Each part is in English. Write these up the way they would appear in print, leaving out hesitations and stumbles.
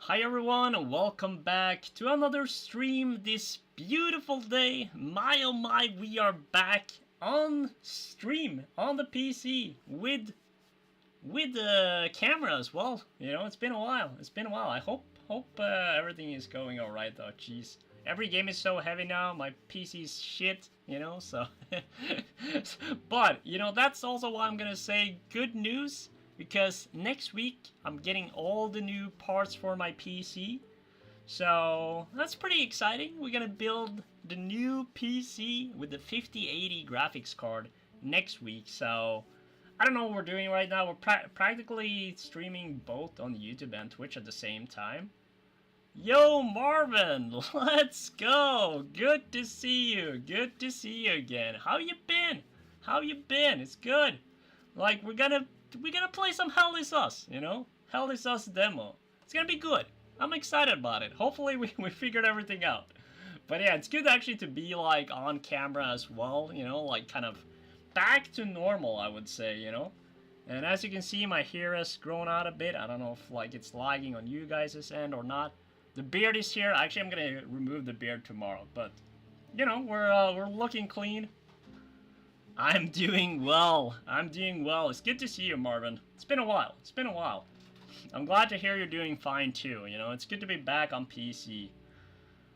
Hi everyone, and welcome back to another stream this beautiful day. My oh my, we are back on stream on the PC with the camera as well. You know, it's been a while. It's been a while. I hope everything is going all right though. Jeez, every game is so heavy now. My PC's shit. You know, so but you know that's also why I'm gonna say good news. Because next week I'm getting all the new parts for my PC. So that's pretty exciting. We're gonna build the new PC with the 5080 graphics card next week. So I don't know what we're doing right now. We're practically streaming both on YouTube and Twitch at the same time. Yo Marvin, let's go. Good to see you. Good to see you again. How you been? How you been? It's good. Like we're gonna play some hellisus, you know? Hellisus demo. It's gonna be good. I'm excited about it. Hopefully we figured everything out. But yeah, it's good actually to be like on camera as well, you know, like kind of back to normal, I would say, you know? And as you can see, my hair has grown out a bit. I don't know if like it's lagging on you guys' end or not. The beard is here. Actually, I'm gonna remove the beard tomorrow, but you know, we're looking clean. I'm doing well. I'm doing well. It's good to see you, Marvin. It's been a while. It's been a while. I'm glad to hear you're doing fine too. You know, it's good to be back on PC.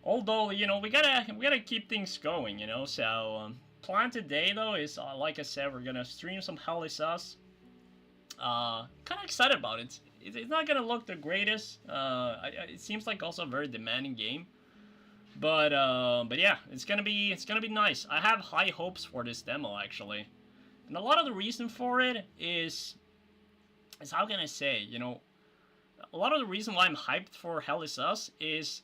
Although, you know, we gotta keep things going. You know, so plan today though is like I said, we're gonna stream some hellisus. Kind of excited about it. It's not gonna look the greatest. It seems like also a very demanding game. But yeah, it's gonna be nice. I have high hopes for this demo actually, and a lot of the reason for it is how can I say, you know, a lot of the reason why I'm hyped for hellisus is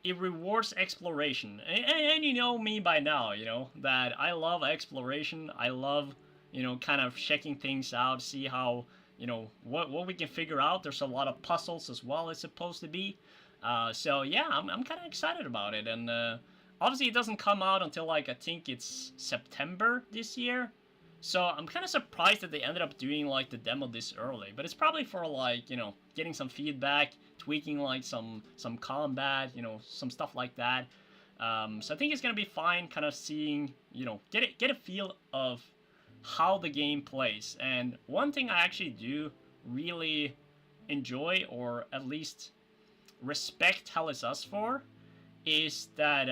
it rewards exploration, and you know me by now, you know that I love exploration. I love, you know, kind of checking things out, see how, you know, what we can figure out. There's a lot of puzzles as well. It's supposed to be. So yeah, I'm kind of excited about it, and obviously it doesn't come out until like I think it's September this year. So I'm kind of surprised that they ended up doing like the demo this early, but it's probably for like, you know, getting some feedback, tweaking like some combat, you know, some stuff like that. So I think it's gonna be fine, kind of seeing, you know, get a feel of how the game plays. And one thing I actually do really enjoy, or at least respect hellisus for, is that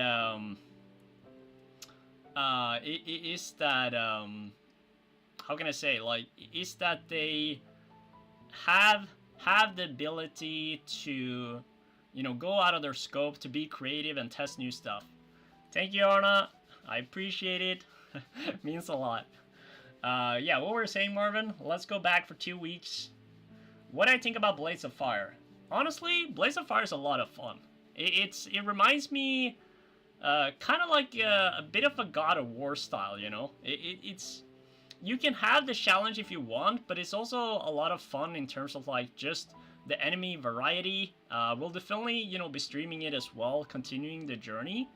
how can I say, like, is that they have the ability to, you know, go out of their scope to be creative and test new stuff. Thank you, Arna. I appreciate it. Means a lot. Yeah, what were we saying, Marvin? Let's go back for 2 weeks. What I think about Blades of Fire. Honestly, Blades of Fire is a lot of fun. It reminds me kind of like a bit of a God of War style, you know? It's... You can have the challenge if you want, but it's also a lot of fun in terms of like just the enemy variety. We'll definitely, you know, be streaming it as well, continuing the journey.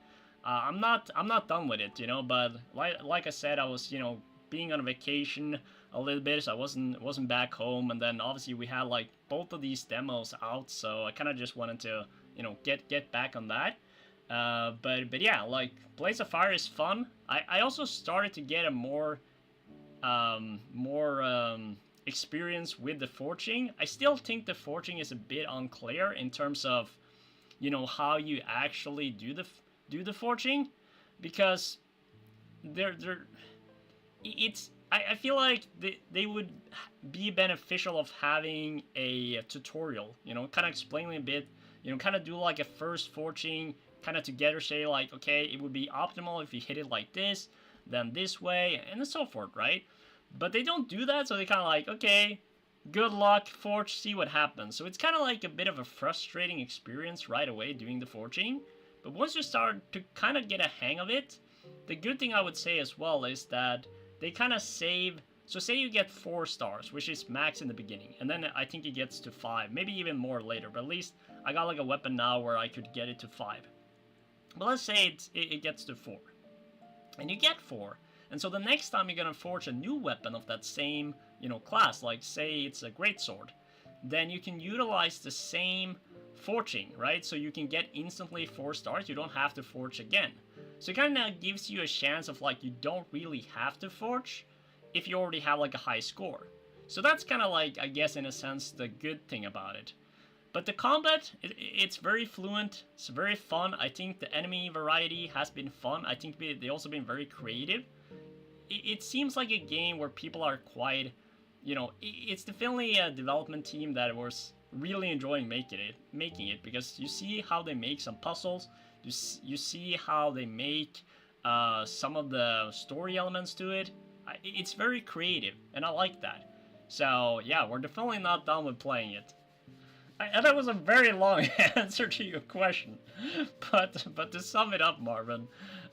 I'm not done with it, you know. But like I said, I was, you know, being on vacation a little bit, so I wasn't back home, and then obviously we had like both of these demos out, so I kind of just wanted to, you know, get back on that. But yeah, like Blaze of Fire is fun. I also started to get a more experience with the forging. I still think the forging is a bit unclear in terms of, you know, how you actually do the forging, because they're it's I feel like they would be beneficial of having a tutorial, you know, kind of explaining a bit, you know, kind of do like a first forging, kind of together say like, okay, it would be optimal if you hit it like this, then this way, and so forth, right? But they don't do that, so they kind of like, okay, good luck, forge, see what happens. So it's kind of like a bit of a frustrating experience right away doing the forging. But once you start to kind of get a hang of it, the good thing I would say as well is that they kind of save. So say you get 4 stars, which is max in the beginning, and then I think it gets to 5, maybe even more later, but at least I got like a weapon now where I could get it to 5. But let's say it gets to 4, and you get 4, and so the next time you're gonna forge a new weapon of that same, you know, class, like say it's a greatsword, then you can utilize the same forging, right? So you can get instantly 4 stars, you don't have to forge again. So it kind of gives you a chance of like, you don't really have to forge if you already have like a high score. So that's kind of like, I guess in a sense, the good thing about it. But the combat, it's very fluent, it's very fun. I think the enemy variety has been fun. I think they also been very creative. It seems like a game where people are quite, you know, it's definitely a development team that was really enjoying making it, because you see how they make some puzzles, you see how they make some of the story elements to it. It's very creative, and I like that. So yeah, we're definitely not done with playing it. And that was a very long answer to your question, but to sum it up, Marvin,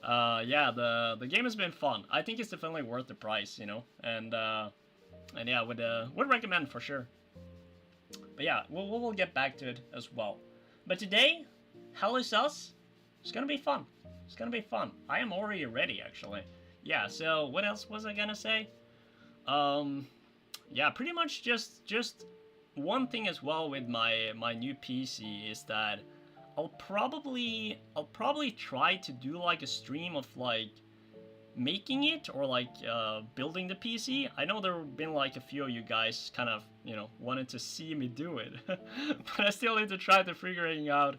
yeah, the game has been fun. I think it's definitely worth the price, you know, and yeah, would recommend for sure. But yeah, we'll get back to it as well. But today, hellisus, it's gonna be fun. It's gonna be fun. I am already ready, actually. Yeah. So what else was I gonna say? Yeah, pretty much just one thing as well with my new PC is that I'll probably try to do like a stream of like making it, or like building the PC. I know there have been like a few of you guys kind of, you know, wanted to see me do it, but I still need to try to figuring out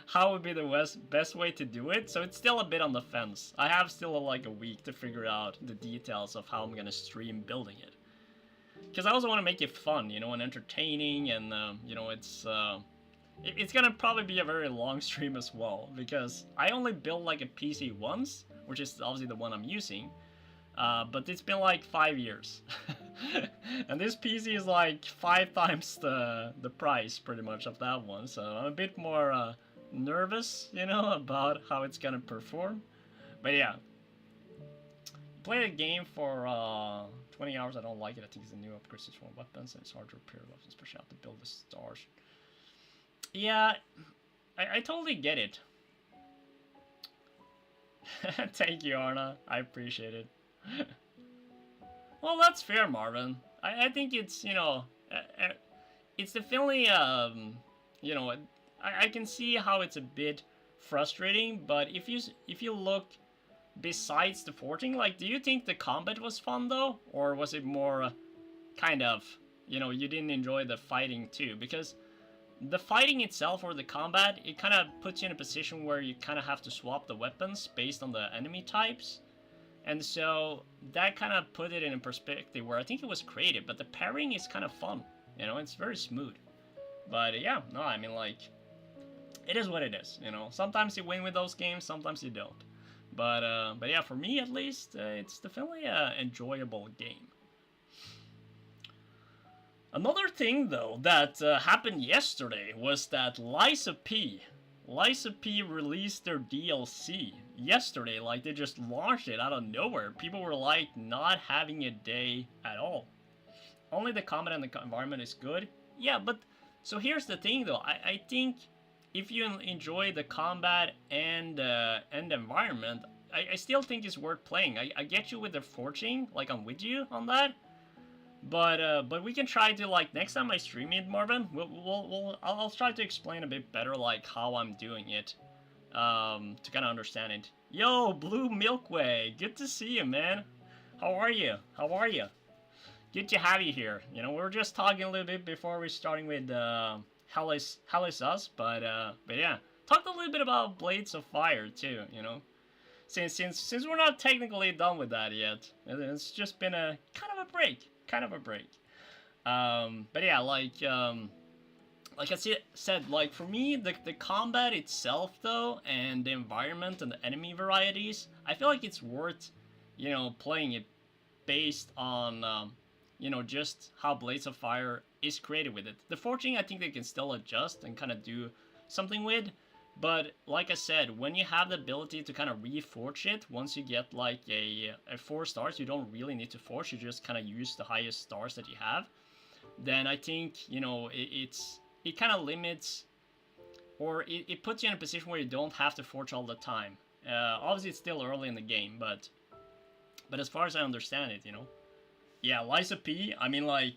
how would be the best way to do it. So it's still a bit on the fence. I have still like a week to figure out the details of how I'm gonna stream building it, because I also want to make it fun, you know, and entertaining, and you know, it's gonna probably be a very long stream as well, because I only built like a PC once, which is obviously the one I'm using, but it's been like 5 years, and this PC is like 5 times the price pretty much of that one, so I'm a bit more nervous, you know, about how it's gonna perform. But yeah, play a game for 20 hours, I don't like it. I think it's a new upgrade system for weapons, and it's hard to repair weapons, especially have to build the stars. Yeah, I totally get it. Thank you, Arna. I appreciate it. Well, that's fair, Marvin. I think it's, you know, it's definitely, you know, I can see how it's a bit frustrating, but if you look besides the forging, like, do you think the combat was fun though, or was it more kind of, you know, you didn't enjoy the fighting too? Because the fighting itself, or the combat, it kind of puts you in a position where you kind of have to swap the weapons based on the enemy types, and so that kind of put it in a perspective where I think it was creative, but the pairing is kind of fun, you know, it's very smooth. But yeah, no, I mean, like, it is what it is, you know. Sometimes you win with those games, sometimes you don't. But yeah, for me at least, it's definitely an enjoyable game. Another thing though that happened yesterday was that Lysa P released their DLC yesterday. Like, they just launched it out of nowhere. People were like not having a day at all. Only the combat and the environment is good. Yeah, but so here's the thing though. I think if you enjoy the combat and the environment, I still think it's worth playing. I get you with the forging, like I'm with you on that. But we can try to, like, next time I stream it, Marvin, I'll try to explain a bit better, like, how I'm doing it, to kind of understand it. Yo, Blue Milkway, good to see you, man. How are you? How are you? Good to have you here. You know, we were just talking a little bit before we're starting with hellisus, but yeah, talked a little bit about Blades of Fire too. You know, since we're not technically done with that yet, it's just been a kind of a break. But yeah, like I said, like, for me, the combat itself, though, and the environment and the enemy varieties, I feel like it's worth, you know, playing it based on, you know, just how Blades of Fire is created with it. The forging, I think they can still adjust and kind of do something with, but like I said, when you have the ability to kind of reforge it, once you get like a 4 stars, you don't really need to forge, you just kind of use the highest stars that you have, then I think, you know, it kind of limits, or it puts you in a position where you don't have to forge all the time. Obviously it's still early in the game, but as far as I understand it, you know. Yeah, Lysa P, I mean, like,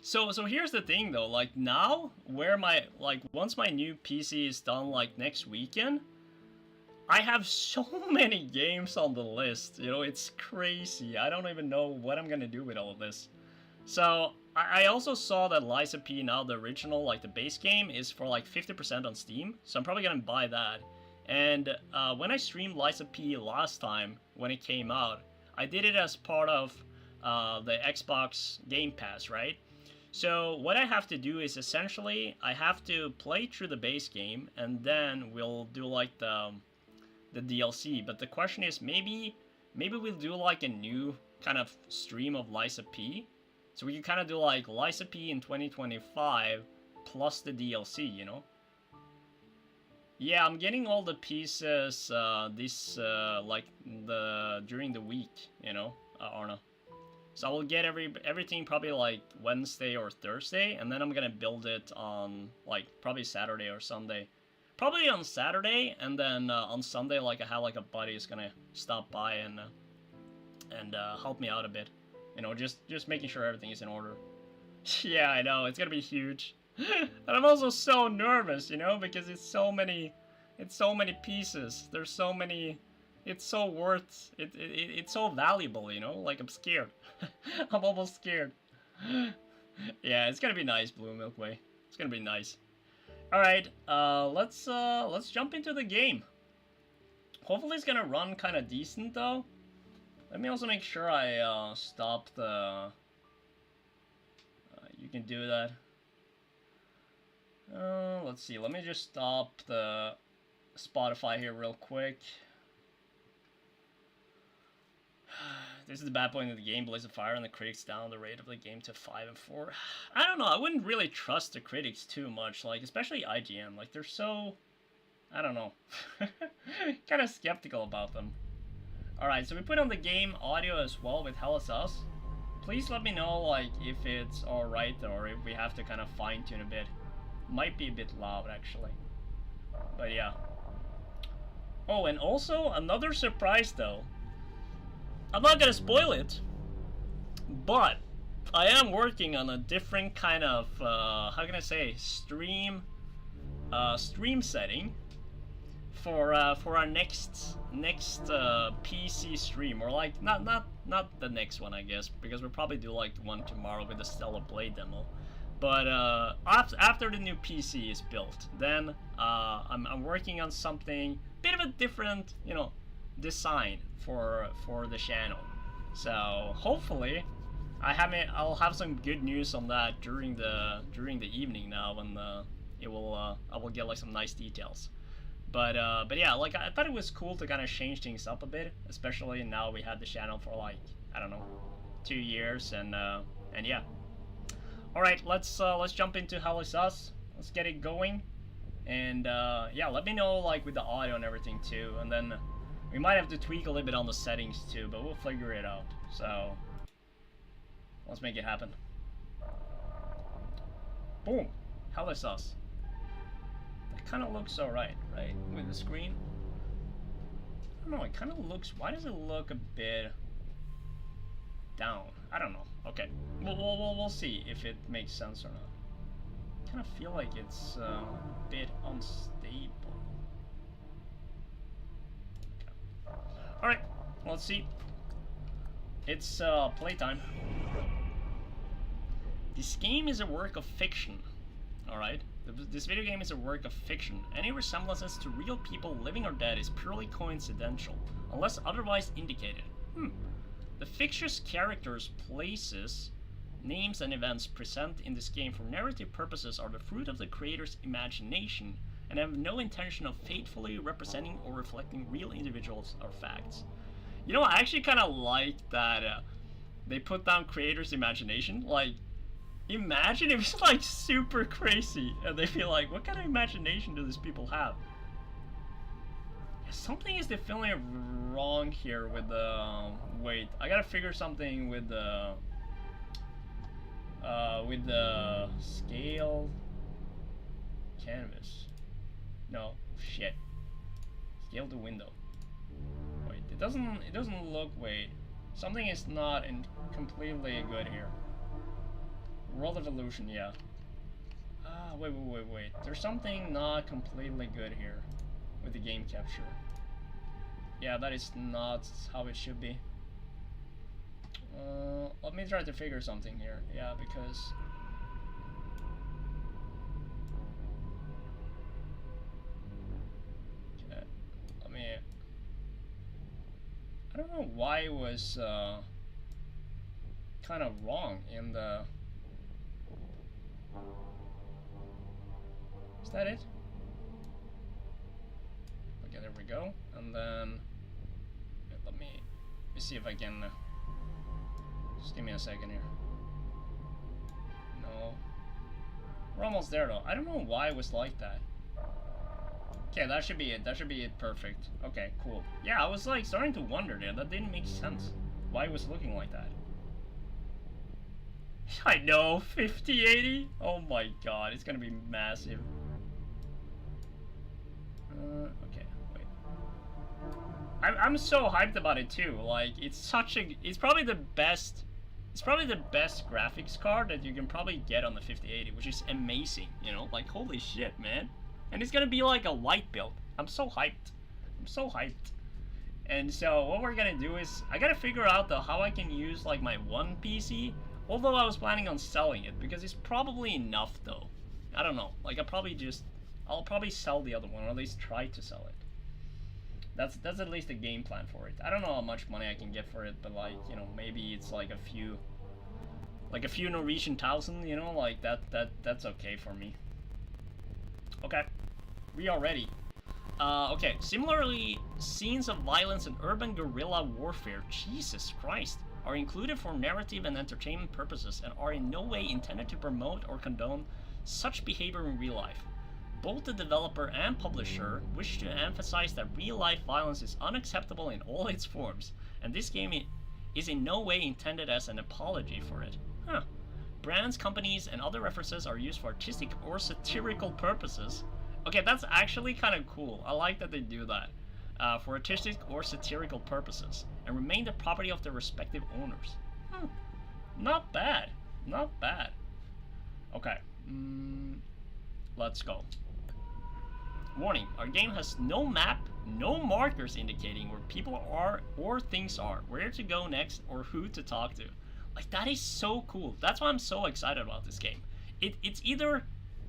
so here's the thing though, like, now, where my, like, once my new PC is done, like, next weekend, I have so many games on the list, you know, it's crazy. I don't even know what I'm gonna do with all of this. So, I also saw that Lysa P now, the original, like, the base game, is for, like, 50% on Steam, so I'm probably gonna buy that. And when I streamed Lysa P last time, when it came out, I did it as part of the Xbox Game Pass, right? So what I have to do is essentially I have to play through the base game, and then we'll do like the DLC. But the question is, maybe we'll do like a new kind of stream of Lysa P, so we can kind of do like Lysa P in 2025 plus the DLC, you know. Yeah, I'm getting all the pieces like during the week, you know, Arna. So I will get everything probably like Wednesday or Thursday, and then I'm gonna build it on like probably Saturday or Sunday. Probably on Saturday, and then on Sunday, like, I have like a buddy who's gonna stop by and help me out a bit. You know, just making sure everything is in order. Yeah, I know, it's gonna be huge. And I'm also so nervous, you know, because it's so many pieces. There's so many. It's so worth it. It's so valuable, you know. Like, I'm scared. I'm almost scared. Yeah, it's gonna be nice, Blue Milkway. It's gonna be nice. All right, let's jump into the game. Hopefully, it's gonna run kind of decent, though. Let me also make sure I stop the. You can do that. Let's see. Let me just stop the Spotify here real quick. This is the bad point of the game. Blades of Fire and the critics down the rate of the game to 5 and 4. I don't know. I wouldn't really trust the critics too much. Like, especially IGN. Like, they're so... I don't know. Kind of skeptical about them. Alright, so we put on the game audio as well with hellisus. Please let me know, like, if it's alright or if we have to kind of fine-tune a bit. Might be a bit loud, actually. But yeah. Oh, and also, another surprise, though. I'm not gonna spoil it, but I am working on a different kind of, how can I say, stream setting for our next PC stream, or like not the next one, I guess, because we'll probably do like one tomorrow with the Stellar Blade demo. But after the new PC is built, then I'm working on something bit of a different, you know, design for the channel. So hopefully I'll have some good news on that during the evening now, when I will get like some nice details. But yeah, like, I thought it was cool to kind of change things up a bit, especially now we had the channel for like, I don't know, 2 years, and yeah. All right, let's jump into hellisus. Let's get it going, and yeah, let me know like with the audio and everything too, and then we might have to tweak a little bit on the settings too, but we'll figure it out. So let's make it happen. Boom, hellisus. The kind of looks alright, right? With the screen. I don't know, it kind of looks... Why does it look a bit down? I don't know. Okay, we'll see if it makes sense or not. I kind of feel like it's a bit unstable. Okay. Alright, let's see. It's playtime. This game is a work of fiction. Alright? This video game is a work of fiction. Any resemblances to real people, living or dead, is purely coincidental, unless otherwise indicated. The fictitious characters, places, names, and events present in this game for narrative purposes are the fruit of the creator's imagination and have no intention of faithfully representing or reflecting real individuals or facts. You know, I actually kind of like that they put down creator's imagination. Like, imagine if it's like super crazy and they feel like, what kind of imagination do these people have? Yeah, something is definitely wrong here with the... wait, I gotta figure something with the scale canvas. No, shit. Scale the window. Wait, it doesn't look, wait. Something is not completely good here. World of Illusion, yeah. Ah, wait. There's something not completely good here with the game capture. Yeah, that is not how it should be. Let me try to figure something here. Yeah, because... okay, let me... I don't know why it was kind of wrong in the... Is that it? Okay, there we go. And then... let me see if I can... just give me a second here. No. We're almost there though. I don't know why it was like that. Okay, that should be it. That should be it. Perfect. Okay, cool. Yeah, I was like starting to wonder there. That didn't make sense. Why it was looking like that. I know, 5080? Oh my god, it's gonna be massive. Okay, wait. I'm so hyped about it too. Like, it's probably the best graphics card that you can probably get on the 5080, which is amazing, you know? Like, holy shit, man. And it's gonna be like a light build. I'm so hyped. I'm so hyped. And so what we're gonna do is, I gotta figure out though how I can use like my one PC, although I was planning on selling it, because it's probably enough though. I don't know, like I'll probably sell the other one, or at least try to sell it. That's at least a game plan for it. I don't know how much money I can get for it, but like, you know, maybe it's like a few Norwegian thousand, you know, like that's okay for me. Okay, we are ready. Okay, similarly, scenes of violence and urban guerrilla warfare, Jesus Christ, are included for narrative and entertainment purposes and are in no way intended to promote or condone such behavior in real life. Both the developer and publisher wish to emphasize that real-life violence is unacceptable in all its forms, and this game is in no way intended as an apology for it. Huh. Brands, companies, and other references are used for artistic or satirical purposes. Okay, that's actually kind of cool. I like that they do that. For artistic or satirical purposes, and remain the property of their respective owners. Not bad. Not bad. Okay. Let's go. Warning, our game has no map, no markers indicating where people are or things are, where to go next, or who to talk to. Like, that is so cool. That's why I'm so excited about this game. It's either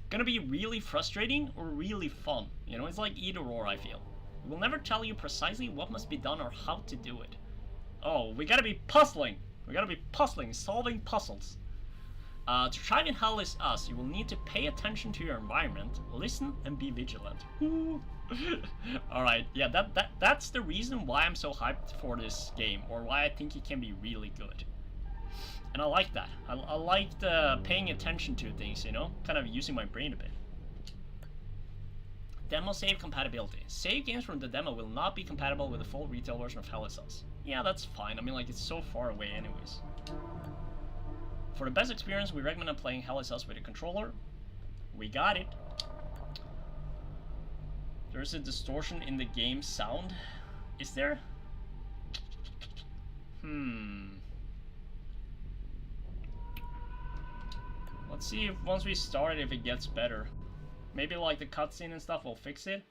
gonna be really frustrating or really fun. You know, it's like either or, I feel. It will never tell you precisely what must be done or how to do it. Oh, we gotta be puzzling. We gotta be puzzling, solving puzzles. To thrive in hellisus, you will need to pay attention to your environment, listen, and be vigilant. Alright, yeah, that's the reason why I'm so hyped for this game, or why I think it can be really good. And I like that. I liked paying attention to things, you know? Kind of using my brain a bit. Demo save compatibility. Save games from the demo will not be compatible with the full retail version of hellisus. Yeah, that's fine. I mean, like, it's so far away anyways. For the best experience, we recommend playing hellisus with a controller. We got it. There's a distortion in the game sound. Is there? Let's see if once we start it, if it gets better. Maybe like the cutscene and stuff will fix it.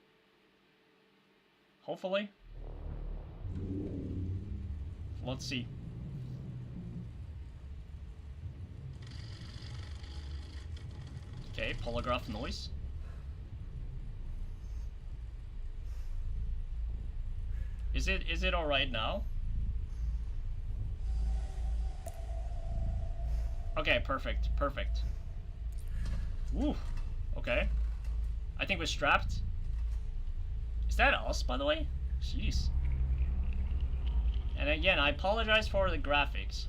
Hopefully. Let's see. Okay, polygraph noise. Is it alright now? Okay, perfect, perfect. Woo, okay. I think we're strapped. Is that us, by the way? Jeez. And again, I apologize for the graphics.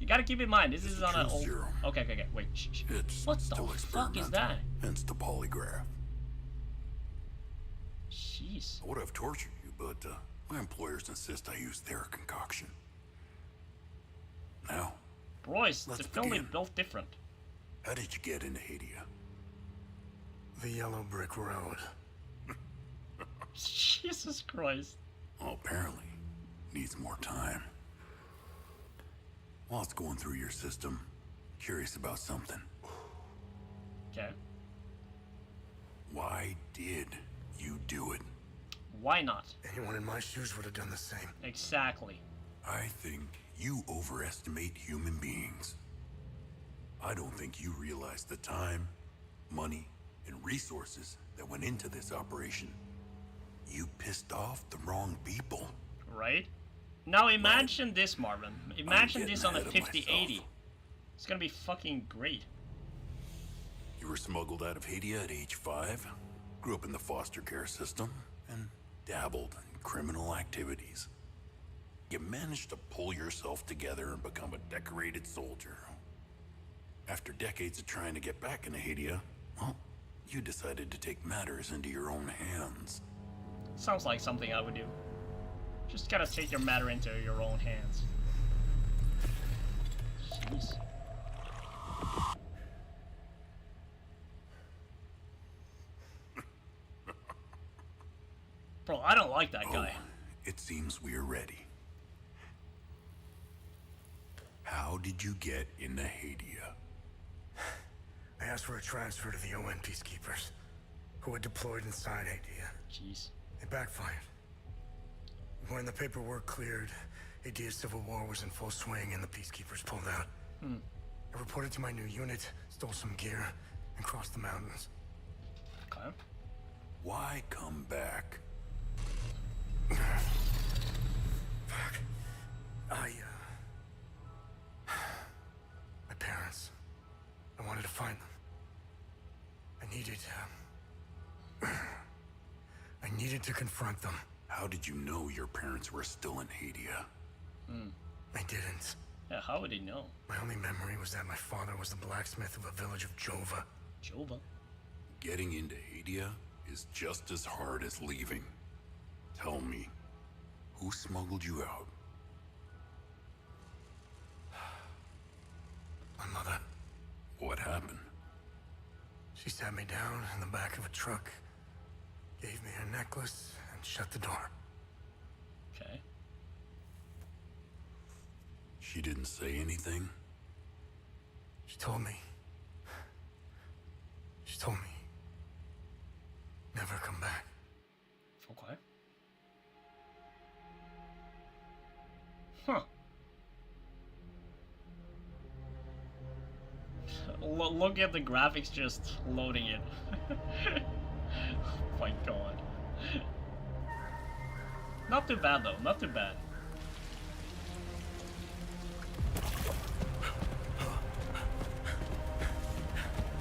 You gotta keep in mind, this is on an old... Okay, wait, shh. What the fuck is that? Hence the polygraph. Jeez. I would have tortured you, but my employers insist I use their concoction. Now, Bros, the film is built different. How did you get into Hadia? The yellow brick road. Jesus Christ. Well, apparently, needs more time. While it's going through your system, curious about something. Okay. Why did you do it? Why not? Anyone in my shoes would have done the same. Exactly. I think you overestimate human beings. I don't think you realize the time, money, and resources that went into this operation. You pissed off the wrong people. Right? Now imagine this, Marvin. Imagine this on a 5080. It's gonna be fucking great. You were smuggled out of Hadia at age 5, grew up in the foster care system, and dabbled in criminal activities. You managed to pull yourself together and become a decorated soldier. After decades of trying to get back into Hadia, well, you decided to take matters into your own hands. Sounds like something I would do. Just gotta take your matter into your own hands. Jeez. Bro, I don't like that guy. It seems we are ready. How did you get into Hadia? I asked for a transfer to the UN peacekeepers, who had deployed inside Hadia. Jeez. It backfired. When the paperwork cleared, Hadia's civil war was in full swing and the peacekeepers pulled out. I reported to my new unit, stole some gear, and crossed the mountains. Okay. Why come back? Fuck. My parents. I wanted to find them. I needed to confront them. How did you know your parents were still in Hadia? I didn't. Yeah, how would he know? My only memory was that my father was the blacksmith of a village of Jova. Jova? Getting into Hadia is just as hard as leaving. Tell me, who smuggled you out? My mother. What happened? She sat me down in the back of a truck, gave me her necklace, and shut the door. Okay. She didn't say anything? She told me, never come back. Okay. Huh. Look at the graphics just loading it. Oh my god. Not too bad though, not too bad.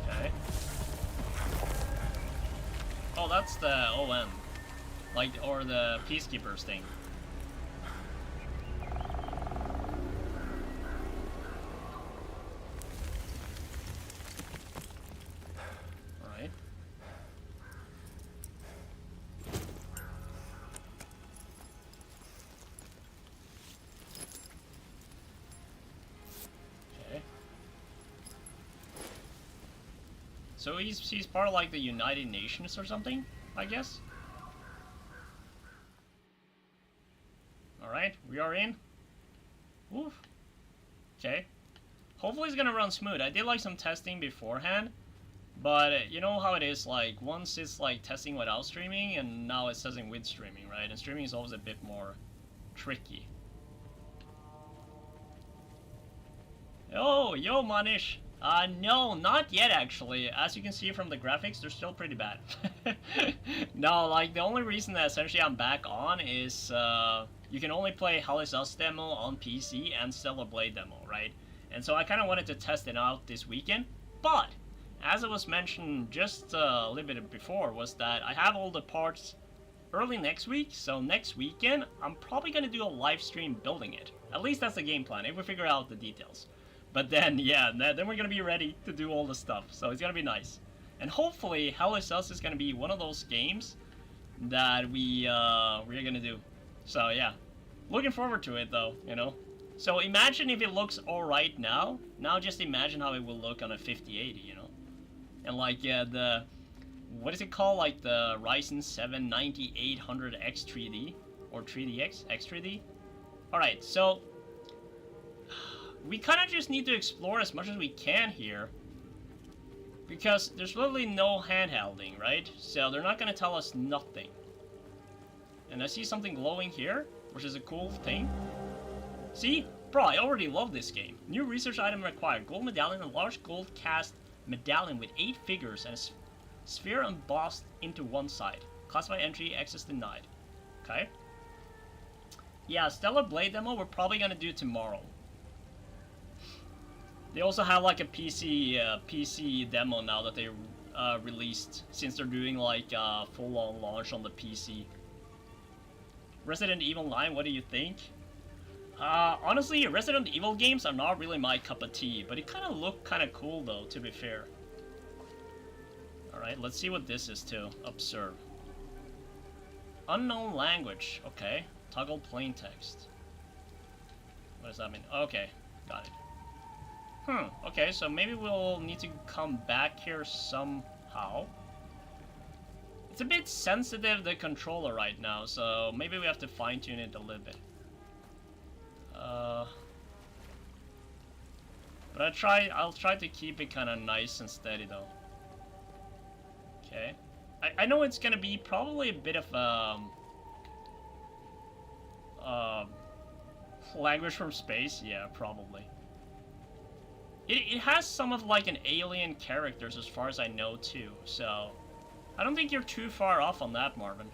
Okay. Oh, that's the OM. Like, or the Peacekeepers thing. Alright. Okay. So he's part of like the United Nations or something? I guess. Alright, we are in. Oof. Okay. Hopefully it's gonna run smooth. I did like some testing beforehand, but you know how it is, like once it's like testing without streaming and now it's testing with streaming, right? And streaming is always a bit more tricky. Oh, yo Manish. No, not yet actually. As you can see from the graphics, they're still pretty bad. No, like the only reason that essentially I'm back on is you can only play hellisus demo on PC and Stellar Blade demo, right? And so I kind of wanted to test it out this weekend, but as it was mentioned just a little bit before, was that I have all the parts early next week, so next weekend I'm probably going to do a live stream building it. At least that's the game plan, if we figure out the details. But then, yeah, then we're going to be ready to do all the stuff, so it's going to be nice. And hopefully hellisus is going to be one of those games that we're going to do. So yeah, looking forward to it though, you know. So imagine if it looks alright now. Now just imagine how it will look on a 5080, you know. And like, yeah, the... what is it called? Like the Ryzen 7 9800X 3D? Or 3DX? X3D? Alright, so... we kind of just need to explore as much as we can here. Because there's literally no handhelding, right? So they're not going to tell us nothing. And I see something glowing here, which is a cool thing. See? Bro, I already love this game. New research item required. Gold medallion, a large gold cast medallion with 8 figures and a sphere embossed into one side. Classified entry, access denied. Okay. Yeah, Stellar Blade demo we're probably gonna do tomorrow. They also have like a PC demo now that they released, since they're doing like a full-on launch on the PC. Resident Evil 9, what do you think? Honestly, Resident Evil games are not really my cup of tea, but it kind of looked kind of cool though, to be fair. Alright, let's see what this is too. Observe. Unknown language. Okay. Toggle plain text. What does that mean? Okay, got it. Okay, so maybe we'll need to come back here somehow. It's a bit sensitive, the controller right now, so maybe we have to fine-tune it a little bit. But I'll try to keep it kind of nice and steady though. Okay. I know it's gonna be probably a bit of language from space, yeah, probably. It has some of like an alien characters as far as I know too, so I don't think you're too far off on that, Marvin.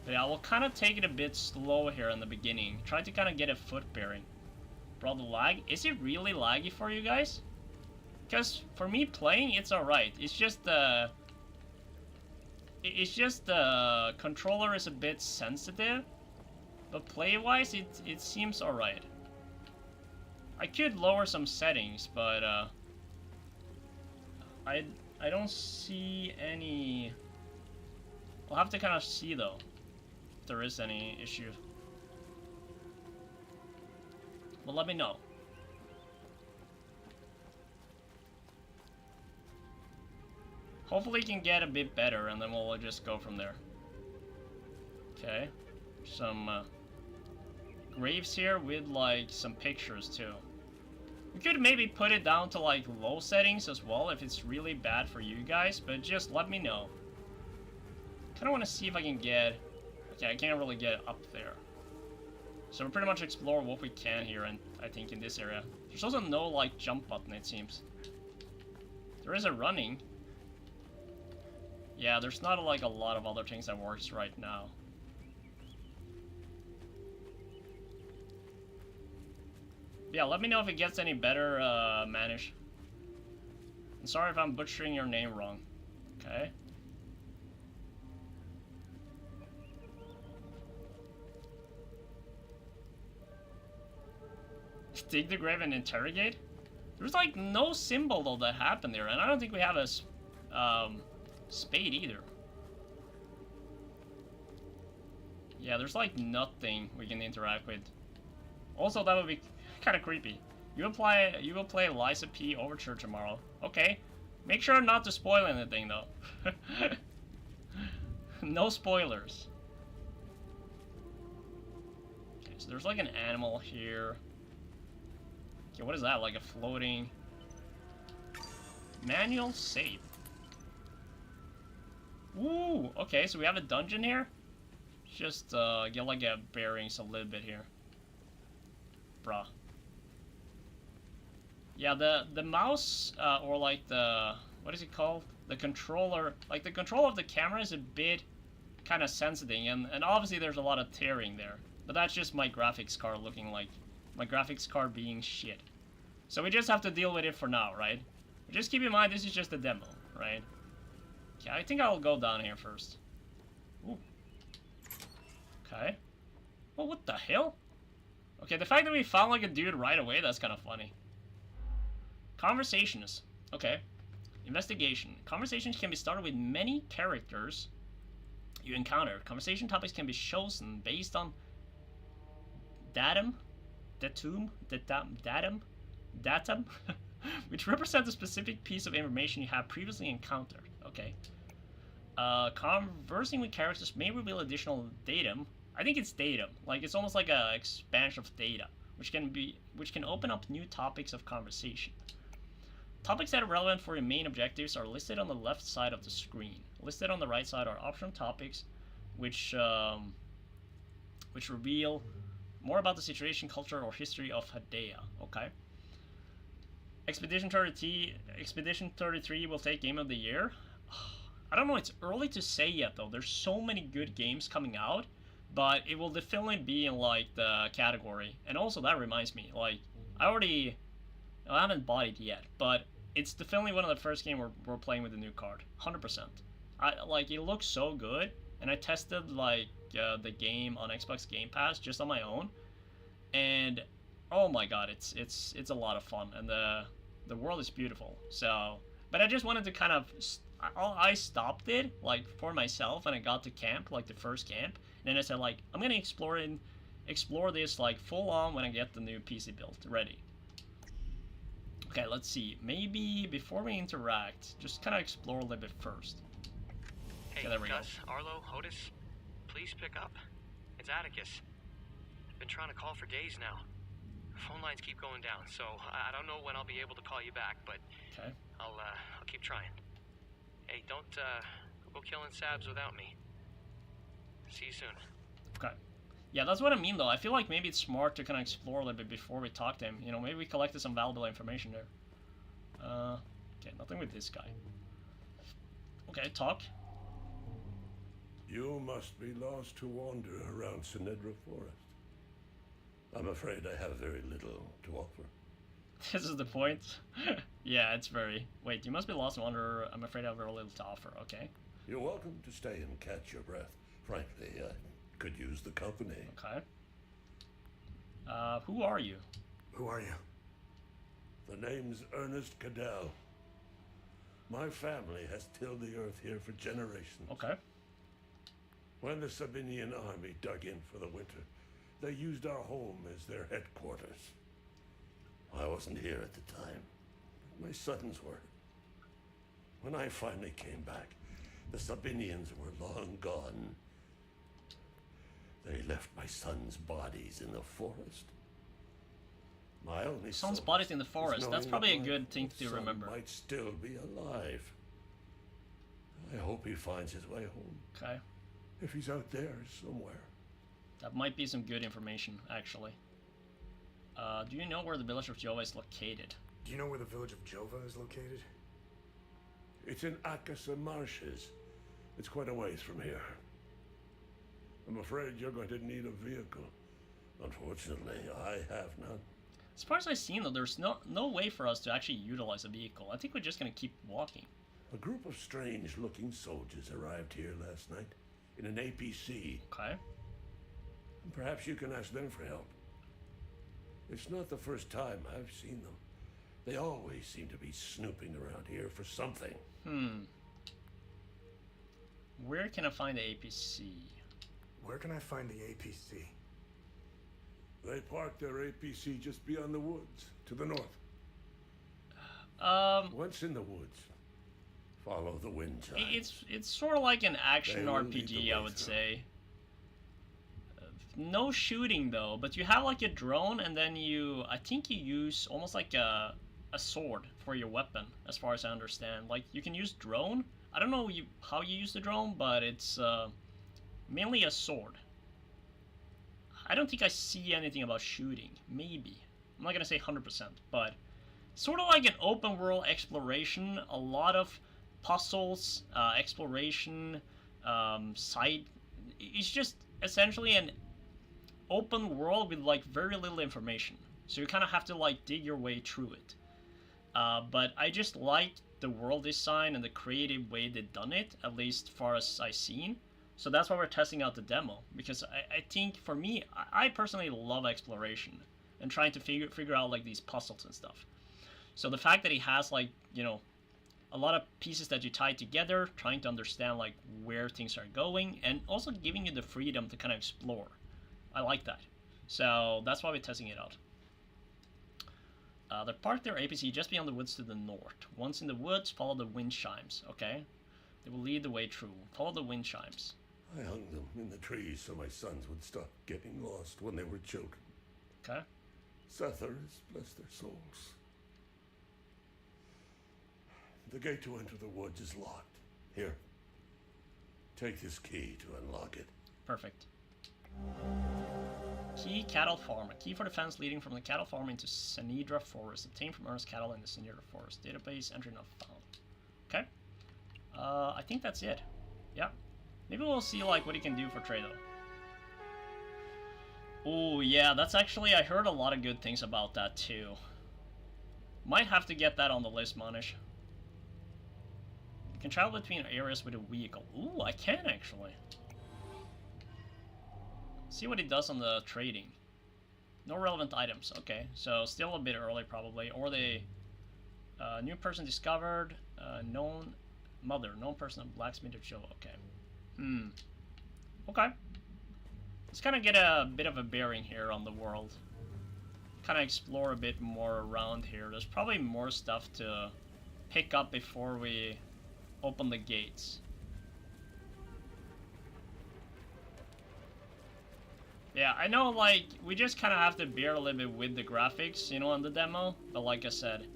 But yeah, we'll kind of take it a bit slow here in the beginning. Try to kind of get a foot bearing. Bro, the lag, is it really laggy for you guys? Because for me playing, it's alright. It's just the controller is a bit sensitive. But play-wise, it seems alright. I could lower some settings, but I don't see any... I'll have to kind of see though, if there is any issue. Well, let me know. Hopefully it can get a bit better, and then we'll just go from there. Okay. Some graves here with like some pictures too. We could maybe put it down to like low settings as well if it's really bad for you guys, but just let me know. Kind of want to see if I can get... Okay, I can't really get up there. So we'll pretty much explore what we can here, and I think in this area. There's also no like jump button, it seems. There is a running. Yeah, there's not like a lot of other things that works right now. Yeah, let me know if it gets any better, Manish. I'm sorry if I'm butchering your name wrong. Okay. Dig the grave and interrogate? There's like no symbol though that happened there, and I don't think we have a spade either. Yeah, there's like nothing we can interact with. Also, that would be kind of creepy. You will play Liza P Overture tomorrow. Okay. Make sure not to spoil anything, though. No spoilers. Okay, so there's like an animal here. Okay, what is that? Like a floating... Manual save. Ooh, okay, so we have a dungeon here. Just get like a bearings a little bit here. Bruh. Yeah, the mouse, or like the... What is it called? The controller... Like, the control of the camera is a bit kind of sensitive, and obviously there's a lot of tearing there. But that's just my graphics card looking like... My graphics card being shit. So we just have to deal with it for now, right? But just keep in mind, this is just a demo, right? Okay, I think I'll go down here first. Ooh. Okay. Well, what the hell? Okay, the fact that we found like a dude right away, that's kind of funny. Conversations. Okay. Investigation. Conversations can be started with many characters you encounter. Conversation topics can be chosen based on datum, which represents a specific piece of information you have previously encountered. Okay. Conversing with characters may reveal additional datum. I think it's datum. Like, it's almost like a expansion of data, which can open up new topics of conversation. Topics that are relevant for your main objectives are listed on the left side of the screen. Listed on the right side are optional topics, which reveal more about the situation, culture, or history of Hadea. Okay. Expedition 33 will take Game of the Year. I don't know, it's early to say yet though. There's so many good games coming out, but it will definitely be in like the category. And also that reminds me, like, I haven't bought it yet, but it's definitely one of the first games we're playing with the new card. 100%. Like, it looks so good, and I tested like the game on Xbox Game Pass just on my own, and oh my god, it's a lot of fun, and the world is beautiful. So, but I just wanted to kind of I stopped it like for myself when I got to camp, like the first camp, and then I said like I'm gonna explore this like full on when I get the new PC build ready. Okay, let's see. Maybe before we interact, just kind of explore a little bit first. Hey, okay, Gus, Arlo, Otis, please pick up. It's Atticus. I've been trying to call for days now. Phone lines keep going down, so I don't know when I'll be able to call you back, but okay. I'll keep trying. Hey, don't go killing Sabs without me. See you soon. Okay. Yeah, that's what I mean though. I feel like maybe it's smart to kind of explore a little bit before we talk to him. You know, maybe we collected some valuable information there. Okay, nothing with this guy. Okay, talk. You must be lost to wander around Sinedra Forest. I'm afraid I have very little to offer. This is the point. Yeah, it's very... Wait, you must be lost to wander. I'm afraid I have very little to offer. Okay. You're welcome to stay and catch your breath. Frankly, I could use the company. Okay. Who are you? Who are you? The name's Ernest Cadell. My family has tilled the earth here for generations. Okay. When the Sabinian army dug in for the winter, they used our home as their headquarters. I wasn't here at the time. My sons were. When I finally came back, the Sabinians were long gone. They left my sons' bodies in the forest. My only Son's solace bodies in the is forest. That's knowing probably a that good my thing to son remember. might still be alive. I hope he finds his way home. Okay. If he's out there somewhere. That might be some good information, actually. Do you know where the village of Jova is located? Do you know where the village of Jova is located? It's in Akasa Marshes. It's quite a ways from here. I'm afraid you're going to need a vehicle. Unfortunately, I have none. As far as I've seen, though, there's no way for us to actually utilize a vehicle. I think we're just gonna keep walking. A group of strange-looking soldiers arrived here last night in an APC. Okay. Perhaps you can ask them for help. It's not the first time I've seen them. They always seem to be snooping around here for something. Where can I find the APC? Where can I find the APC? They parked their APC just beyond the woods, to the north. Once in the woods, Follow the wind chime. It's sort of like an action They will lead the RPG, way I would through. say. No shooting though, but you have like a drone, and then I think you use almost like a sword for your weapon, as far as I understand. Like you can use drone. I don't know how you use the drone, but it's mainly a sword. I don't think I see anything about shooting. Maybe. I'm not gonna say 100%, but sort of like an open world exploration. A lot of puzzles, exploration, side. It's just essentially an open world with like very little information. So you kind of have to like dig your way through it. But I just like the world design and the creative way they've done it, at least far as I've seen. So that's why we're testing out the demo, because I think for me, I personally love exploration and trying to figure out like these puzzles and stuff. So the fact that he has like, you know, a lot of pieces that you tie together, trying to understand like where things are going, and also giving you the freedom to kind of explore. I like that. So that's why we're testing it out. They parked their APC just beyond the woods to the north. Once in the woods, follow the wind chimes. Okay. They will lead the way through. Follow the wind chimes. I hung them in the trees so my sons would stop getting lost when they were children. Okay. Sethers, bless their souls. The gate to enter the woods is locked. Here. Take this key to unlock it. Perfect. Key cattle farm. A key for the fence leading from the cattle farm into Sanidra Forest. Obtained from Ernest Cattle in the Sanidra Forest. Database entry not found. Okay. I think that's it. Yeah. Maybe we'll see like what he can do for trade though. Oh yeah, that's actually, I heard a lot of good things about that too. Might have to get that on the list, Manish. You can travel between areas with a vehicle. Ooh, I can actually. See what it does on the trading. No relevant items. Okay, so still a bit early probably. Or the new person discovered. Known mother. Known person of blacksmith or show. Okay. Okay. Let's kind of get a bit of a bearing here on the world. Kind of explore a bit more around here. There's probably more stuff to pick up before we open the gates. Yeah, I know, like, we just kind of have to bear a little bit with the graphics, you know, on the demo. But like I said,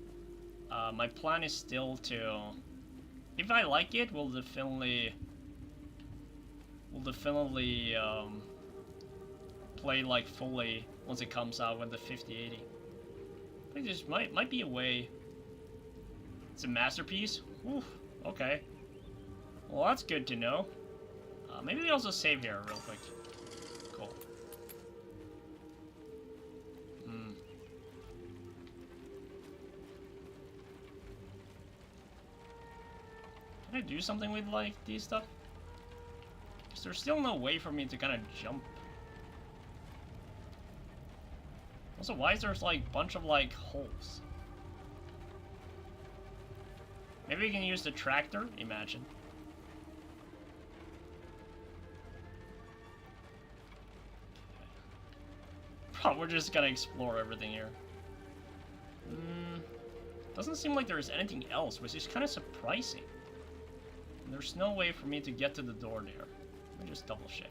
my plan is still to, if I like it, we'll definitely play like fully once it comes out with the 5080. I think this might be a way. It's a masterpiece. Oof, okay. Well, that's good to know. Maybe we also save here real quick. Cool. Can I do something with like these stuff? Because there's still no way for me to kind of jump. Also, why is there like a bunch of like holes? Maybe we can use the tractor, imagine. We're just gonna explore everything here. Doesn't seem like there's anything else, which is kind of surprising. And there's no way for me to get to the door there. Let me just double check.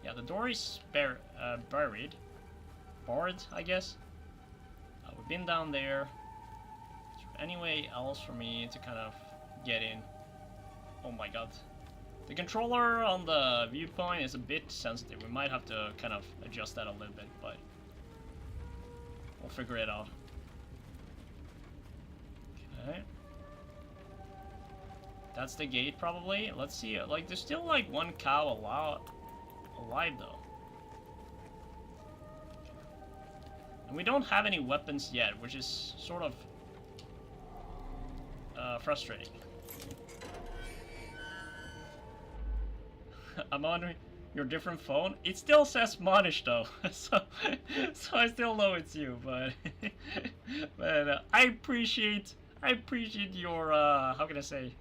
Yeah, the door is buried. Barred, I guess. We've been down there. Is there any way else for me to kind of get in? Oh my god. The controller on the viewpoint is a bit sensitive. We might have to kind of adjust that a little bit, but we'll figure it out. Okay. That's the gate, probably. Let's see. Like, there's still like one cow alive though. And we don't have any weapons yet, which is sort of frustrating. I'm on your different phone. It still says Monish though, so I still know it's you. But I appreciate your how can I say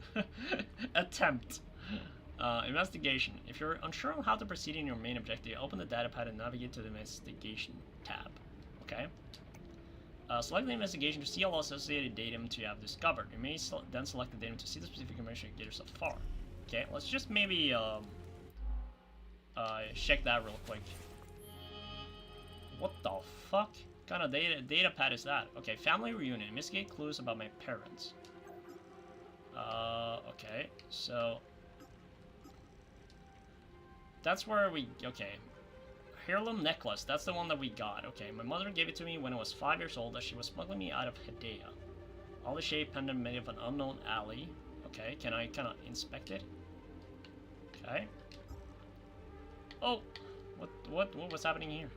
attempt. Investigation. If you're unsure on how to proceed in your main objective, open the datapad and navigate to the investigation tab. Okay. Select the investigation to see all associated datum to have discovered. You may then select the datum to see the specific information and get yourself far. Okay, let's just maybe check that real quick. What the fuck? What kind of data pad is that? Okay, family reunion. Investigate clues about my parents. Okay, so that's where we, okay. Heirloom necklace, that's the one that we got. Okay, my mother gave it to me when I was 5 years old as she was smuggling me out of Hedea. Olive shaped pendant made of an unknown alley. Okay, can I kind of inspect it? Okay. Oh, what's happening here?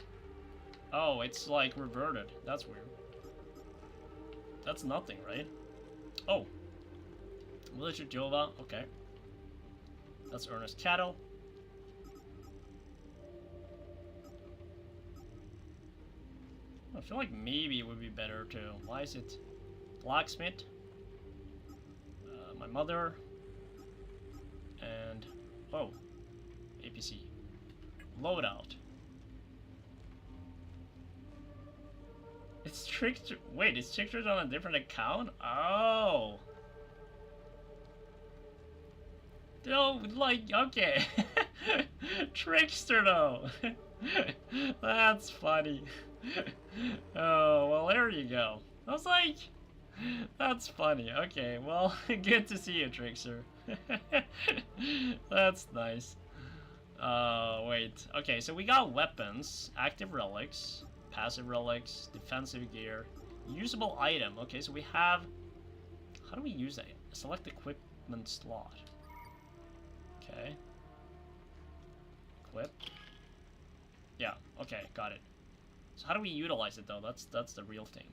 Oh, it's like reverted. That's weird. That's nothing, right? Oh. Villager Jova, okay. That's Ernest Cattle. I feel like maybe it would be better to... Why is it blacksmith? My mother. And... Oh. APC. Loadout. It's trickster... Wait, it's tricksters on a different account? Oh! No, like, okay. Trickster though. That's funny. Oh, well, there you go. I was like, that's funny. Okay, well, good to see you, Trickster. That's nice. Wait. Okay, so we got weapons, active relics, passive relics, defensive gear, usable item. Okay, so we have... How do we use that? Select equipment slot. Okay. Equip. Yeah, okay, got it. So how do we utilize it though? That's the real thing.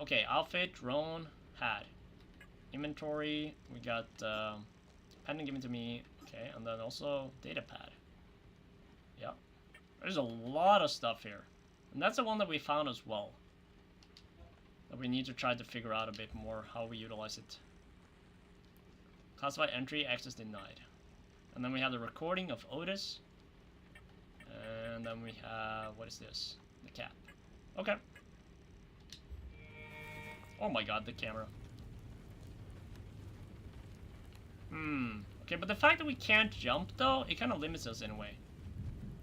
Okay, outfit, drone, hat. Inventory, we got pendant given to me. Okay, and then also data pad. Yeah. There's a lot of stuff here. And that's the one that we found as well. That we need to try to figure out a bit more how we utilize it. Classified entry, access denied. And then we have the recording of Otis. And then we have, what is this? The cap. Okay. Oh my god, the camera. Okay, but the fact that we can't jump though, it kind of limits us in a way.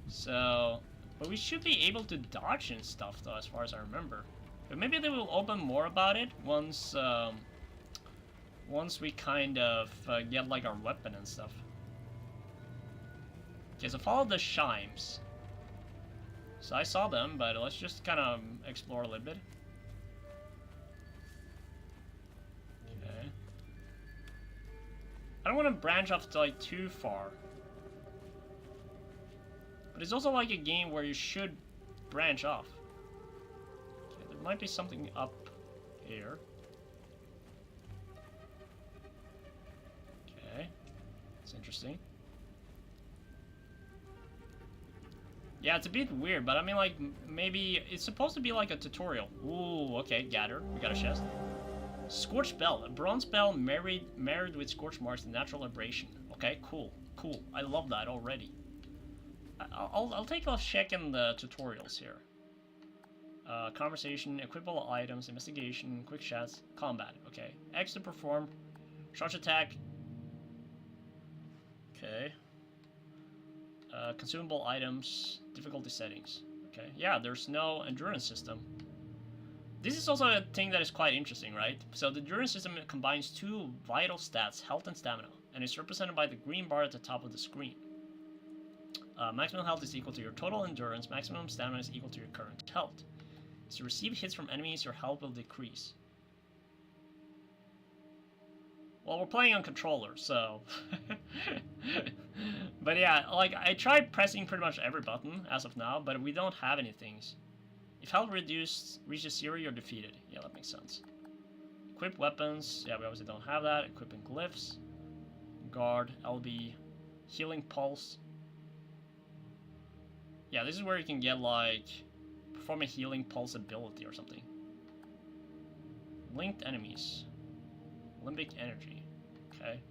So, but we should be able to dodge and stuff though, as far as I remember. But maybe they will open more about it once, once we kind of get like our weapon and stuff. Okay, so follow the chimes. So I saw them, but let's just kind of explore a little bit. Okay. I don't want to branch off to like too far. But it's also like a game where you should branch off. Okay, there might be something up here. Okay. It's interesting. Yeah, it's a bit weird, but I mean, like, maybe it's supposed to be like a tutorial. Ooh, okay, gather. We got a chest. Scorched bell, a bronze bell married with scorch marks and natural abrasion. Okay, cool, cool. I love that already. I'll take a check in the tutorials here. Conversation, equipable items, investigation, quick shots, combat. Okay, X to perform, charge attack. Okay. Consumable items, difficulty settings. Okay, yeah, there's no endurance system. This is also a thing that is quite interesting, right? So the endurance system combines two vital stats, health and stamina, and is represented by the green bar at the top of the screen. Maximum health is equal to your total endurance, maximum stamina is equal to your current health. As you receive hits from enemies, your health will decrease. Well, we're playing on controller, so... But yeah, like, I tried pressing pretty much every button as of now, but we don't have any things. If health reaches 0, you're defeated. Yeah, that makes sense. Equip weapons. Yeah, we obviously don't have that. Equipping glyphs. Guard, LB. Healing pulse. Yeah, this is where you can get, like, perform a healing pulse ability or something. Linked enemies. Limbic energy. Okay.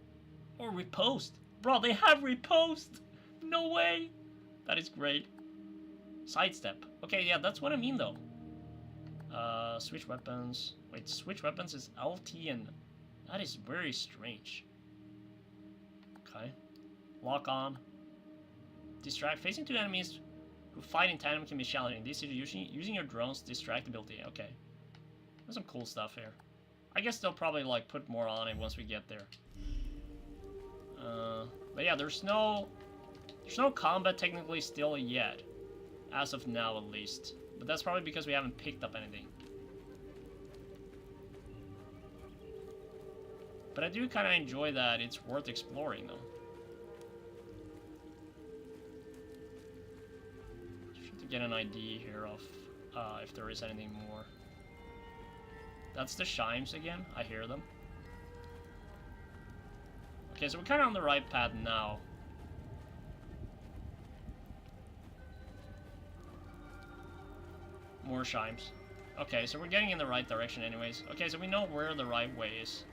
Or riposte. Bro, they have riposte! No way! That is great. Sidestep. Okay, yeah, that's what I mean though. Switch weapons. Wait, switch weapons is LT and... That is very strange. Okay. Lock on. Distract. Facing two enemies who fight in tandem can be challenging. This is using your drone's distractibility. Okay. There's some cool stuff here. I guess they'll probably like put more on it once we get there. But yeah, there's no combat technically still yet. As of now, at least. But that's probably because we haven't picked up anything. But I do kind of enjoy that it's worth exploring, though. Just to get an idea here of if there is anything more. That's the chimes again. I hear them. Okay, so we're kind of on the right path now. More chimes. Okay, so we're getting in the right direction anyways. Okay, so we know where the right way is.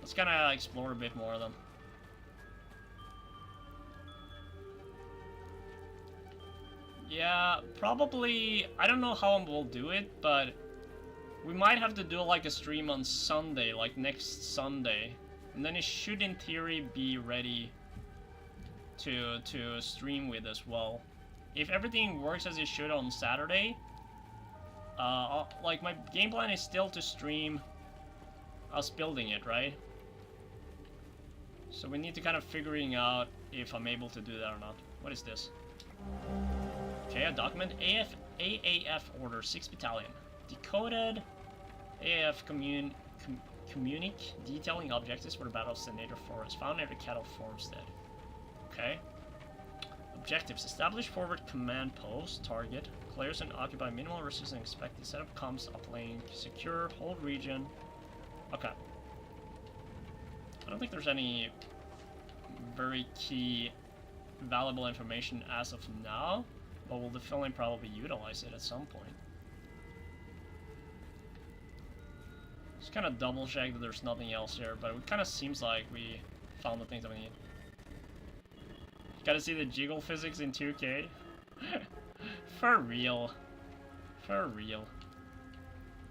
Let's kind of explore a bit more of them. Yeah, probably... I don't know how we'll do it, but... We might have to do like a stream on Sunday, like next Sunday. And then it should in theory be ready to stream with as well. If everything works as it should on Saturday... like my game plan is still to stream us building it, right? So we need to kind of figuring out if I'm able to do that or not. What is this? Okay, a document. AAF order 6 battalion. Decoded AAF communique detailing objectives for the Battle of Senator Forest. Found near the Cattle Farmstead. Okay. Objectives. Establish forward command post. Target. Players and occupy minimal resistance and expected. Set up comms uplink. Secure. Hold region. Okay. I don't think there's any very key valuable information as of now, but we'll definitely probably utilize it at some point. Just kind of double check that there's nothing else here, but it kind of seems like we found the things that we need. Gotta see the jiggle physics in 2K. For real. For real.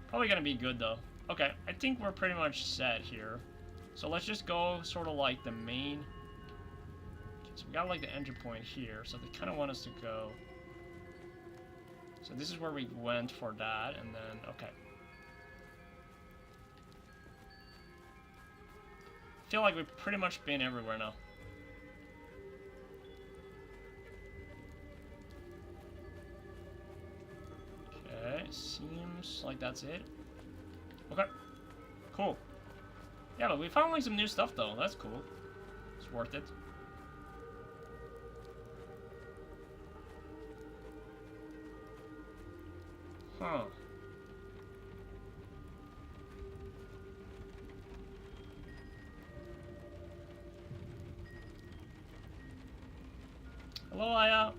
Probably gonna be good though. Okay, I think we're pretty much set here. So let's just go sort of like the main... Okay, so we got like the entry point here, so they kind of want us to go... So this is where we went for that, and then, okay. I feel like we've pretty much been everywhere now. Okay, seems like that's it. Okay, cool. Yeah, but we found like some new stuff though. That's cool. It's worth it. Huh. Hello, Aya.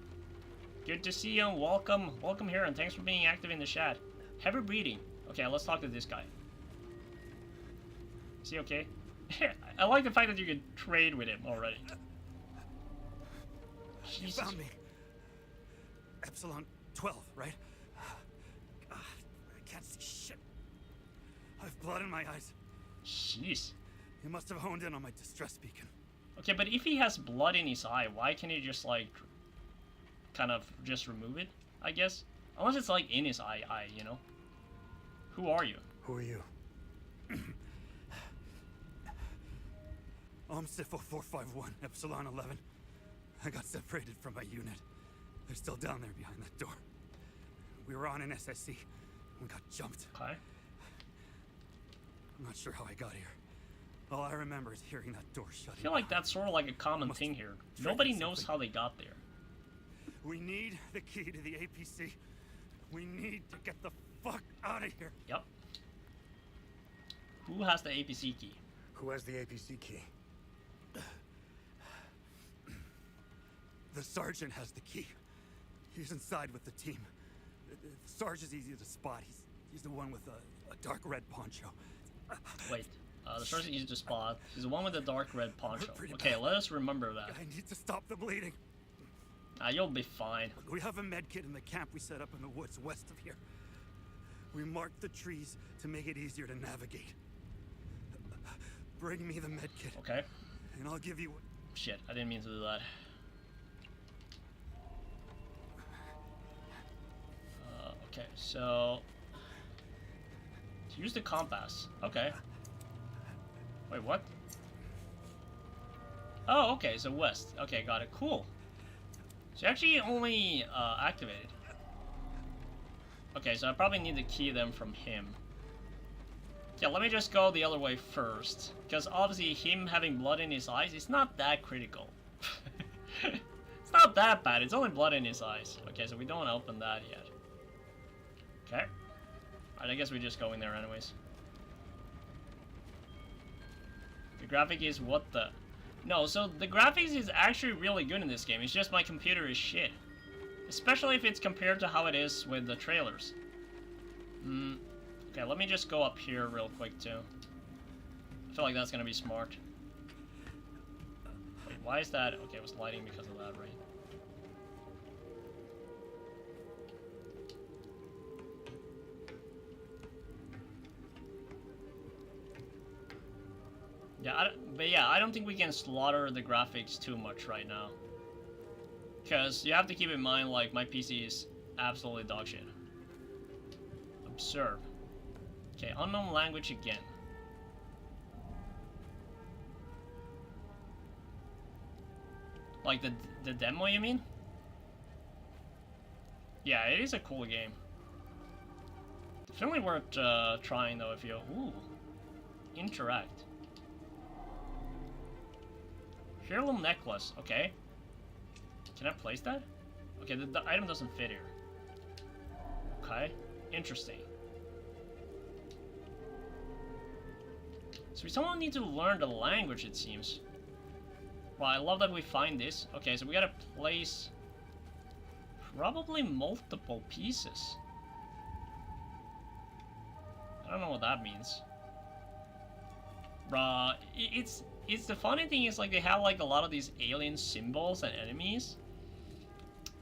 Good to see you. Welcome. Welcome here, and thanks for being active in the chat. Heavy breathing. Okay, let's talk to this guy. Is he okay? I like the fact that you can trade with him already. You found me. Epsilon 12, right? I can't see shit. I've blood in my eyes. Jeez. You must have honed in on my distress beacon. Okay, but if he has blood in his eye, why can't he just like kind of just remove it, I guess? Unless it's like in his eye, you know? Who are you? Who are you? I'm Sifo 451, Epsilon 11. I got separated from my unit. They're still down there behind that door. We were on an SSC. We got jumped. Okay. I'm not sure how I got here. All I remember is hearing that door shut. I feel like that's sort of like a common thing here. Nobody knows how they got there. We need the key to the APC. We need to get the fuck out of here. Yep. Who has the APC key? Who has the APC key? The sergeant has the key. He's inside with the team. The sergeant's easy to spot. He's the one with a dark red poncho. Wait, the sergeant easy to spot. He's the one with the dark red poncho. Okay, let us remember that. I need to stop the bleeding. You'll be fine. We have a med kit in the camp we set up in the woods west of here. We marked the trees to make it easier to navigate. Bring me the medkit. Okay. And I'll give you... Shit, I didn't mean to do that. Okay, so... to use the compass. Okay. Wait, what? Oh, okay, so west. Okay, got it. Cool. So actually only activated. Okay, so I probably need to key them from him. Yeah, let me just go the other way first. Because obviously him having blood in his eyes is not that critical. It's not that bad, it's only blood in his eyes. Okay, so we don't open that yet. Okay. Alright, I guess we just go in there anyways. The graphic is what the... No, so the graphics is actually really good in this game. It's just my computer is shit. Especially if it's compared to how it is with the trailers. Okay, let me just go up here real quick too. I feel like that's gonna be smart. Wait, why is that? Okay, it was lighting because of that, right? Yeah, I don't think we can slaughter the graphics too much right now. Because you have to keep in mind, like, my PC is absolutely dog shit. Observe. Okay, unknown language again. Like the demo, you mean? Yeah, it is a cool game. Definitely worth trying though if you... Ooh. Interact. Heirloom necklace, okay. Can I place that? Okay, the item doesn't fit here. Okay, interesting. So we somehow need to learn the language, it seems. Well, I love that we find this. Okay, so we gotta place probably multiple pieces. I don't know what that means. Bruh, it's the funny thing is, like, they have like a lot of these alien symbols and enemies,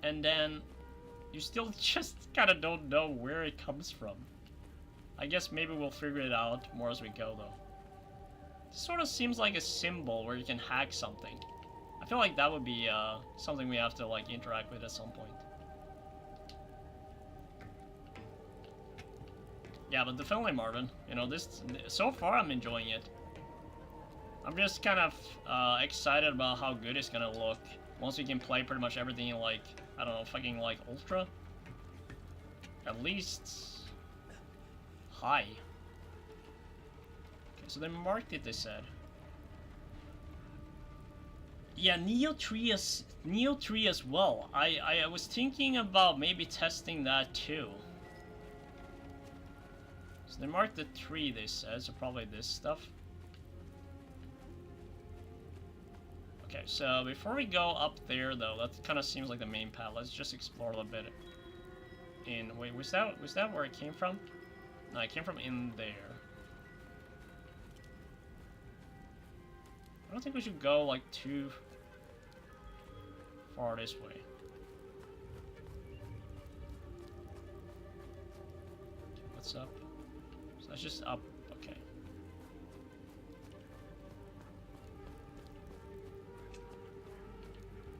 and then you still just kind of don't know where it comes from. I guess maybe we'll figure it out more as we go though. This sort of seems like a symbol where you can hack something. I feel like that would be something we have to like interact with at some point. Yeah, but definitely Marvin. You know, this so far I'm enjoying it. I'm just kind of excited about how good it's gonna look once we can play pretty much everything in, like, I don't know, fucking like ultra. At least high. Okay, so they marked it, they said. Yeah, Neo 3 as well. I was thinking about maybe testing that too. So they marked the 3, they said, so probably this stuff. Okay, so before we go up there though, that kind of seems like the main path. Let's just explore a little bit. Wait, was that where it came from? No, it came from in there. I don't think we should go like too far this way. What's up? So that's just up. Okay.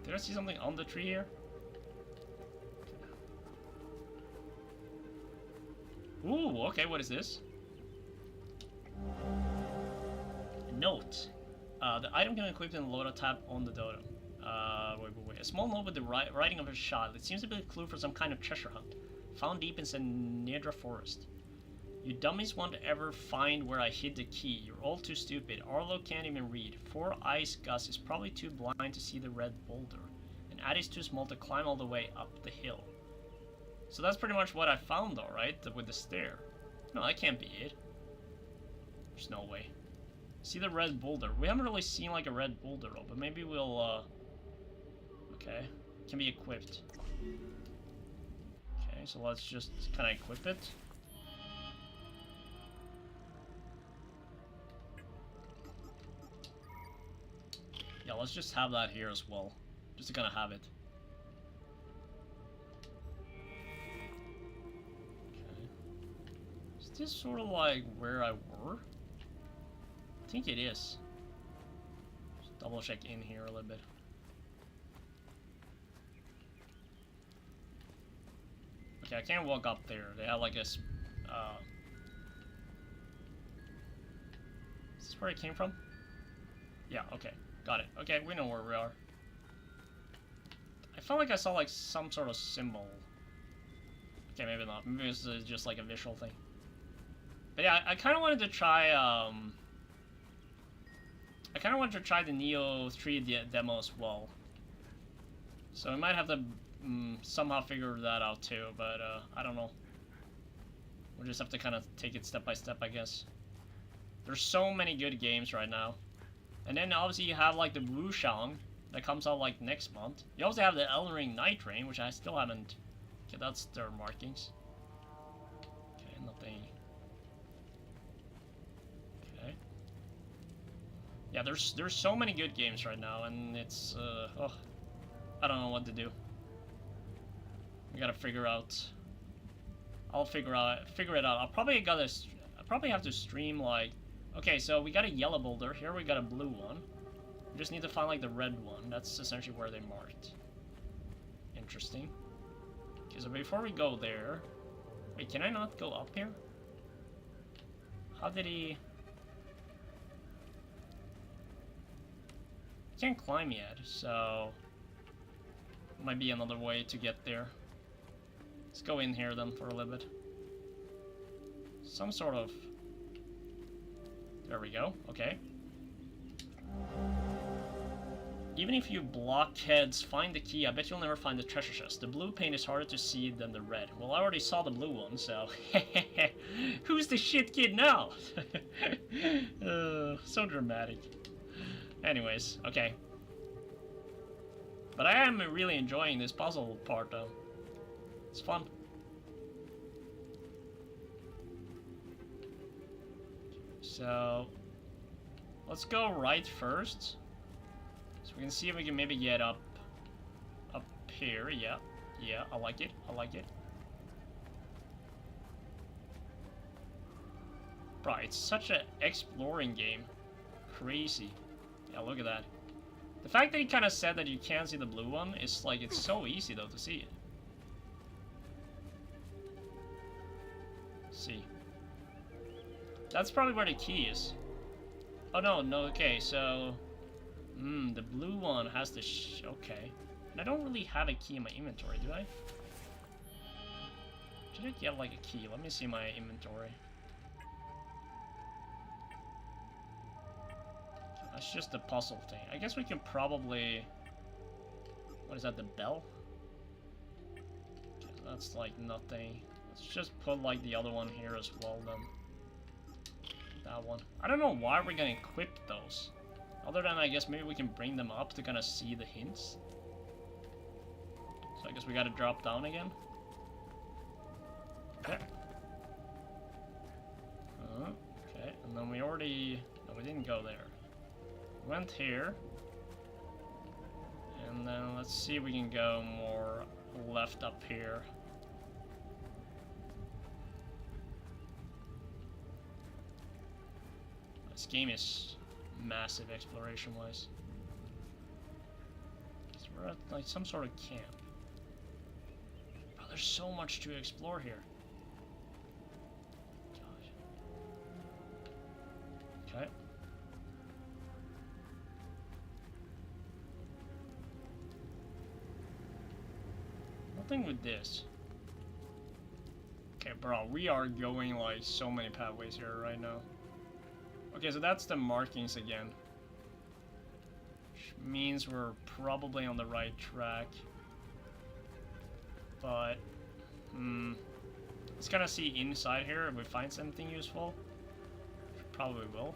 Did I see something on the tree here? Ooh, okay, what is this? Note. The item can be equipped in the loadout tab on the dodo. Wait. A small note with the writing of a shot. It seems to be a clue for some kind of treasure hunt. Found deep in Nedra forest. You dummies won't ever find where I hid the key. You're all too stupid. Arlo can't even read. 4 Eyes Gus is probably too blind to see the red boulder. And Addie's too small to climb all the way up the hill. So that's pretty much what I found though, right? With the stair. No, that can't be it. There's no way. See the red boulder. We haven't really seen like a red boulder though, but maybe we'll okay. Can be equipped. Okay, so let's just kinda equip it. Yeah, let's just have that here as well. Just to kinda have it. this sort of like where I were? I think it is. Just double check in here a little bit. Okay, I can't walk up there. They have like a... Is this where it came from? Yeah, okay. Got it. Okay, we know where we are. I felt like I saw like some sort of symbol. Okay, maybe not. Maybe it's just like a visual thing. But yeah, I kind of wanted to try, I kind of wanted to try the Neo 3 demo as well. So I might have to somehow figure that out too, but I don't know. We'll just have to kind of take it step by step, I guess. There's so many good games right now. And then obviously you have like the Wushang that comes out like next month. You also have the Elden Ring Night Rain, which I still haven't... Okay, that's their markings. Okay, nothing... Okay. Yeah, there's so many good games right now, and it's, oh, I don't know what to do. We gotta figure out... I'll figure it out. I'll probably have to stream like... Okay, so we got a yellow boulder. Here we got a blue one. We just need to find like the red one. That's essentially where they marked. Interesting. Okay, so before we go there... Wait, can I not go up here? How did he... I can't climb yet, so... Might be another way to get there. Let's go in here then for a little bit. Some sort of... There we go, okay. Even if you block heads, find the key, I bet you'll never find the treasure chest. The blue paint is harder to see than the red. Well, I already saw the blue one, so... Who's the shit kid now? So dramatic. Anyways, okay. But I am really enjoying this puzzle part, though. It's fun. So, let's go right first. So we can see if we can maybe get up here. Yeah, yeah, I like it. I like it. Bro, it's such an exploring game. Crazy. Yeah, look at that. The fact that he kind of said that you can't see the blue one is like, it's so easy though to see it. Let's see. That's probably where the key is. Oh no, okay, so... the blue one has the okay. And I don't really have a key in my inventory, do I? Should I get like a key? Let me see my inventory. That's just the puzzle thing. I guess we can probably... What is that, the bell? Okay, that's like nothing. Let's just put like the other one here as well then. That one. I don't know why we're gonna equip those. Other than I guess maybe we can bring them up to kind of see the hints. So I guess we gotta drop down again. Okay. Okay, and then we already... No, we didn't go there. Went here, and then let's see if we can go more left up here. This game is massive exploration-wise. So we're at like some sort of camp. Bro, there's so much to explore here. God. Okay. Nothing with this. Okay, bro, we are going like so many pathways here right now. Okay, so that's the markings again. Which means we're probably on the right track. But, let's kind of see inside here if we find something useful. Probably will.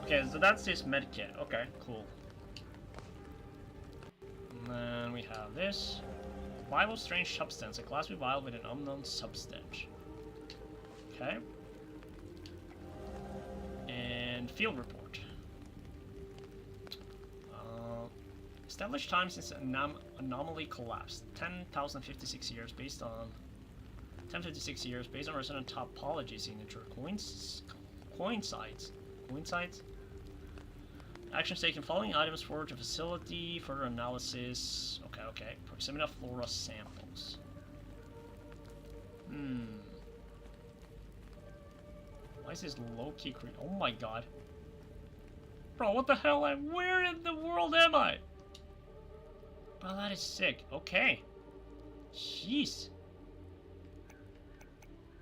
Okay, so that's this medkit. Okay, cool. And then we have this. Vial of strange substance. A glass vial with an unknown substance. Okay. And field report. Established time since anomaly collapsed. 10,056 years based on 1056 years, based on resident topology signature. Coincides. Actions taken following items forward to facility, further analysis. Okay. Proximity of flora samples. Why is this low-key creep? Oh my god. Bro, what the hell? Where in the world am I? Bro, that is sick. Okay. Jeez.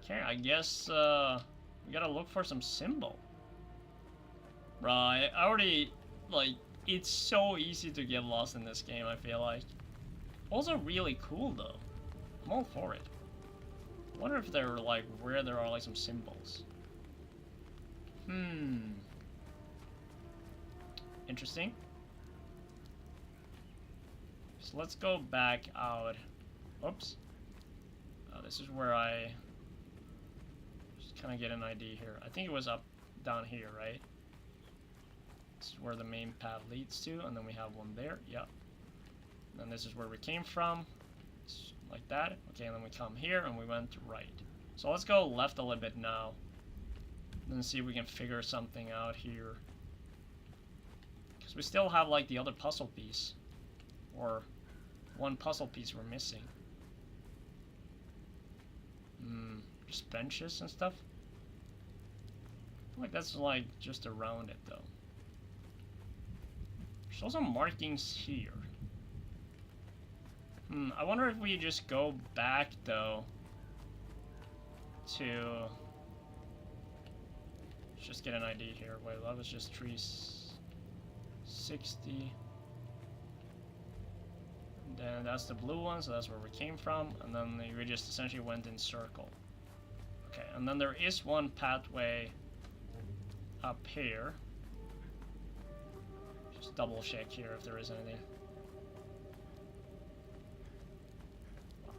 Okay, I guess, we gotta look for some symbol. Bro, I already, like, it's so easy to get lost in this game, I feel like. Also really cool, though. I'm all for it. I wonder if they're, like, where there are, like, some symbols. Interesting. So let's go back out. Oops. This is where I just kind of get an idea here. I think it was up down here, right? This is where the main path leads to, and then we have one there. Yep. And this is where we came from. It's like that. Okay, and then we come here and we went right. So let's go left a little bit now. And then see if we can figure something out here. Because we still have like the other puzzle piece. Or one puzzle piece we're missing. Just benches and stuff. I feel like that's like just around it though. There's also markings here. I wonder if we just go back though to... Let's just get an idea here. Wait, that was just 360. Then that's the blue one, so that's where we came from. And then we just essentially went in circle. Okay, and then there is one pathway up here. Just double check here if there is anything.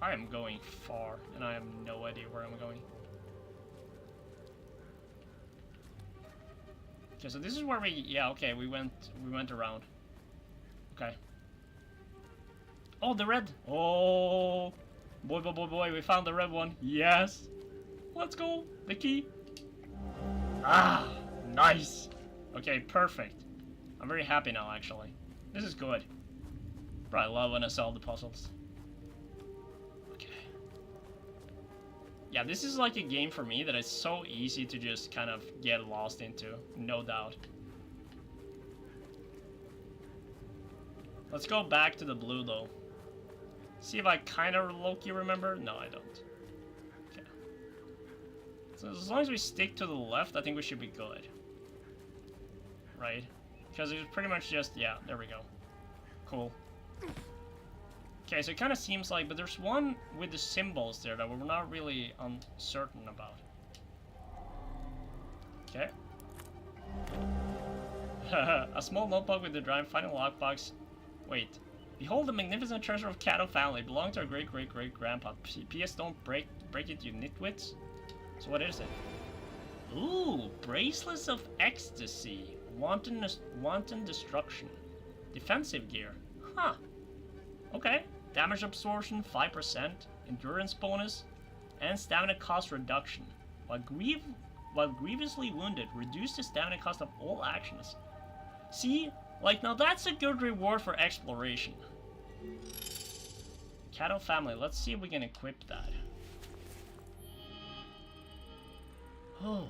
I am going far, and I have no idea where I'm going. Okay, so this is where we... Yeah, okay, we went around. Okay. Oh, the red! Oh! Boy, we found the red one. Yes! Let's go! The key! Ah! Nice! Okay, perfect. I'm very happy now, actually. This is good. Bro, I love when I solve the puzzles. Okay. Yeah, this is like a game for me that is so easy to just kind of get lost into. No doubt. Let's go back to the blue, though. See if I kind of low-key remember. No, I don't. Okay. So as long as we stick to the left, I think we should be good. Right? Because it's pretty much just... Yeah, there we go. Cool. Okay, so it kind of seems like... But there's one with the symbols there that we're not really uncertain about. Okay. A small notebook with the drive, finding a lockbox. Wait. Behold the magnificent treasure of Cato family. Belonged to our great-great-great-grandpa. P.S. Don't break it, you nitwits. So what is it? Ooh, bracelets of ecstasy. Wanton destruction. Defensive gear. Huh. Okay. Damage absorption 5%. Endurance bonus. And stamina cost reduction. While grievously wounded, reduce the stamina cost of all actions. See? Like, now that's a good reward for exploration. Cato family, let's see if we can equip that. Oh,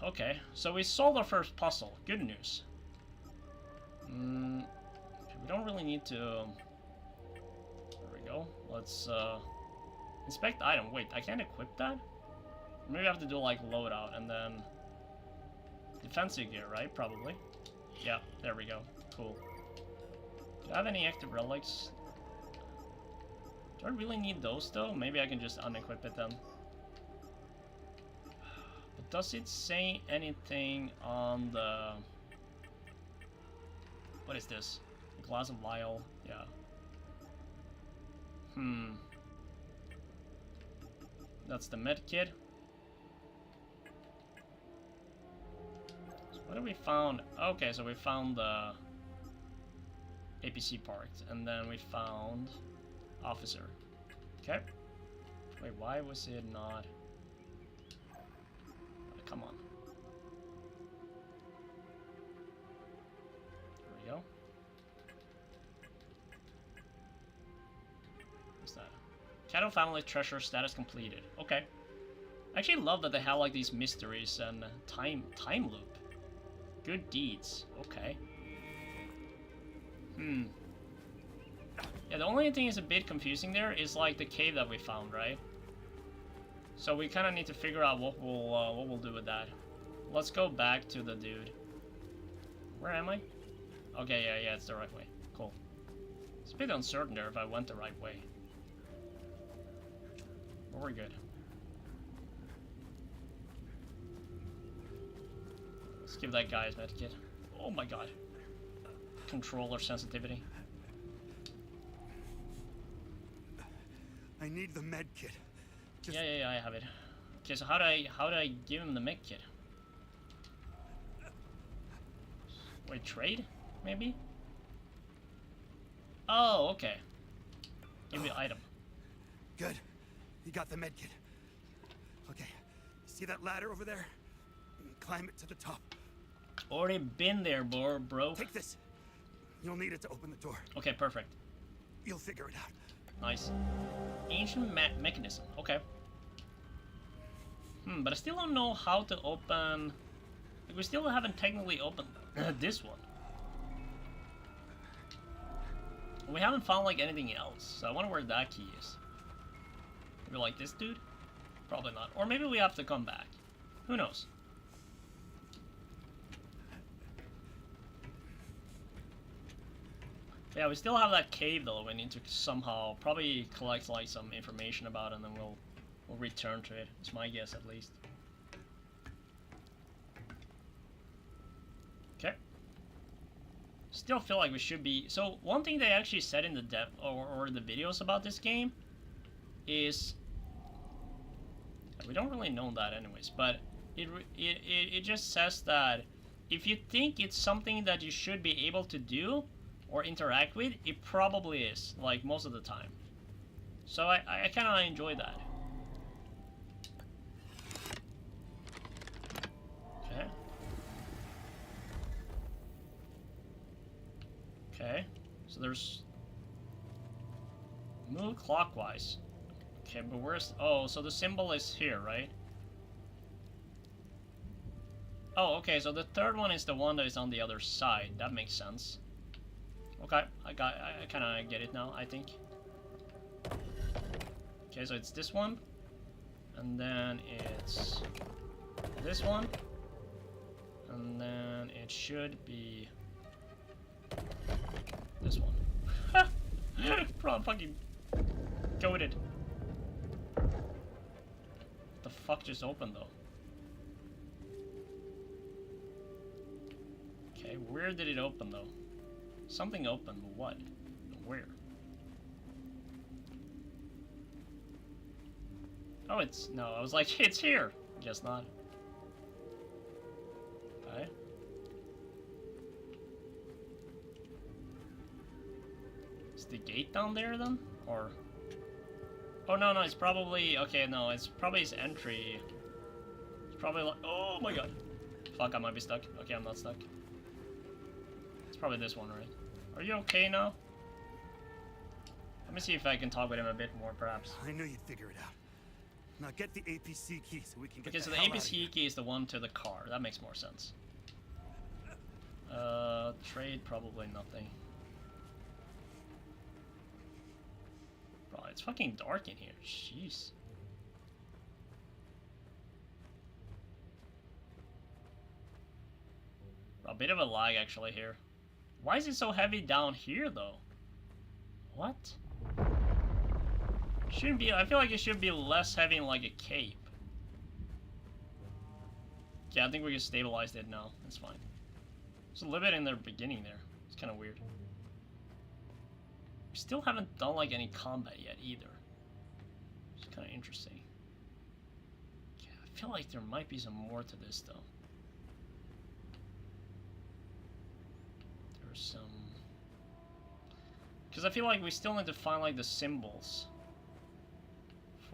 okay. So we solved our first puzzle. Good news. We don't really need to... There we go. Let's, inspect item. Wait, I can't equip that? Maybe I have to do, like, loadout and then... Defensive gear, right? Probably. Yeah, there we go. Cool. Do I have any active relics? Do I really need those though? Maybe I can just unequip it then. But does it say anything on the... What is this? A glass of vial? Yeah. That's the med kit. So what have we found? Okay, so we found the APC part, and then we found officer. Okay. Wait, why was it not? Come on. There we go. What's that? Cattle family treasure status completed. Okay. I actually love that they have like these mysteries and time loop. Good deeds. Okay. Yeah, the only thing is a bit confusing there is like the cave that we found, right? So we kind of need to figure out what we'll do with that. Let's go back to the dude. Where am I? Okay, yeah, it's the right way. Cool. It's a bit uncertain there if I went the right way. But we're good. Let's give that guy his medkit. Oh my god. Controller sensitivity. I need the med kit. Yeah, I have it. Okay, so how do I give him the med kit? Wait, trade? Maybe? Oh, okay. Give me the item. Good. You got the med kit. Okay. See that ladder over there? Climb it to the top. Already been there, bro. Take this. You'll need it to open the door. Okay, perfect. You'll figure it out. Nice. Ancient mechanism. Okay. But I still don't know how to open... Like, we still haven't technically opened this one. We haven't found, like, anything else. So I wonder where that key is. Maybe like this dude? Probably not. Or maybe we have to come back. Who knows? Yeah, we still have that cave though. We need to somehow probably collect like some information about it, and then we'll return to it. It's my guess, at least. Okay. Still feel like we should be. So one thing they actually said in the dev or the videos about this game is we don't really know that anyways, but it just says that if you think it's something that you should be able to do or interact with, it probably is, like, most of the time. So I kind of enjoy that. Okay. Okay, so there's... Move clockwise. Okay, but where's... Oh, so the symbol is here, right? Oh, okay, so the third one is the one that is on the other side. That makes sense. Okay, I kind of get it now, I think. Okay, so it's this one. And then it's this one. And then it should be this one. Bro, I'm fucking goated. The fuck just opened though? Okay, where did it open though? Something opened, but what? Where? Oh, it's... No, I was like, it's here! Guess not. Okay. Is the gate down there, then? Or... Oh, no, it's probably... Okay, no, it's probably his entry. It's probably like... Oh, my god. Fuck, I might be stuck. Okay, I'm not stuck. It's probably this one, right? Are you okay now? Let me see if I can talk with him a bit more, perhaps. I knew you'd figure it out. Now get the APC key so we can get Okay, so the hell out of APC here. key is the one to the car. That makes more sense. Trade, probably nothing. Bro, it's fucking dark in here. Jeez. A bit of a lag, actually, here. Why is it so heavy down here, though? What? Shouldn't be... I feel like it should be less heavy in, like, a cape. Yeah, I think we can stabilize it now. That's fine. There's a little bit in the beginning there. It's kind of weird. We still haven't done, like, any combat yet, either. It's kind of interesting. Yeah, I feel like there might be some more to this, though. Some, because I feel like we still need to find like the symbols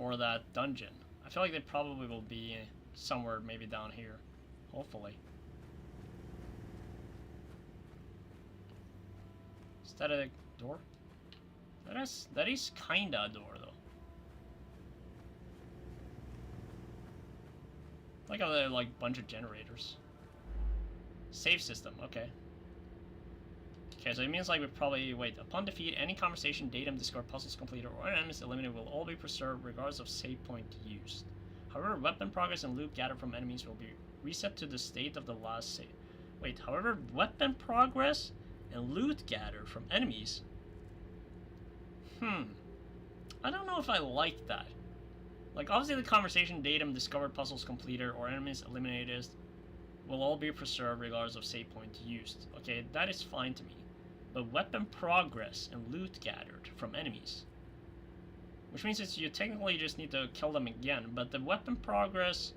for that dungeon. I feel like they probably will be somewhere maybe down here. Hopefully. Is that a door? That is kinda a door though. Like a bunch of generators. Save system, okay. Okay, so it means like we probably wait. Upon defeat, any conversation, datum, discovered, puzzles completed, or enemies eliminated will all be preserved regardless of save point used. However, weapon progress and loot gathered from enemies will be reset to the state of the last save. Wait, however, weapon progress and loot gathered from enemies? I don't know if I like that. Like, obviously the conversation, datum, discovered, puzzles completed, or enemies eliminated will all be preserved regardless of save point used. Okay, that is fine to me. But weapon progress and loot gathered from enemies, which means it's, you technically just need to kill them again, but the weapon progress,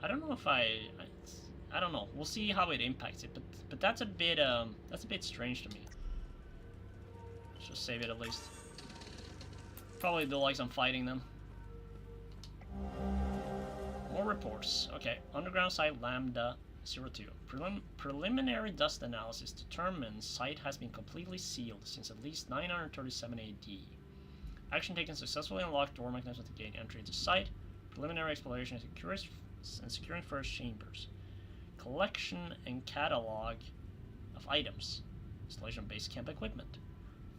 I don't know if I don't know. We'll see how it impacts it, but that's a bit strange to me. Let's just save it at least. Probably do like some fighting them. More reports. Okay, underground site Lambda 02. Preliminary dust analysis determines site has been completely sealed since at least 937 AD. Action taken successfully unlocked door mechanism to gate entry into site. Preliminary exploration and securing first chambers. Collection and catalog of items. Installation of base camp equipment.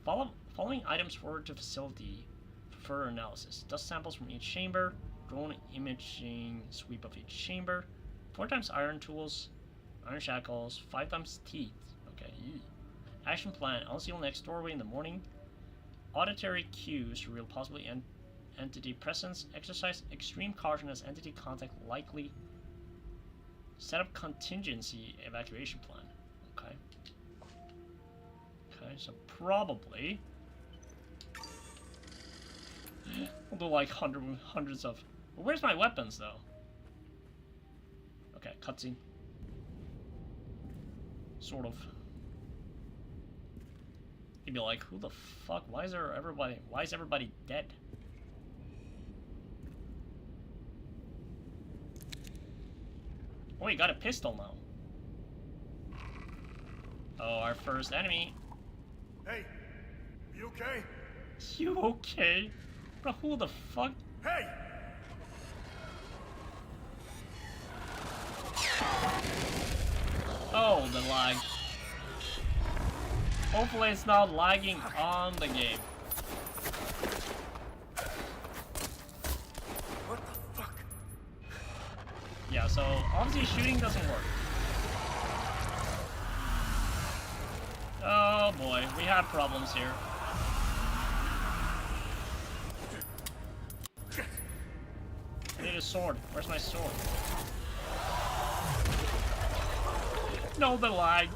Following items forward to facility for further analysis. Dust samples from each chamber. Drone imaging sweep of each chamber. 4 times iron tools. Iron shackles. 5 times teeth. Okay. Action plan. Unseal next doorway in the morning. Auditory cues reveal possibly entity presence. Exercise extreme caution as entity contact likely. Set up contingency evacuation plan. Okay. Okay, so probably we'll do like hundreds of. Well, where's my weapons though? Okay, cutscene. Sort of. You'd be like, who the fuck? Why is everybody dead? Oh, we got a pistol now. Oh, our first enemy. Hey, you okay? You okay? Bro, who the fuck? Hey! Oh, the lag. Hopefully it's not lagging on the game. What the fuck? Yeah, so obviously shooting doesn't work. Oh boy, we have problems here. I need a sword. Where's my sword? No, the lag.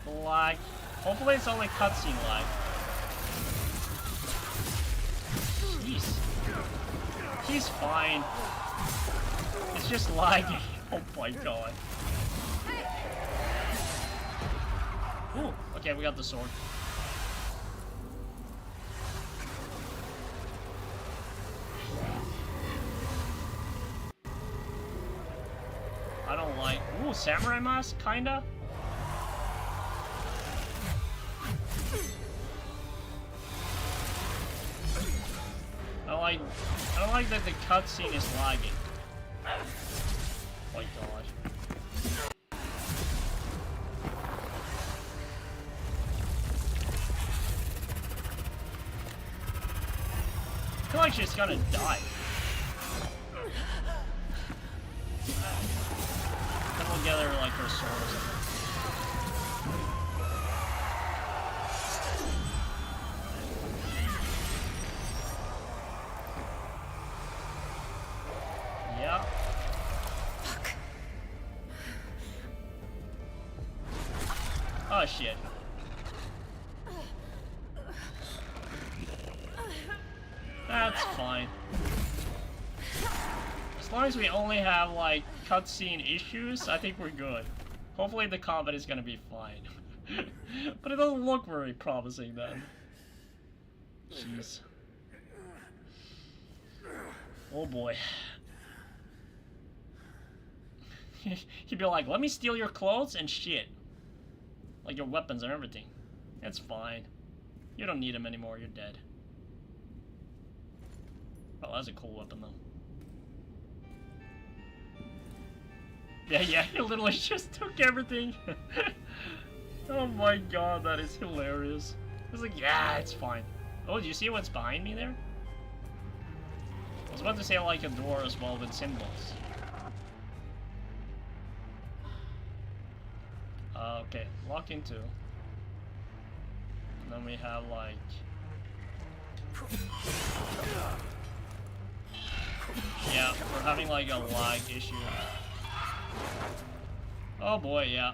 The lag. Hopefully it's only cutscene lag. Jeez. He's fine. It's just lagging. Oh my god. Ooh, okay, we got the sword. I don't like... Ooh, samurai mask, kinda? I don't like that the cutscene is lagging. Oh my god. I feel like she's gonna die. Then we'll get her like her sword or something. Yeah. Oh shit. That's fine. As long as we only have like cutscene issues, I think we're good. Hopefully the combat is gonna be fine. But it doesn't look very promising then. Jeez. Oh boy. He'd be like, let me steal your clothes and shit. Like your weapons and everything. It's fine. You don't need them anymore, you're dead. Oh, that's a cool weapon though. Yeah, he literally just took everything. Oh my god, that is hilarious. It's like, yeah, it's fine. Oh, do you see what's behind me there? I was about to say like a door as well with symbols. Okay, lock into. And then we have like... Yeah, we're having like a lag issue. Oh boy, yeah.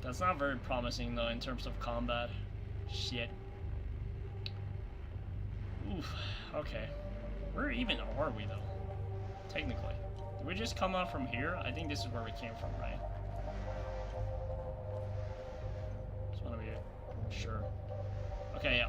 That's not very promising though in terms of combat. Shit. Oof, okay. Where even are we though? Technically. Did we just come out from here? I think this is where we came from, right? Just wanna be sure. Okay, yeah.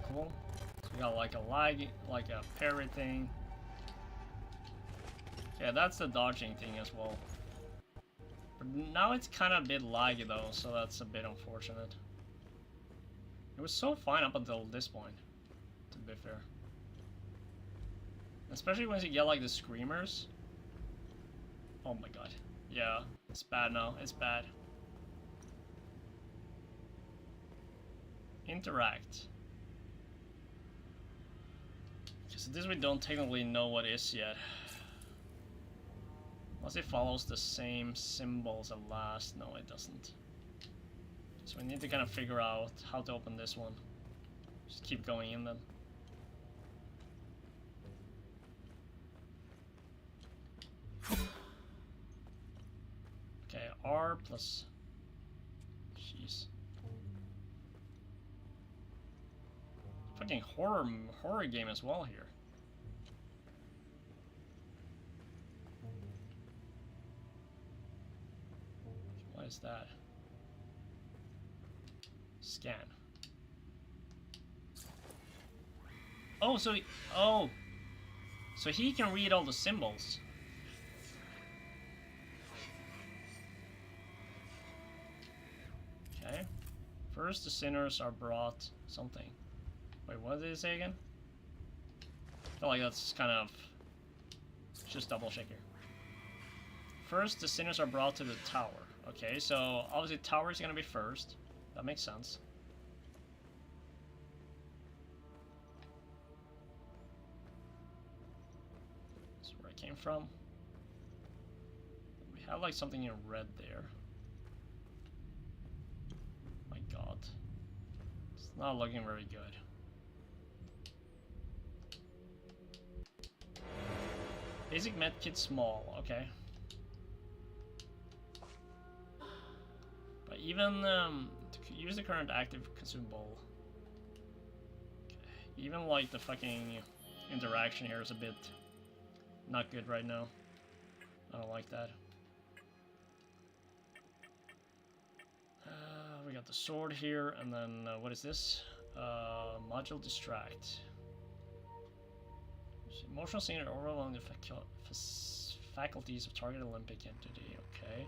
Cool. So we got like a lag, like a parry thing. Yeah, that's the dodging thing as well. But now it's kind of a bit laggy though, so that's a bit unfortunate. It was so fine up until this point, to be fair. Especially once you get like the screamers. Oh my god. Yeah, it's bad now, it's bad. Interact. Because this we don't technically know what is yet. Unless it follows the same symbols at last. No, it doesn't. So we need to kind of figure out how to open this one. Just keep going in then. Okay, R plus... Jeez. Fucking horror game as well here. What is that? Scan. Oh, so so he can read all the symbols. Okay. First, the sinners are brought something. Wait, what did it say again? I feel like that's kind of just double check here. First, the sinners are brought to the tower. Okay, so obviously tower is gonna be first. That makes sense. That's where I came from. We have like something in red there. My god. It's not looking very good. Basic medkit small, okay. But even to use the current active consumable, okay. Even like the fucking interaction here is a bit not good right now. I don't like that. We got the sword here, and then what is this? Module distract. Emotional scene or overwhelming the faculties of target Olympic entity. Okay.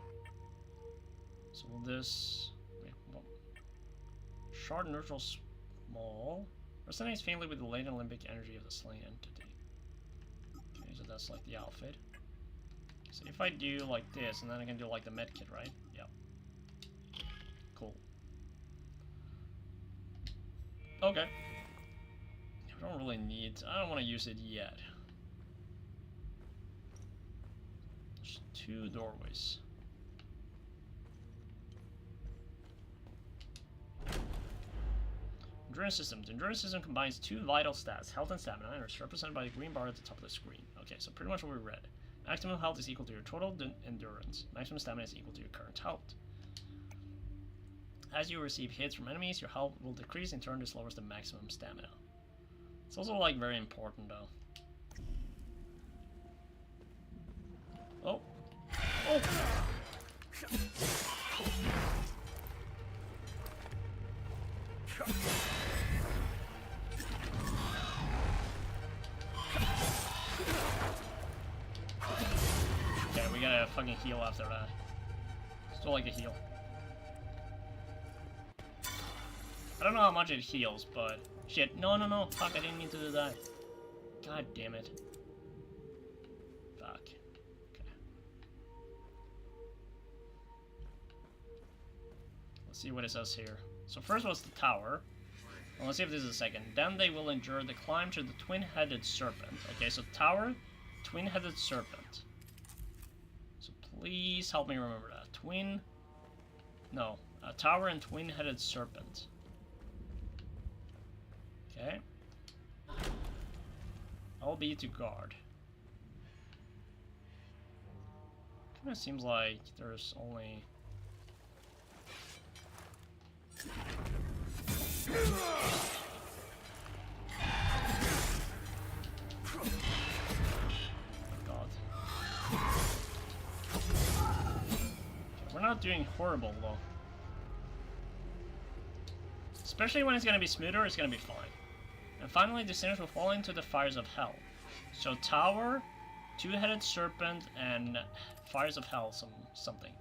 So will this... Wait, what? Shard neutral small. Resonates faintly with the latent Olympic energy of the slain entity. Okay, so that's like the outfit. So if I do like this, and then I can do like the medkit, right? Yep. Cool. Okay. I don't really need... I don't want to use it yet. There's 2 doorways. Endurance system. The endurance system combines 2 vital stats, health and stamina, and is represented by the green bar at the top of the screen. Okay, so pretty much what we read. Maximum health is equal to your total endurance. Maximum stamina is equal to your current health. As you receive hits from enemies, your health will decrease. In turn, this lowers the maximum stamina. It's also like very important though. Oh. Oh! Okay, we gotta fucking heal after that. Still like a heal. I don't know how much it heals, but... Shit, no, no, no. Fuck, I didn't mean to do that. God damn it. Fuck. Okay. Let's see what it says here. So first was the tower. Well, let's see if this is a second. Then they will endure the climb to the twin-headed serpent. Okay, so tower, twin-headed serpent. So please help me remember that. Tower and twin-headed serpent. Okay. I'll be to guard. Kinda seems like there's only... God. We're not doing horrible though. Especially when it's gonna be smoother, it's gonna be fine. And finally, the sinners will fall into the fires of hell. So tower, two-headed serpent, and fires of hell, something.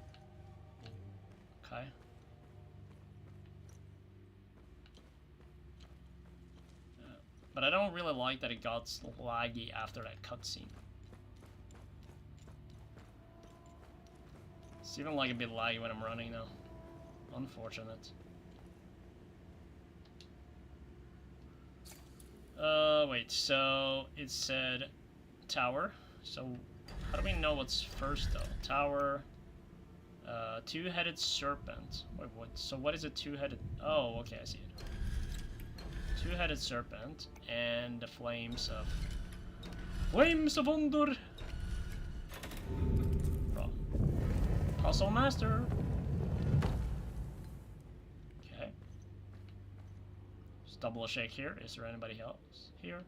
Okay. But I don't really like that it got laggy after that cutscene. It's even like a bit laggy when I'm running now. Unfortunate. Wait, so it said tower. So how do we know what's first though? Tower, two-headed serpent. Wait, what? So what is a two-headed? Oh, okay, I see it. Two-headed serpent and the flames of Wonder. Bro. Puzzle master. Okay. Just double shake here. Is there anybody else here?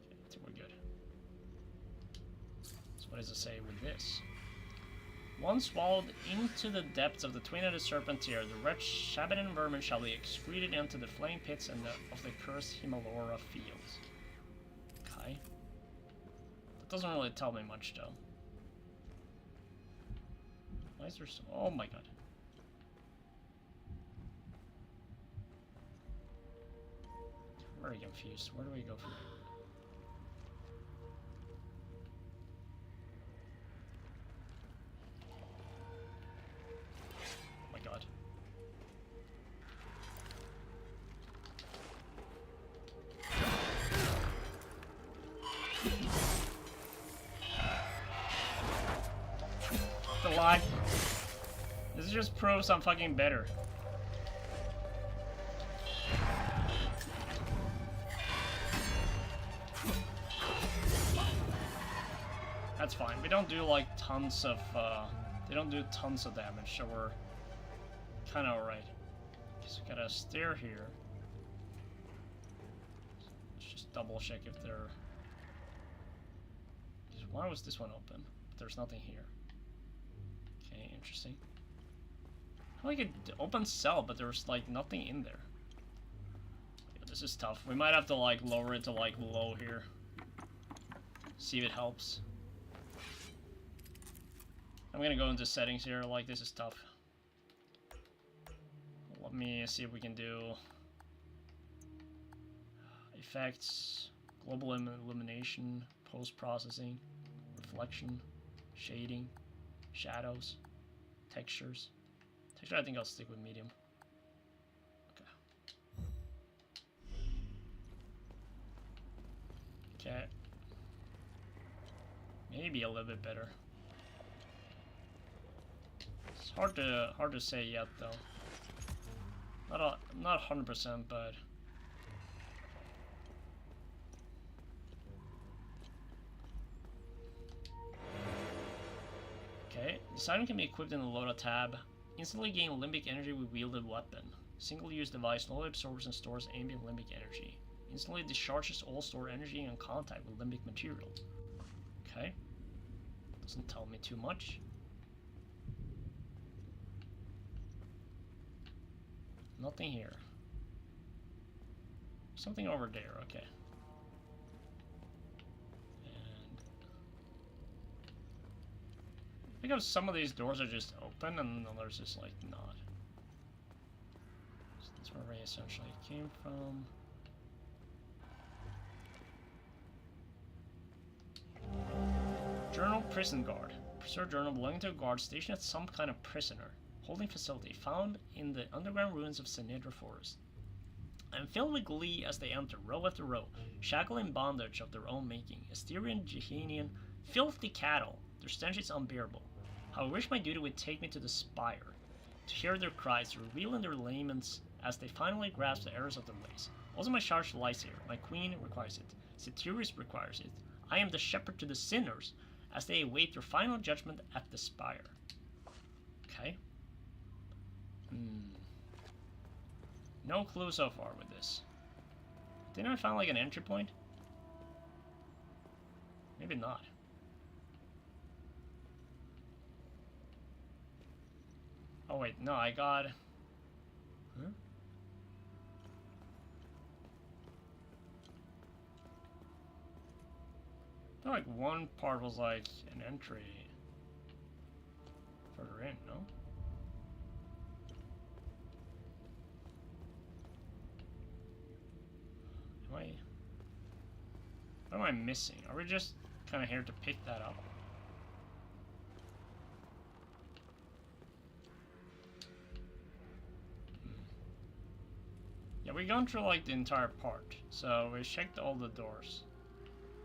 Okay, I think we're good. So what does it say with this? Once swallowed into the depths of the twin-headed serpent tier, the wretched Shabadan vermin shall be excreted into the flame pits and of the cursed Himalora fields. Okay. That doesn't really tell me much, though. Why is there so... Oh my god. I'm very confused. Where do we go from here? This just proves I'm fucking better. That's fine. We don't do like tons of they don't do tons of damage, so we're kinda alright. Just gotta stare here. Let's just double check if they're... Why was this one open? But there's nothing here. Okay, interesting. I like it open cell, but there's like nothing in there. Yeah, this is tough. We might have to like lower it to like low here. See if it helps. I'm gonna go into settings here. Like, this is tough. Let me see if we can do effects, global illumination, post-processing, reflection, shading, shadows, textures. Texture, I think I'll stick with medium. Okay. Okay. Maybe a little bit better. It's hard to say yet though. Not 100%, but okay. This item can be equipped in the loadout tab Instantly gain limbic energy with wielded weapon. Single-use device slowly absorbs and stores ambient limbic energy. Instantly discharges all stored energy in contact with limbic material. Okay. Doesn't tell me too much. Nothing here. Something over there, okay. And I think of some of these doors are just open and others just like not. So that's where Ray essentially came from. Journal Prison Guard. Preserved journal belonging to a guard stationed at some kind of prisoner holding facility found in the underground ruins of Sinidra Forest. I am filled with glee as they enter, row after row, shackled in bondage of their own making, Asterian, Jehanian, filthy cattle. Their stench is unbearable. How I wish my duty would take me to the spire, to hear their cries, to reveal in their laments as they finally grasp the errors of their ways. Also my charge lies here. My queen requires it. Satyrus requires it. I am the shepherd to the sinners, as they await their final judgment at the spire. Okay. No clue so far with this. Didn't I find like an entry point? Maybe not. Oh wait, no, I got... Huh? I thought like one part was like an entry further in, no? What am I missing? Are we just kind of here to pick that up? Yeah, we've gone through like the entire part, so we checked all the doors.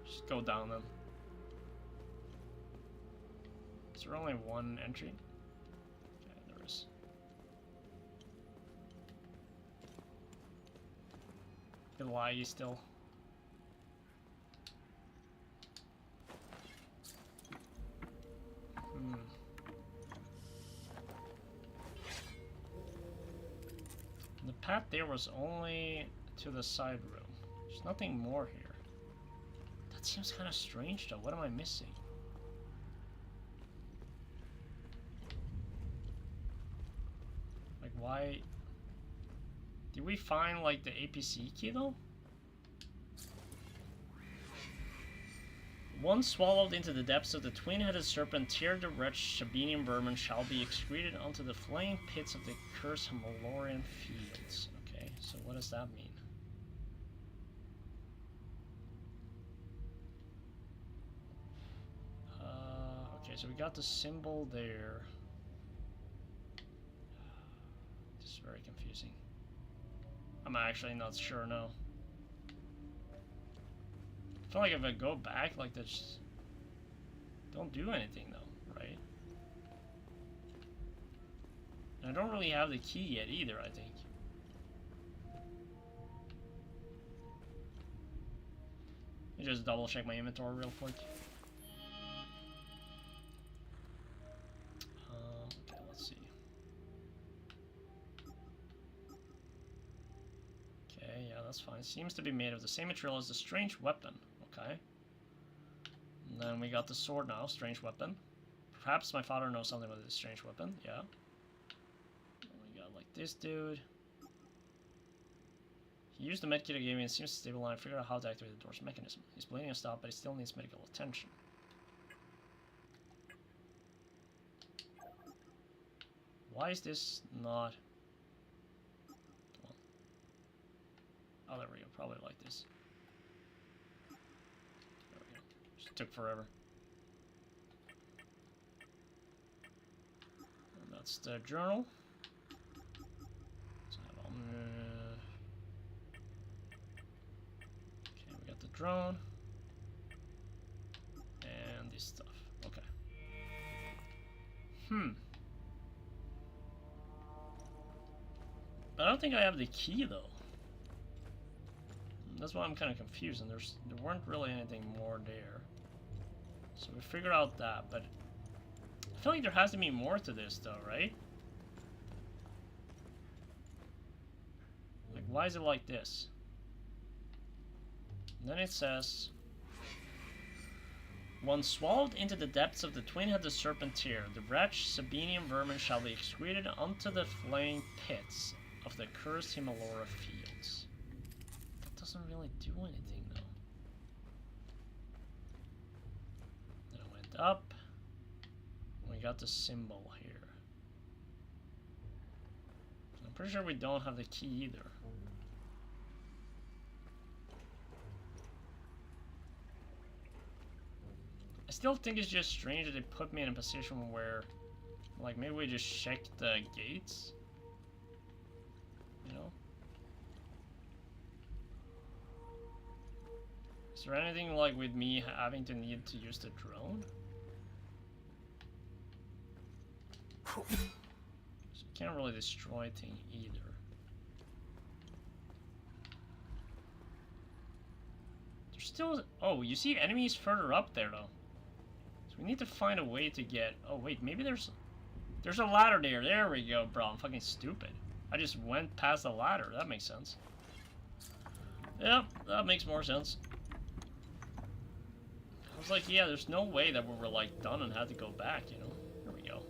Just go down them. Is there only one entry? Okay, there is. Good lie, you still. The path there was only to the side room. There's nothing more here. That seems kind of strange though. What am I missing? Like why? Did we find like the APC key though? Once swallowed into the depths of the twin-headed serpent, tear the wretched Sabinian vermin shall be excreted onto the flaming pits of the cursed Malorian fields. Okay, so what does that mean? Okay, so we got the symbol there. This is very confusing. I'm actually not sure now. I feel like if I go back, like that's don't do anything though, right? And I don't really have the key yet either, I think. Let me just double check my inventory real quick. Okay, let's see. Okay, yeah, that's fine. Seems to be made of the same material as the strange weapon. Okay. And then we got the sword now, strange weapon. Perhaps my father knows something about this strange weapon, yeah. And we got like this dude. He used the medkit to give me and seems to stabilize and figure out how to activate the door's mechanism. He's bleeding and stopped, but he still needs medical attention. Why is this not... Come on. Oh, there we go. Probably like this. Took forever. And that's the journal. Okay, we got the drone. And this stuff. Okay. But I don't think I have the key though. That's why I'm kind of confused, and there weren't really anything more there. So we figured out that, but I feel like there has to be more to this though, right? why is it like this? And then it says, once swallowed into the depths of the twin-headed serpent tear, the wretched Sabinian vermin shall be excreted unto the flaying pits of the cursed Himalora fields. That doesn't really do anything, though. Then I went up. We got the symbol here. I'm pretty sure we don't have the key either. I still think it's just strange that they put me in a position where, like, maybe we just check the gates, you know? Is there anything, like, with me having to need to use the drone? So you can't really destroy things either. There's still... Oh, you see enemies further up there, though. We need to find a way to get... Oh, wait, maybe there's a ladder there. There we go, bro. I'm fucking stupid. I just went past the ladder. That makes sense. Yep, that makes more sense. I was like, yeah, there's no way that we were, like, done and had to go back, you know? Here we go.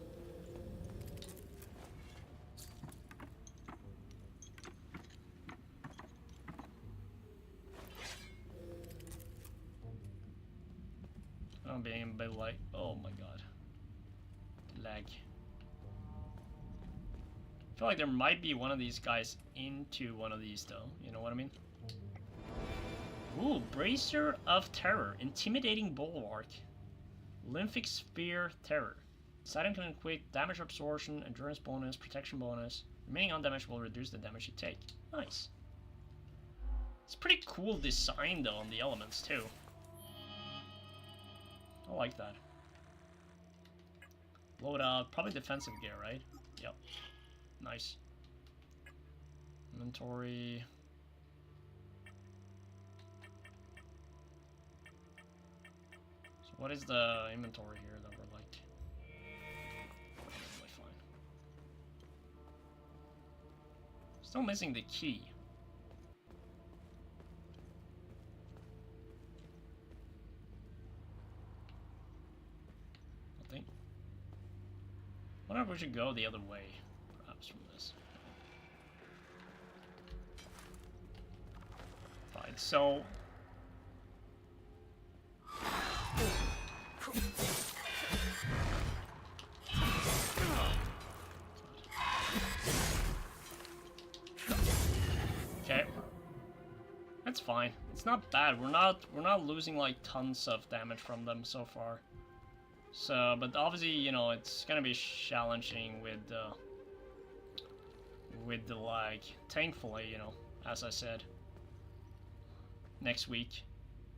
I'm being a bit like, oh my god. Lag. I feel like there might be one of these guys into one of these though, you know what I mean? Ooh, Bracer of Terror, Intimidating Bulwark, Lymphic Sphere Terror. This item can equate damage absorption, endurance bonus, protection bonus. Remaining undamaged will reduce the damage you take. Nice. It's pretty cool design though on the elements too. I like that. Load out, probably defensive gear, right? Yep. Nice. Inventory. So what is the inventory here that we're like? Probably fine. Still missing the key. I wonder if we should go the other way, perhaps, from this. Fine, so... Okay. That's fine. It's not bad. We're not losing like tons of damage from them so far. So, but obviously, you know, it's gonna be challenging with the lag. Thankfully, you know, as I said, next week.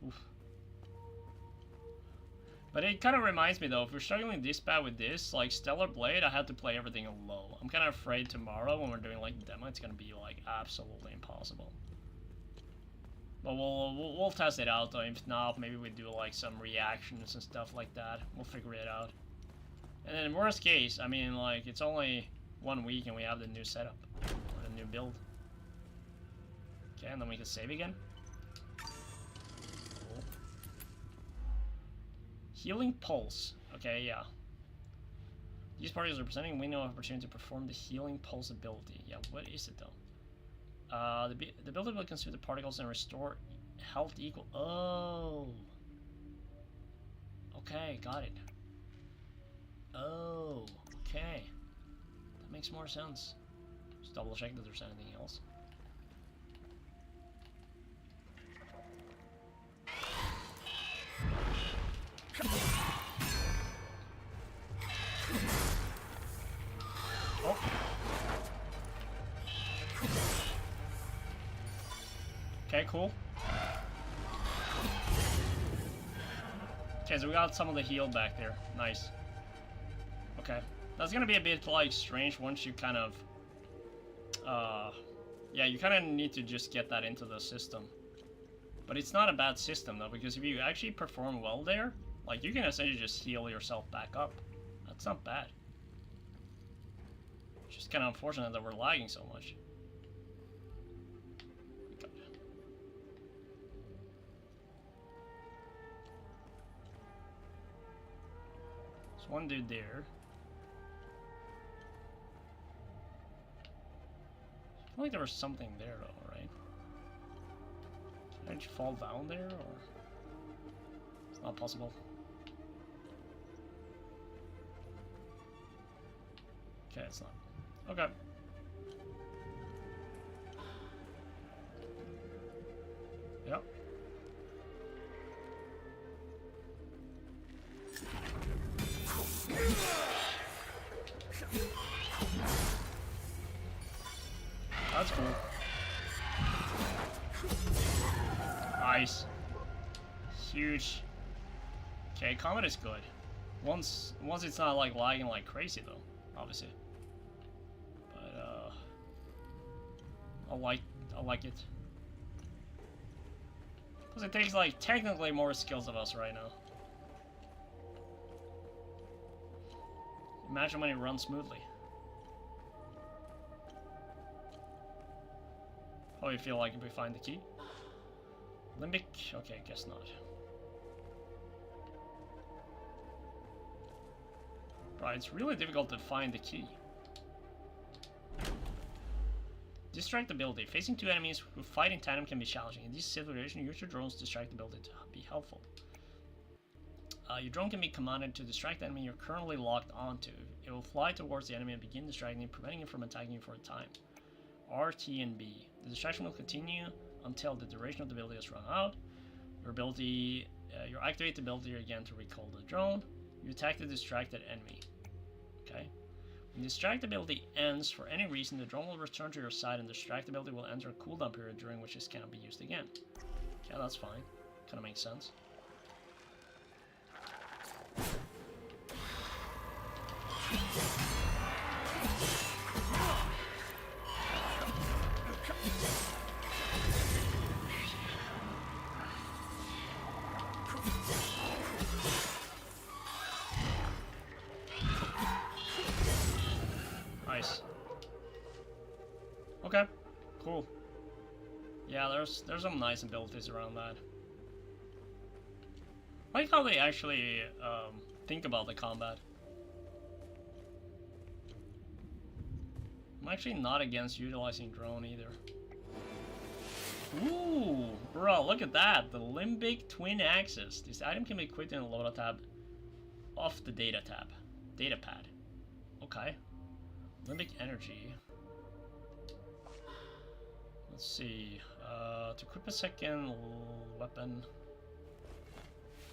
Oof. But it kind of reminds me though, if we're struggling this bad with this, like Stellar Blade, I had to play everything low. I'm kind of afraid tomorrow when we're doing like the demo, it's gonna be like absolutely impossible. But we'll test it out though. If not, maybe we do like some reactions and stuff like that. We'll figure it out. And then worst case, I mean, like, it's only 1 week and we have the new setup or the new build. Okay, and then we can save again. Cool. Healing Pulse. Okay, yeah. These particles are presenting a window of opportunity to perform the Healing Pulse ability. Yeah, what is it though? The ability will consume the particles and restore health equal. Oh. Okay, got it. Oh, okay. That makes more sense. Just double check that there's anything else. Oh. Okay, cool. Okay, so we got some of the heal back there. Nice. Okay. That's gonna be a bit, like, strange once you kind of... yeah, you kind of need to just get that into the system. But it's not a bad system, though, because if you actually perform well there, like, you can essentially just heal yourself back up. That's not bad. It's just kind of unfortunate that we're lagging so much. one dude there. I feel like there was something there though, right? Did you fall down there, or it's not possible? Okay, it's not. Okay. Yep. That's cool. Nice. Huge. Okay, combat is good. Once it's not like lagging like crazy though, obviously. But I like it. Because it takes like technically more skills of us right now. Imagine when it runs smoothly. How do you feel like if we find the key? Limbic? Okay, guess not. Right, it's really difficult to find the key. Distractibility. Facing two enemies who fight in tandem can be challenging. In this situation, use your drone's distractibility to be helpful. Your drone can be commanded to distract the enemy you're currently locked onto. It will fly towards the enemy and begin distracting him, preventing him from attacking you for a time. R, T, and B. The distraction will continue until the duration of the ability has run out. You activate the ability again to recall the drone. You attack the distracted enemy. Okay. When the distractibility ends for any reason, the drone will return to your side and the distractibility will enter a cooldown period during which it cannot be used again. Okay, that's fine. Kinda makes sense. Nice. Okay, cool. Yeah, there's some nice abilities around that. I like how they actually think about the combat. I'm actually not against utilizing drone either. Ooh, bro, look at that. The Limbic Twin Axis. This item can be equipped in the loadout tab off the data tab. Data pad. Okay. Limbic Energy. Let's see. To equip a second weapon.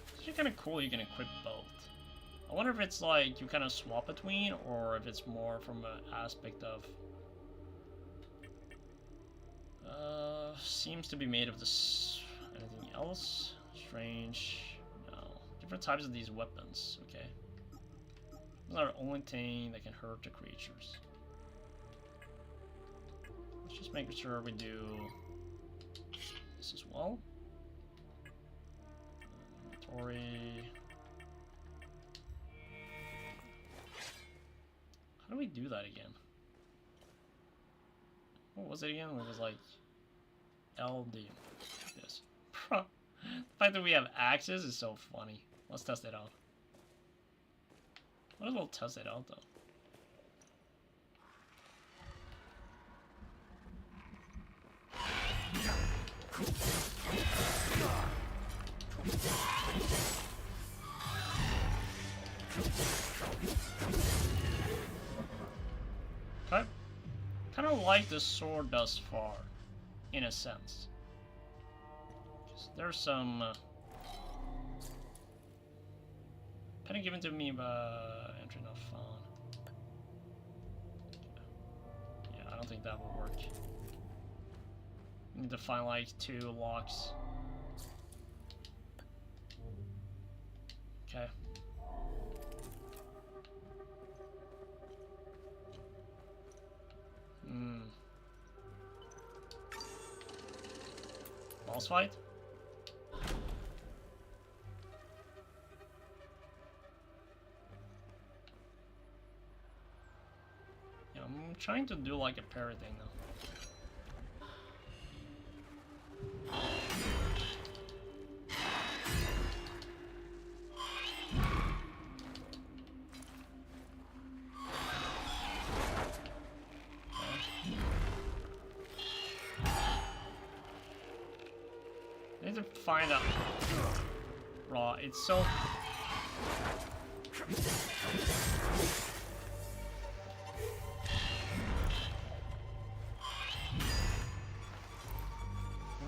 It's actually kind of cool you can equip both. I wonder if it's like you kind of swap between, or if it's more from an aspect of... seems to be made of this... anything else? Strange. No. Different types of these weapons, okay. Those are the only thing that can hurt the creatures. Let's just make sure we do this as well. Inventory. How do we do that again? What was it again? It was like LD. Yes. The fact that we have axes is so funny. Let's test it out. Might as well test it out though. Okay. Kind of like the sword thus far, in a sense. There's some penny given to me by entry not found. Yeah, I don't think that will work. Need to find like 2 locks. Okay. Boss fight? Yeah, I'm trying to do like a parry thing though. to find out. Raw, it's so...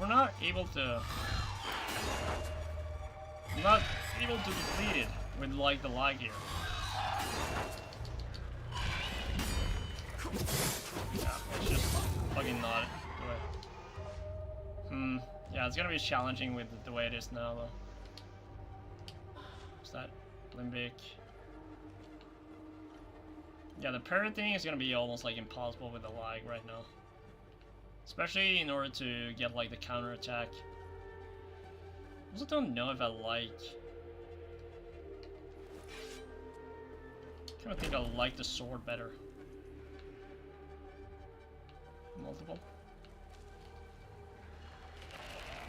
We're not able to... I'm not able to complete it with like the lag here. Yeah, it's just fucking not do it. Yeah, it's gonna be challenging with the way it is now though. What's that? Limbic. Yeah, the parry thing is gonna be almost like impossible with the lag right now. Especially in order to get like the counter attack. I also don't know if I like... I kinda think I like the sword better. Multiple.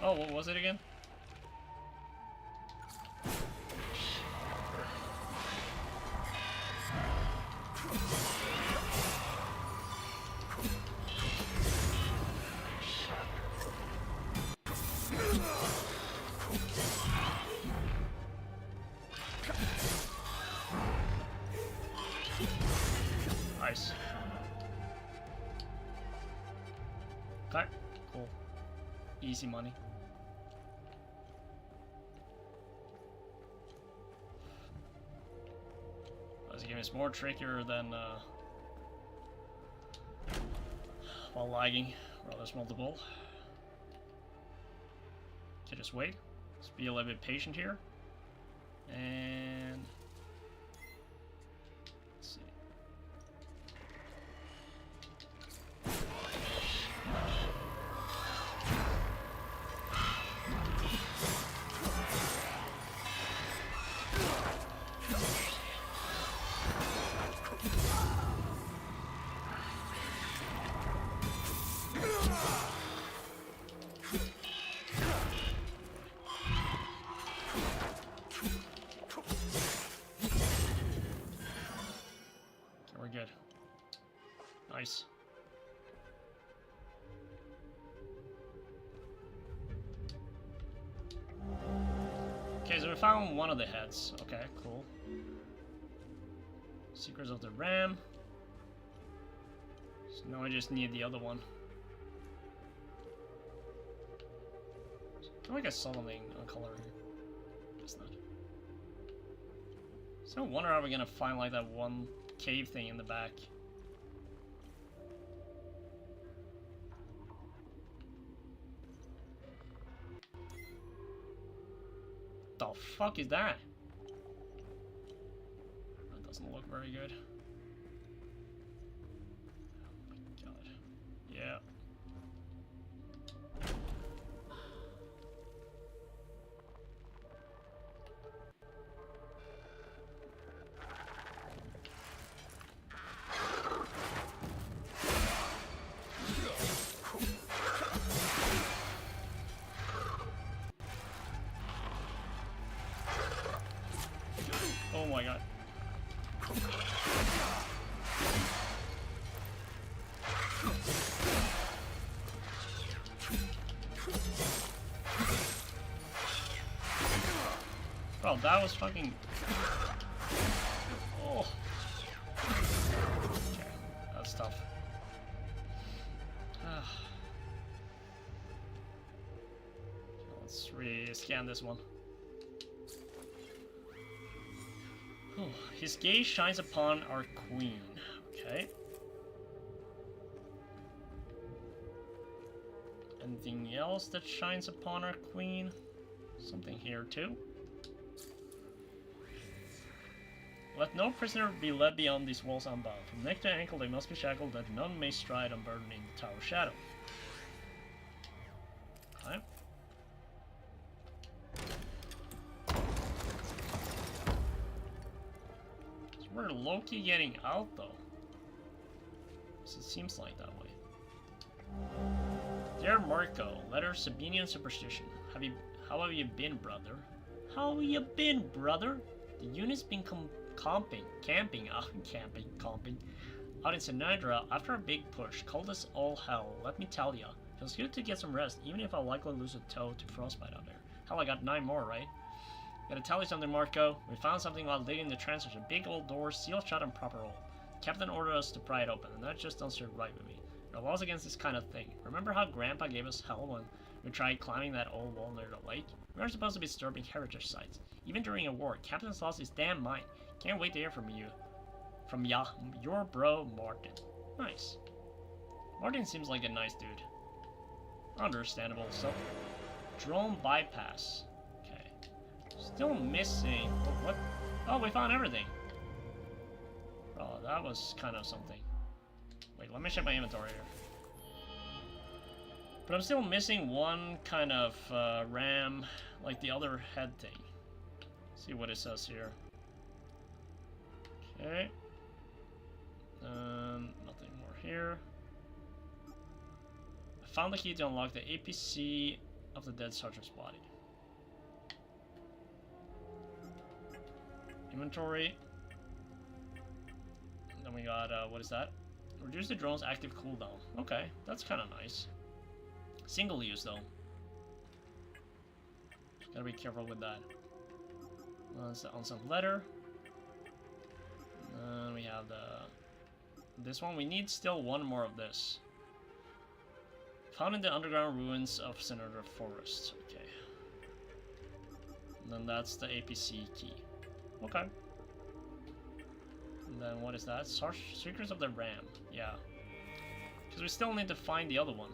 Oh, what was it again? Nice. Okay, cool. Easy money. This game is more trickier than while lagging. Well, there's multiple. Okay, just wait. Let's be a little bit patient here. And let's see. We're good. Nice. Okay, so we found one of the heads. Okay, cool. Secrets of the Ram. So now I just need the other one. I feel like I saw something on color here. It's not. So I wonder how we're gonna find like that one cave thing in the back. The fuck is that? That doesn't look very good. Oh my god. Yeah. Oh my god. Bro, that was fucking... Oh. Okay, that's tough. Let's re-scan this one. Oh, his gaze shines upon our queen. Okay. Anything else that shines upon our queen? Something here too. Let no prisoner be led beyond these walls unbound. From neck to ankle they must be shackled, that none may stride unburdened in the tower shadow. Okay. So we're low-key getting out though. So it seems like that way. Dear Marco, letter Sabinian superstition. How have you been, brother? How you been, brother? The unit's been camping out in Sinadra after a big push. Cold as all hell, let me tell ya. Feels good to get some rest, even if I'll likely lose a toe to frostbite out there. Hell, I got 9 more, right? Gotta tell you something, Marco. We found something while digging the transfers. A big old door, sealed shut and proper hole. The captain ordered us to pry it open, and that just doesn't sit right with me. There are laws against this kind of thing. Remember how Grandpa gave us hell when we tried climbing that old wall near the lake? We aren't supposed to be disturbing heritage sites. Even during a war, Captain's lost his damn mind. Can't wait to hear from you. From your bro, Martin. Nice. Martin seems like a nice dude. Understandable. So, drone bypass. Okay. Still missing. Oh, what? Oh, we found everything. Oh, that was kind of something. Wait, let me check my inventory here. But I'm still missing one kind of RAM, like the other head thing. See what it says here. Okay. Nothing more here. I found the key to unlock the APC of the dead sergeant's body. Inventory. And then we got, what is that? Reduce the drone's active cooldown. Okay, that's kind of nice. Single use, though. Gotta be careful with that. That's the unsent letter. And then we have this one. We need still one more of this. Found in the underground ruins of Senator Forest. Okay. And then that's the APC key. Okay. And then what is that? Secrets of the Ram. Yeah. Because we still need to find the other one.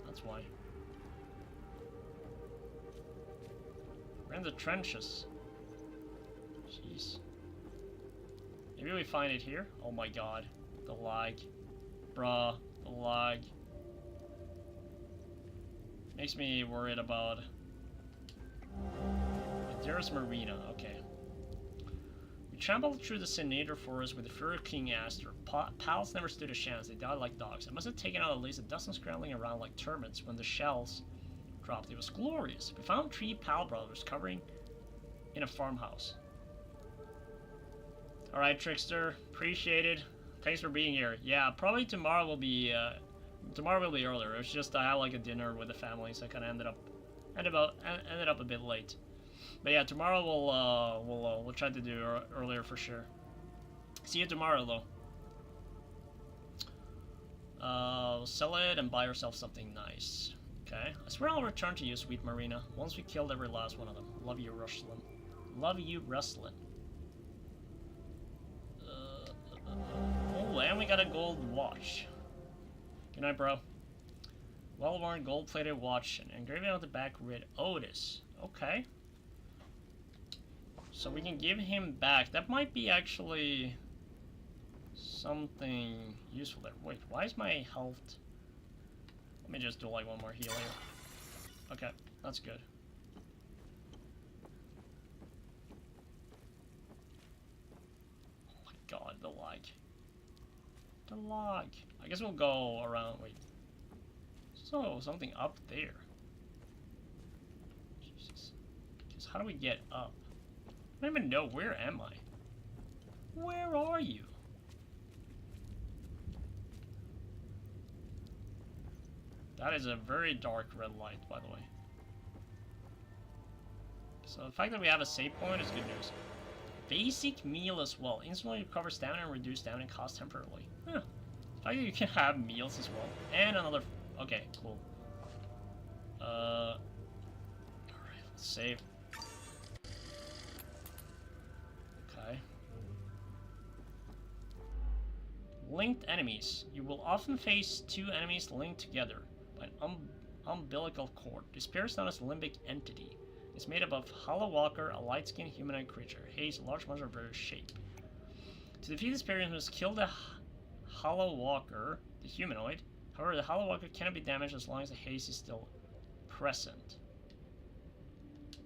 That's why. We're in the trenches. Jeez. Maybe we find it here? Oh my god. The lag. Bruh. The lag. Makes me worried about... There's Marina. Okay. We trampled through the Senator Forest with the Fur King Aster. Pals never stood a chance. They died like dogs. I must have taken out at least a dozen scrambling around like termites when the shells dropped. It was glorious. We found 3 Pal brothers covering in a farmhouse. Alright, Trickster. Appreciate it. Thanks for being here. Yeah, probably tomorrow will be earlier. It was just I had like a dinner with the family, so I kind of ended up a bit late. But yeah, tomorrow we'll try to do earlier for sure. See you tomorrow, though. Sell it and buy yourself something nice. Okay. I swear I'll return to you, sweet Marina, once we killed every last one of them. Love you, Rustlin. Love you, Rustlin. Oh, and we got a gold watch. Good night, bro. Well-worn gold-plated watch and engraving on the back read Otis. Okay. So we can give him back. That might be actually something useful there. Wait, why is my health... Let me just do like one more heal here. Okay, that's good. Oh my god, the lag. The lag. I guess we'll go around... Wait. So, something up there. Jesus. Because how do we get up? I don't even know. Where am I? Where are you? That is a very dark red light, by the way. So the fact that we have a save point is good news. Basic meal as well. Instantly recovers stamina and reduce stamina cost temporarily. Huh. The fact that you can have meals as well. And another... Okay, cool. Alright, let's save. Okay. Linked enemies. You will often face 2 enemies linked together by an umbilical cord. This pair is known as limbic entity. It's made up of Hollow Walker, a light-skinned humanoid creature. Haze, a large monster of various shape. To defeat this pair, you must kill the Hollow Walker, the humanoid. However, the Hollow Walker cannot be damaged as long as the haze is still present.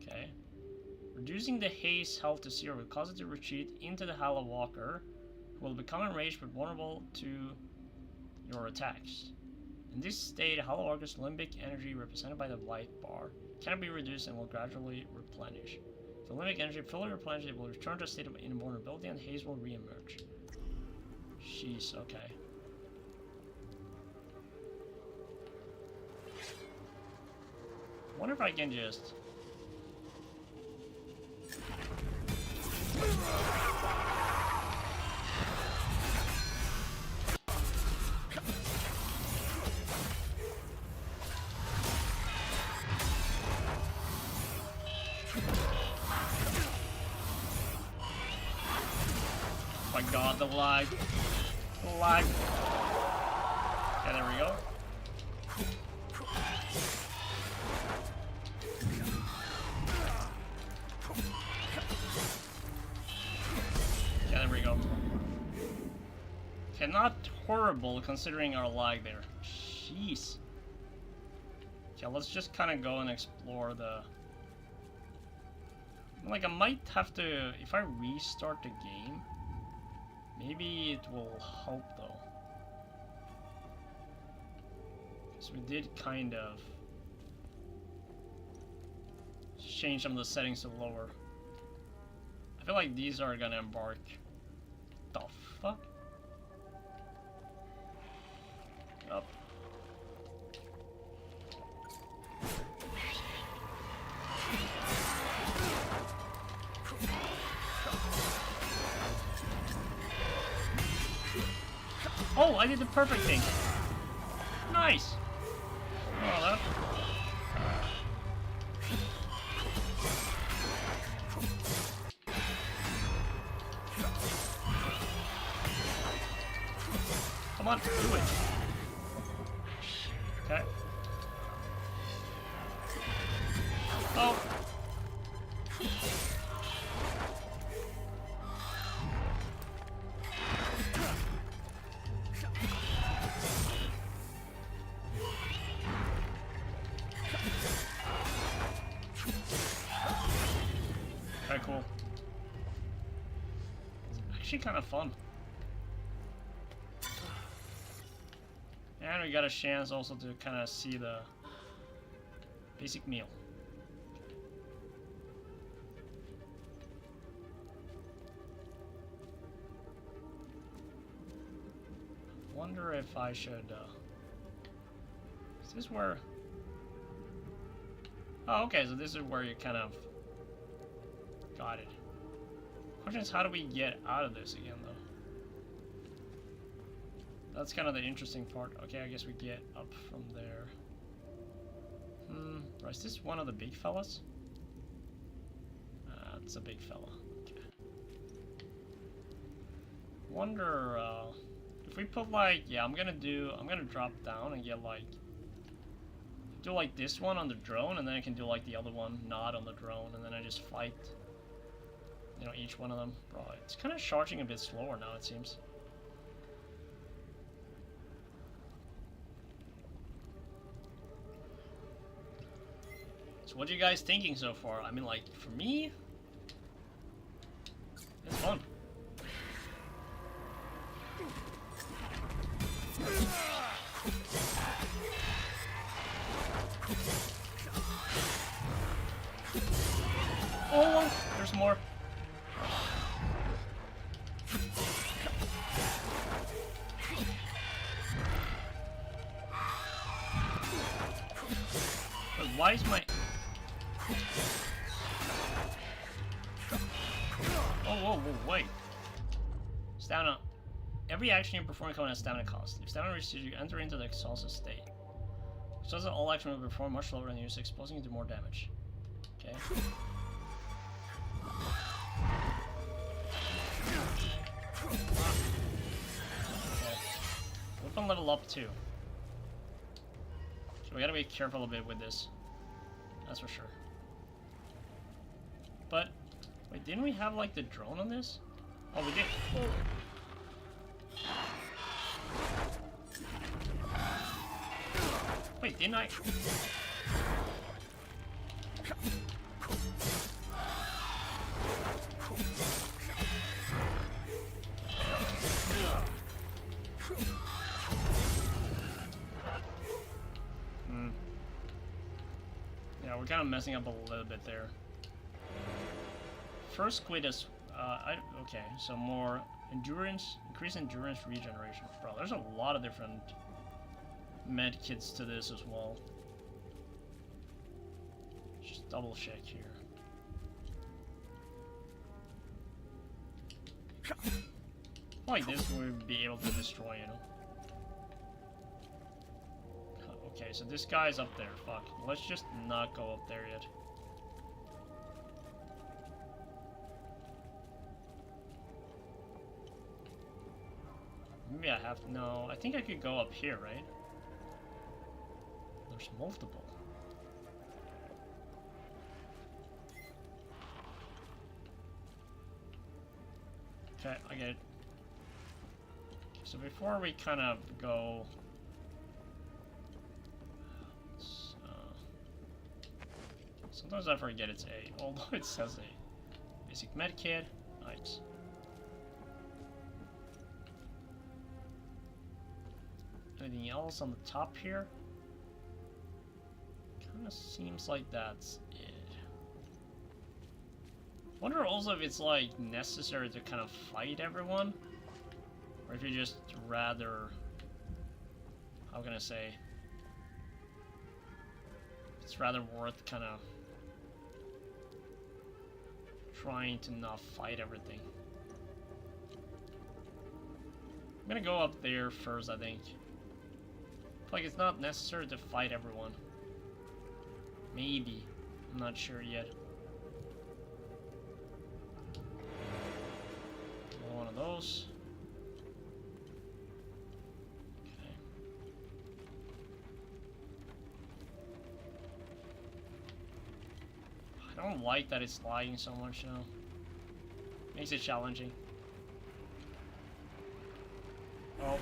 Okay. Reducing the haze health to 0 will cause it to retreat into the Hollow Walker, who will become enraged but vulnerable to your attacks. In this state, Hollow Walker's limbic energy, represented by the white bar, cannot be reduced and will gradually replenish. If the limbic energy fully replenishes, it will return to a state of invulnerability and the haze will re-emerge. Jeez, okay. I wonder if I can just... god, the lag. The lag. Okay, there we go. Yeah, there we go. Okay, not horrible considering our lag there. Jeez. Okay, let's just kind of go and explore the... Like, I might have to... If I restart the game, maybe it will help, though. Because we did kind of... change some of the settings to lower. I feel like these are gonna embark. The fuck? Up. Oh, I did the perfect thing. Nice. Oh, that. Come on, do it. Okay. Oh. Okay, cool. It's actually kind of fun. And we got a chance also to kind of see the basic meal. Wonder if I should, is this where... Oh, okay, so this is where you kind of got it. Question is, how do we get out of this again, though? That's kind of the interesting part. Okay, I guess we get up from there. Right, is this one of the big fellas? It's a big fella. Okay. Wonder, if we put like, yeah, I'm gonna drop down and get like, do like this one on the drone, and then I can do like the other one not on the drone, and then I just fight, you know, each one of them. Bro, it's kind of charging a bit slower now, it seems. So what are you guys thinking so far? I mean, like, for me, it's fun. Oh, there's more. But why is my... Whoa, wait. Stamina. Every action you perform has stamina cost. If stamina reaches you, enter into the exhausted state. Exhausted, all action will perform much slower than you, exposing you to more damage. Okay. Weapon level up too. So we gotta be careful a bit with this. That's for sure. But wait, didn't we have like the drone on this? Oh, we did. Wait, didn't I? Yeah, we're kind of messing up a little bit there. First quit is, okay, so more endurance, increased endurance regeneration. Bro, there's a lot of different med kits to this as well. Just double check here. Like this we'd be able to destroy, you know. Okay, so this guy's up there. Fuck. Let's just not go up there yet. Maybe I have to... No, I think I could go up here, right? There's multiple. Okay, I get it. So before we kind of go... sometimes I forget it's A, although it says A. Basic medkit, nice. Anything else on the top here? Kinda seems like that's it. Wonder also if it's like necessary to kind of fight everyone, or if you just rather, how can I say, it's rather worth kind of trying to not fight everything. I'm gonna go up there first, I think. Like it's not necessary to fight everyone. Maybe. I'm not sure yet. One of those. Okay. I don't like that it's lagging so much now. Makes it challenging. Oh, no.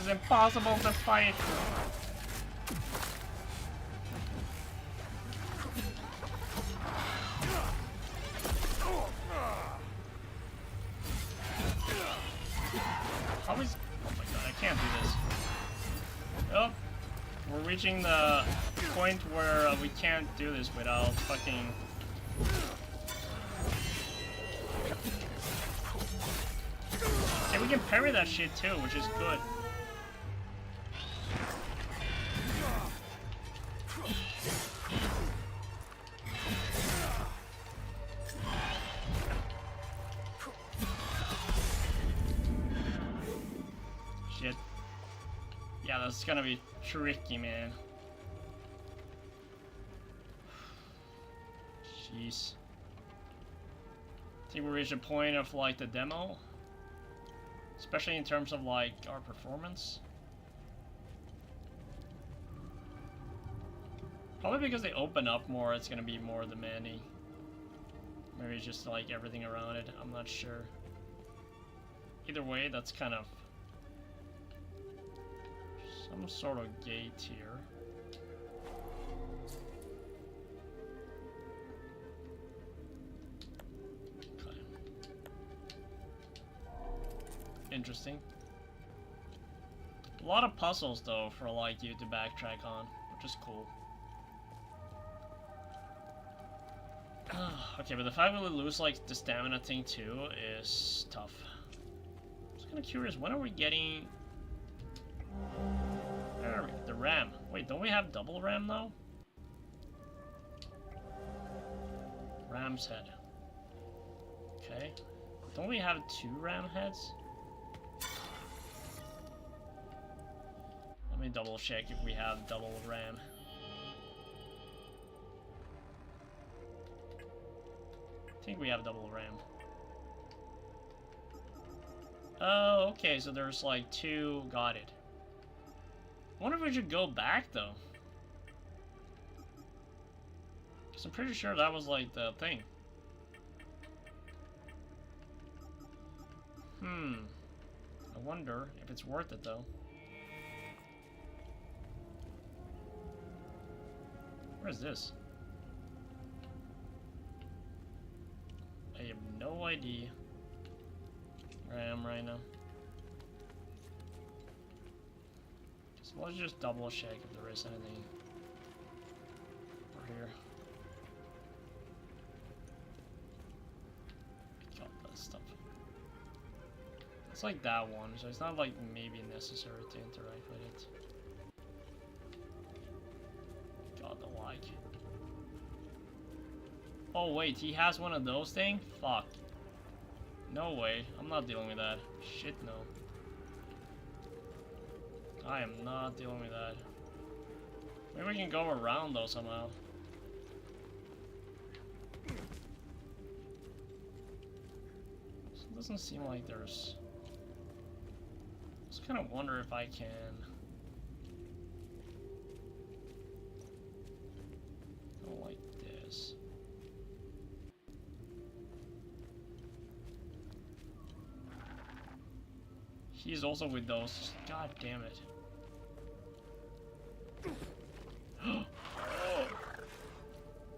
Impossible to fight. How is... oh my god, I can't do this. Oh, we're reaching the point where we can't do this without fucking... okay, we can parry that shit too, which is good. Yeah, that's gonna be tricky, man. Jeez. I think we reached a point of like the demo, especially in terms of like our performance. Probably because they open up more, it's gonna be more demanding. Maybe it's just like everything around it, I'm not sure. Either way, that's kind of some sort of gate here. Okay. Interesting. A lot of puzzles though for like you to backtrack on, which is cool. Okay, but the fact that we lose like the stamina thing too is tough. I'm just kind of curious, when are we getting... the RAM. Wait, don't we have double RAM though? Ram's head. Okay. Don't we have 2 RAM heads? Let me double check if we have double RAM. I think we have double RAM. Oh, okay, so there's like 2, got it. I wonder if we should go back, though. Because I'm pretty sure that was, like, the thing. I wonder if it's worth it, though. Where is this? I have no idea where I am right now. So let's just double check if there is anything over here. Got that stuff. It's like that one, so it's not like maybe necessary to interact with it. God, the lag. Oh wait, he has one of those things? Fuck. No way. I'm not dealing with that. Shit, no. I am not dealing with that. Maybe we can go around though somehow. So it doesn't seem like there's... I just kind of wonder if I can... Go like this. He's also with those. God damn it.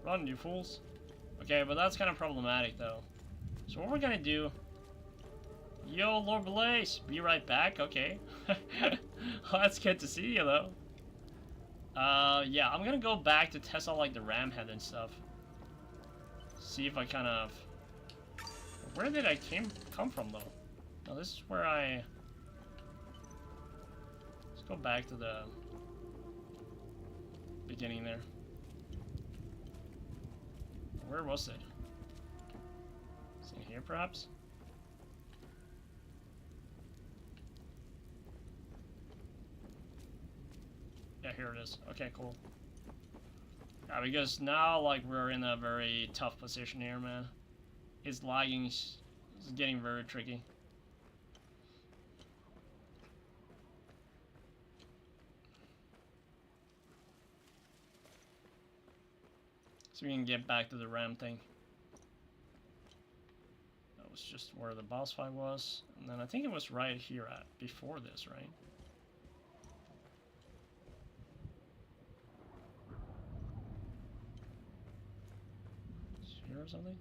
Run, you fools. Okay, but that's kind of problematic, though. So what we're gonna do... Yo, Lord Blaze! Be right back, okay. That's good to see you, though. Yeah, I'm gonna go back to test out, like, the ram head and stuff. See if I kind of... Where did I come from, though? No, this is where I... Let's go back to the... beginning there. Where was it? Is it here, perhaps? Yeah, here it is. Okay, cool. Yeah, because now, like, we're in a very tough position here, man. It's lagging. It's getting very tricky. So we can get back to the ram thing. That was just where the boss fight was. And then I think it was right here at before this, right? Here or something?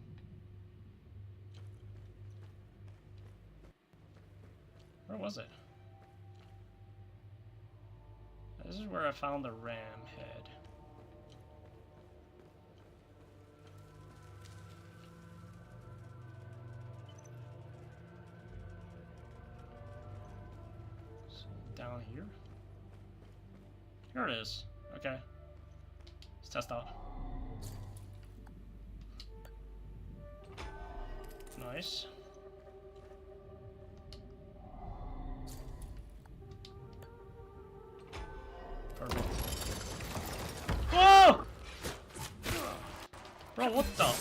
Where was it? This is where I found the ram head. So down here? Here it is. Okay. Let's test out. Nice. Perfect. Whoa! Bro, what the?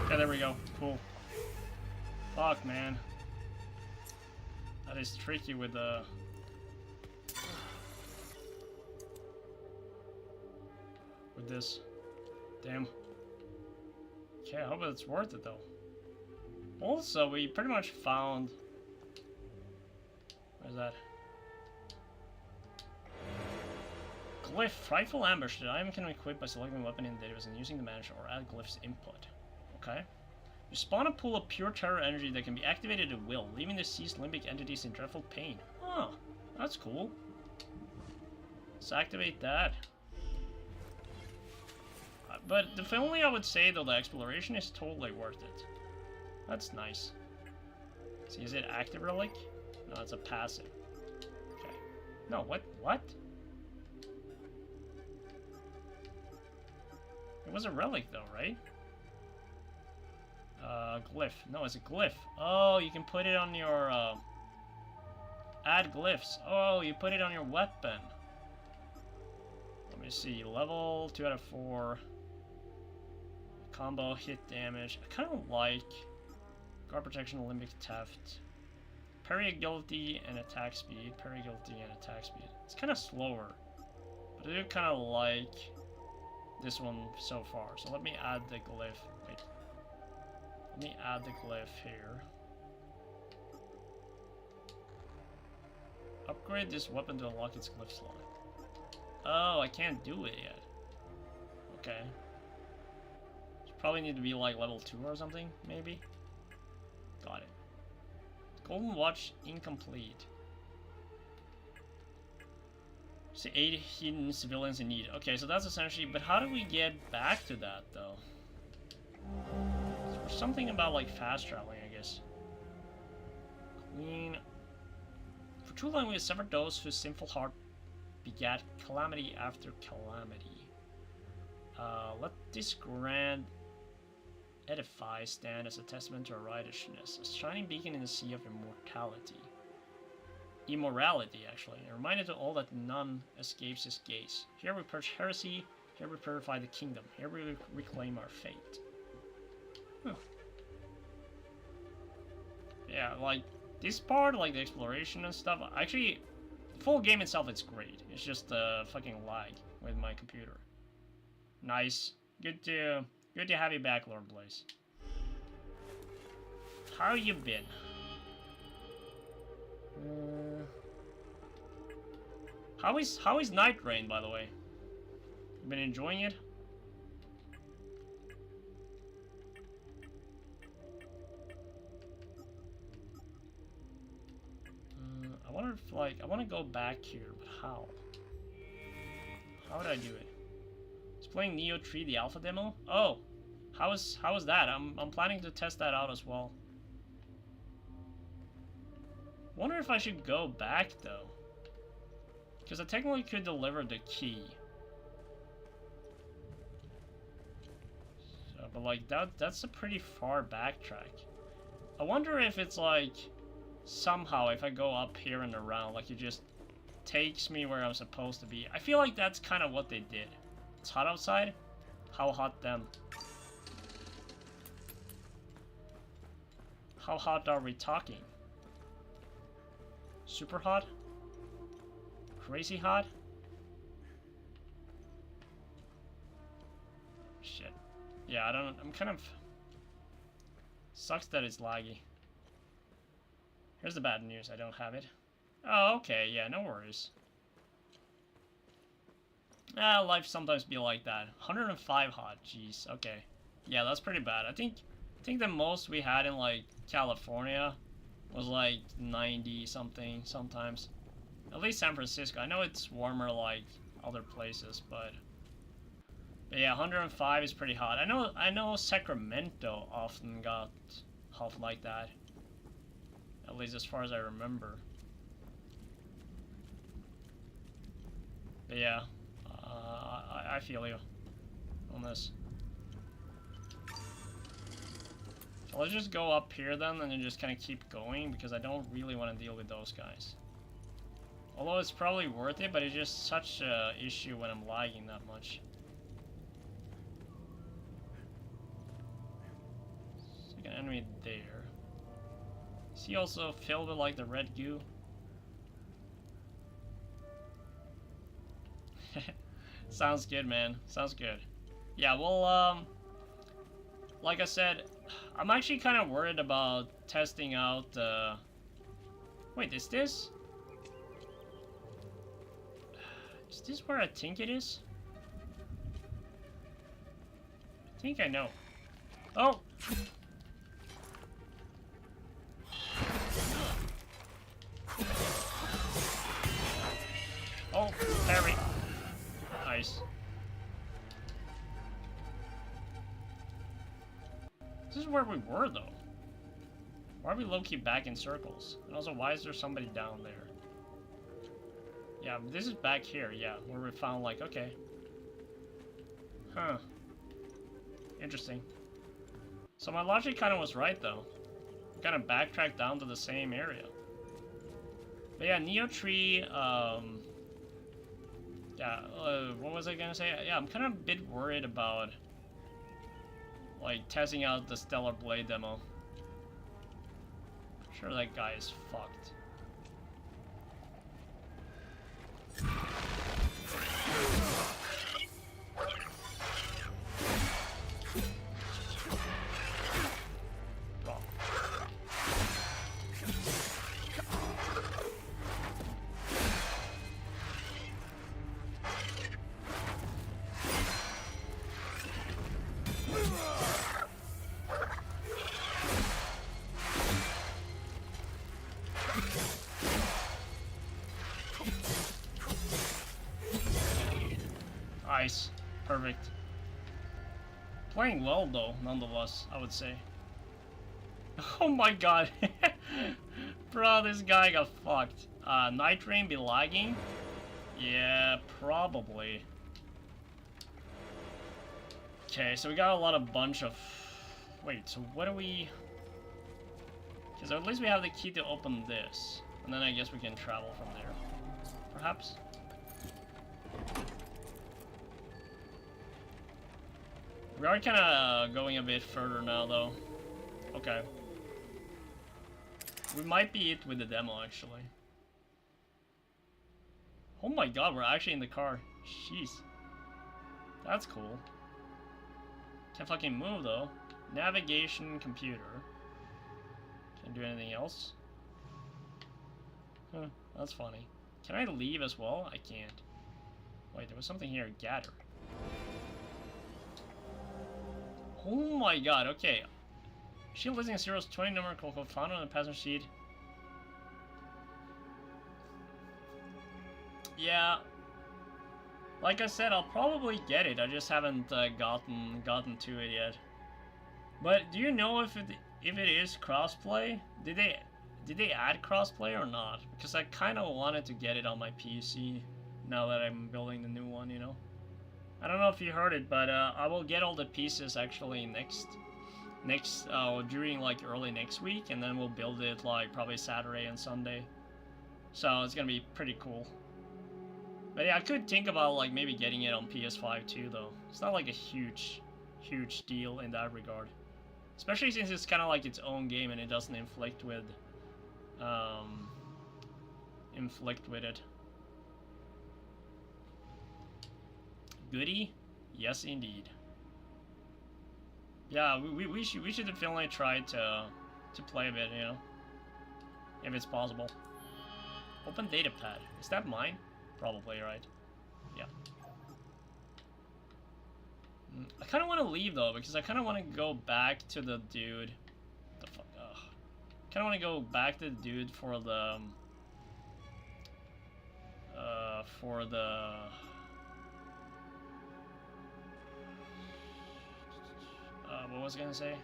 Okay, there we go. Cool. Fuck, man. That is tricky with the... with this. Damn. Okay, I hope it's worth it, though. Also, we pretty much found... Where's that? Glyph. Frightful ambush. The item can be equipped by selecting a weapon in the database and using the manager or add Glyph's input. Okay. You spawn a pool of pure terror energy that can be activated at will, leaving the seized limbic entities in dreadful pain. Huh. That's cool. Let's activate that. But the only I would say, though, the exploration is totally worth it. That's nice. See, is it active relic? No, it's a passive. Okay. No, what? What? It was a relic, though, right? Glyph. No, it's a glyph. Oh, you can put it on your, add glyphs. Oh, you put it on your weapon. Let me see. Level 2 out of 4. Combo, hit damage. I kind of like guard protection, limbic theft. Parry agility and attack speed. Parry agility and attack speed. It's kind of slower. But I do kind of like this one so far. So let me add the glyph. Wait. Let me add the glyph here. Upgrade this weapon to unlock its glyph slot. Oh, I can't do it yet. Okay. Probably need to be like level 2 or something, maybe. Got it. Golden Watch incomplete. See, 8 hidden civilians in need. Okay, so that's essentially... But how do we get back to that, though? There's something about, like, fast traveling, I guess. Queen... For too long we have severed those whose sinful heart begat calamity after calamity. Let this grand edifice stand as a testament to our rightishness, a shining beacon in the sea of immortality. Immorality, actually, and reminded to all that none escapes his gaze. Here we purge heresy, here we purify the kingdom, here we reclaim our fate. Huh. Yeah, like, this part, like the exploration and stuff, actually, the full game itself, it's great. It's just fucking lag with my computer. Nice. Good to have you back, Lord Blaze. How you been? How is Night Rain, by the way? You been enjoying it? I wonder if, like, I want to go back here, but how? How would I do it? It's playing Neo 3, the alpha demo. Oh, how is that? I'm planning to test that out as well. Wonder if I should go back though, because I technically could deliver the key. So, but like that's a pretty far backtrack. I wonder if it's like somehow if I go up here and around, like it just takes me where I'm supposed to be. I feel like that's kind of what they did. It's hot outside. How hot them? How hot are we talking? Super hot? Crazy hot? Shit. Yeah, I don't... I'm kind of... Sucks that it's laggy. Here's the bad news, I don't have it. Oh, okay, yeah, no worries. Life sometimes be like that. 105 hot, jeez, okay. Yeah, that's pretty bad. I think the most we had in, like, California was like 90 something sometimes. At least San Francisco. I know it's warmer like other places, but yeah, 105 is pretty hot. I know Sacramento often got hot like that. At least as far as I remember. But yeah, I feel you on this. So let's just go up here then and then just kind of keep going because I don't really want to deal with those guys. Although it's probably worth it, but it's just such a issue when I'm lagging that much. Second enemy there. Is he also filled with like the red goo? Sounds good, man. Sounds good. Yeah, well, like I said, I'm actually kind of worried about testing out, wait, is this? Is this where I think it is? I think I know. Oh! Oh, parry. Nice. This is where we were, though. Why are we low-key back in circles? And also, why is there somebody down there? Yeah, this is back here, yeah, where we found, like, okay. Huh. Interesting. So my logic kind of was right, though. Kind of backtrack down to the same area. But yeah, Neo 3, yeah, what was I gonna say? Yeah, I'm kind of a bit worried about like testing out the Stellar Blade demo. I'm sure that guy is fucked. Wrong. Nice. Perfect. Playing well though, nonetheless, I would say. Oh my god. Bro, this guy got fucked. Night Rain be lagging? Yeah, probably. Okay, so we got a lot of bunch of... Wait, so what do we... Okay, so at least we have the key to open this. And then I guess we can travel from there. Perhaps? We are kind of going a bit further now, though. Okay. We might be it with the demo, actually. Oh my god, we're actually in the car. Jeez. That's cool. Can't fucking move, though. Navigation, computer. Can't do anything else. Huh, that's funny. Can I leave as well? I can't. Wait, there was something here. Gather. Oh my god, okay. Shield listing zeros 20 number code found on the passenger seat. Yeah. Like I said, I'll probably get it. I just haven't gotten to it yet. But do you know if it is crossplay? Did they add crossplay or not? Because I kind of wanted to get it on my PC now that I'm building the new one, you know. I don't know if you heard it, but I will get all the pieces actually during like early next week, and then we'll build it like probably Saturday and Sunday. So it's gonna be pretty cool. But yeah, I could think about like maybe getting it on PS5 too, though. It's not like a huge deal in that regard, especially since it's kind of like its own game and it doesn't inflict with it. Goody? Yes, indeed. Yeah, we should definitely try to play a bit, you know, if it's possible. Open datapad. Is that mine? Probably, right? Yeah. I kind of want to leave though, because I kind of want to go back to the dude. The fuck? Kind of want to go back to the dude for the what was I gonna say?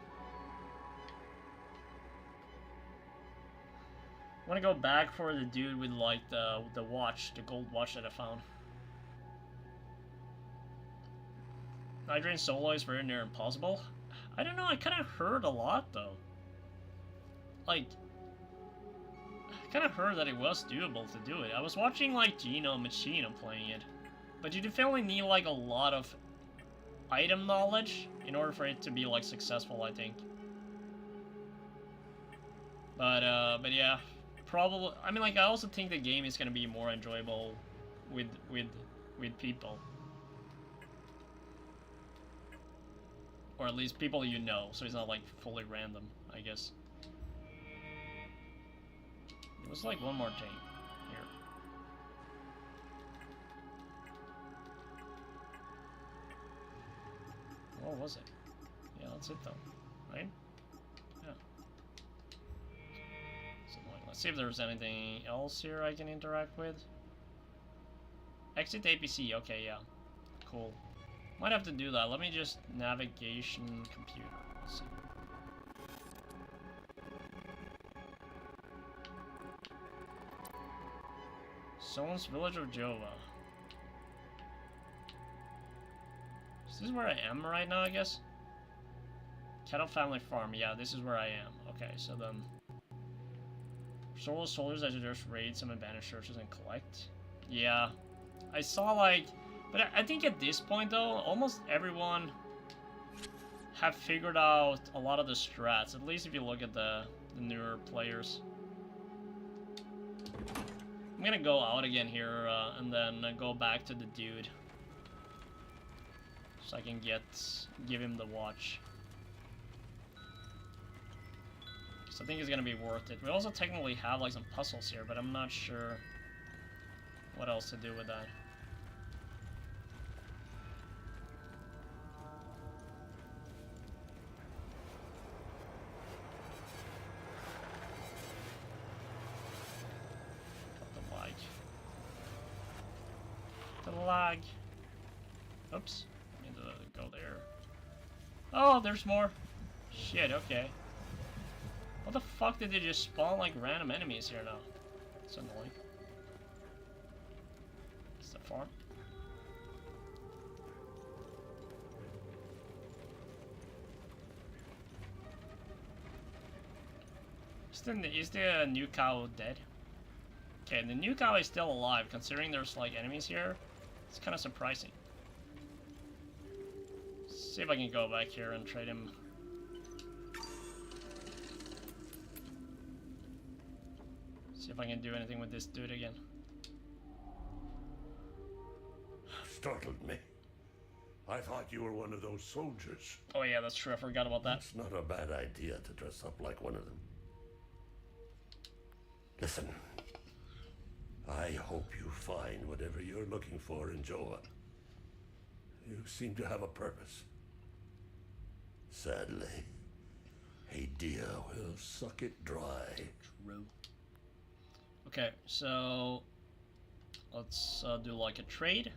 I want to go back for the dude with like the watch, the gold watch that I found. Hydrain solo is very near impossible. I don't know, I kind of heard a lot though. Like, I kind of heard that it was doable to do it. I was watching like Gino Machino playing it, but you definitely need like a lot of item knowledge in order for it to be like successful, I think. But yeah, probably. I mean, like, I also think the game is gonna be more enjoyable with people, or at least people you know. So it's not like fully random, I guess. It was like one more thing here. What was it? Yeah, that's it though, right? Yeah. Let's see if there's anything else here I can interact with. Exit APC, okay, yeah. Cool. Might have to do that. Let me just navigation computer. Let's see. Someone's Village of Jova. Is this where I am right now, I guess? Cattle Family Farm, yeah, this is where I am. Okay, so then... Soulless soldiers that just raid some abandoned churches and collect. Yeah. I saw like... But I think at this point though, almost everyone have figured out a lot of the strats. At least if you look at the newer players. I'm gonna go out again here and then go back to the dude. So I can give him the watch. So I think it's gonna be worth it. We also technically have like some puzzles here, but I'm not sure what else to do with that. The lag. Oops. Need to go there. Oh, there's more. Shit, okay. What the fuck did they just spawn like random enemies here now? It's annoying. It's the farm. Is the new cow dead? Okay, the new cow is still alive, considering there's like enemies here. It's kind of surprising. See if I can go back here and trade him. See if I can do anything with this dude again. Startled me. I thought you were one of those soldiers. Oh yeah, that's true. I forgot about that. It's not a bad idea to dress up like one of them. Listen, I hope you find whatever you're looking for in Joa. You seem to have a purpose. Sadly, Hadia will suck it dry. True. Okay, so let's do like a trade,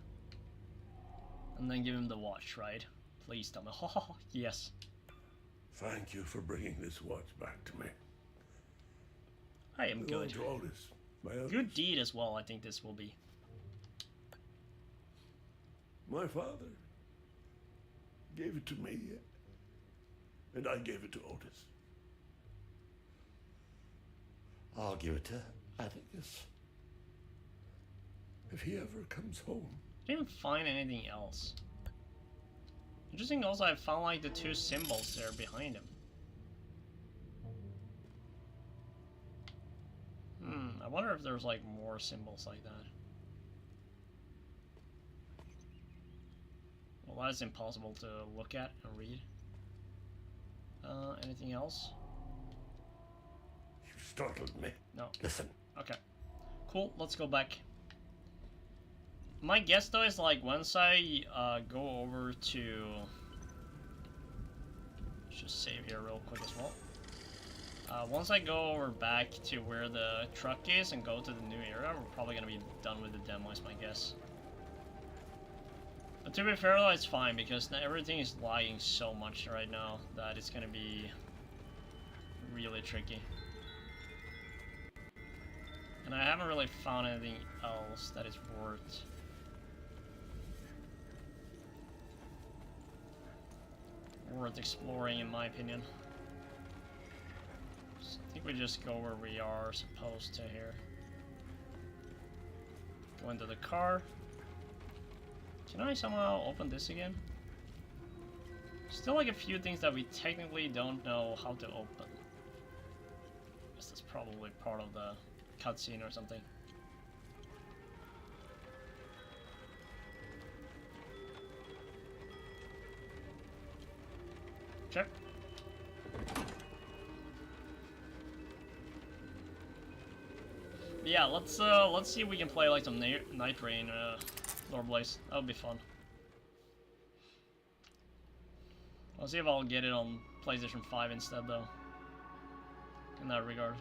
and then give him the watch, right? Please tell me. Oh, yes. Thank you for bringing this watch back to me. I am good. To Otis, my Good deed as well, I think this will be. My father gave it to me, and I gave it to Otis. I'll give it to Atticus. If he ever comes home. I didn't find anything else. Interesting also, I found like the two symbols there behind him. I wonder if there's like more symbols like that. Well, that's impossible to look at and read. Anything else? You startled me. No. Listen. Okay. Cool, let's go back. My guess though is like once I go over to... Let's just save here real quick as well. Once I go over back to where the truck is and go to the new area, we're probably going to be done with the demo, is my guess. But to be fair though, it's fine, because everything is lagging so much right now that it's going to be really tricky. And I haven't really found anything else that is worth exploring, in my opinion. So I think we just go where we are supposed to here. Go into the car. Can I somehow open this again? Still like a few things that we technically don't know how to open. Guess that's probably part of the cutscene or something. Check. Yeah, let's see if we can play like some Night Rain Lord Blaze. That would be fun. I'll see if I'll get it on PlayStation 5 instead though. In that regard.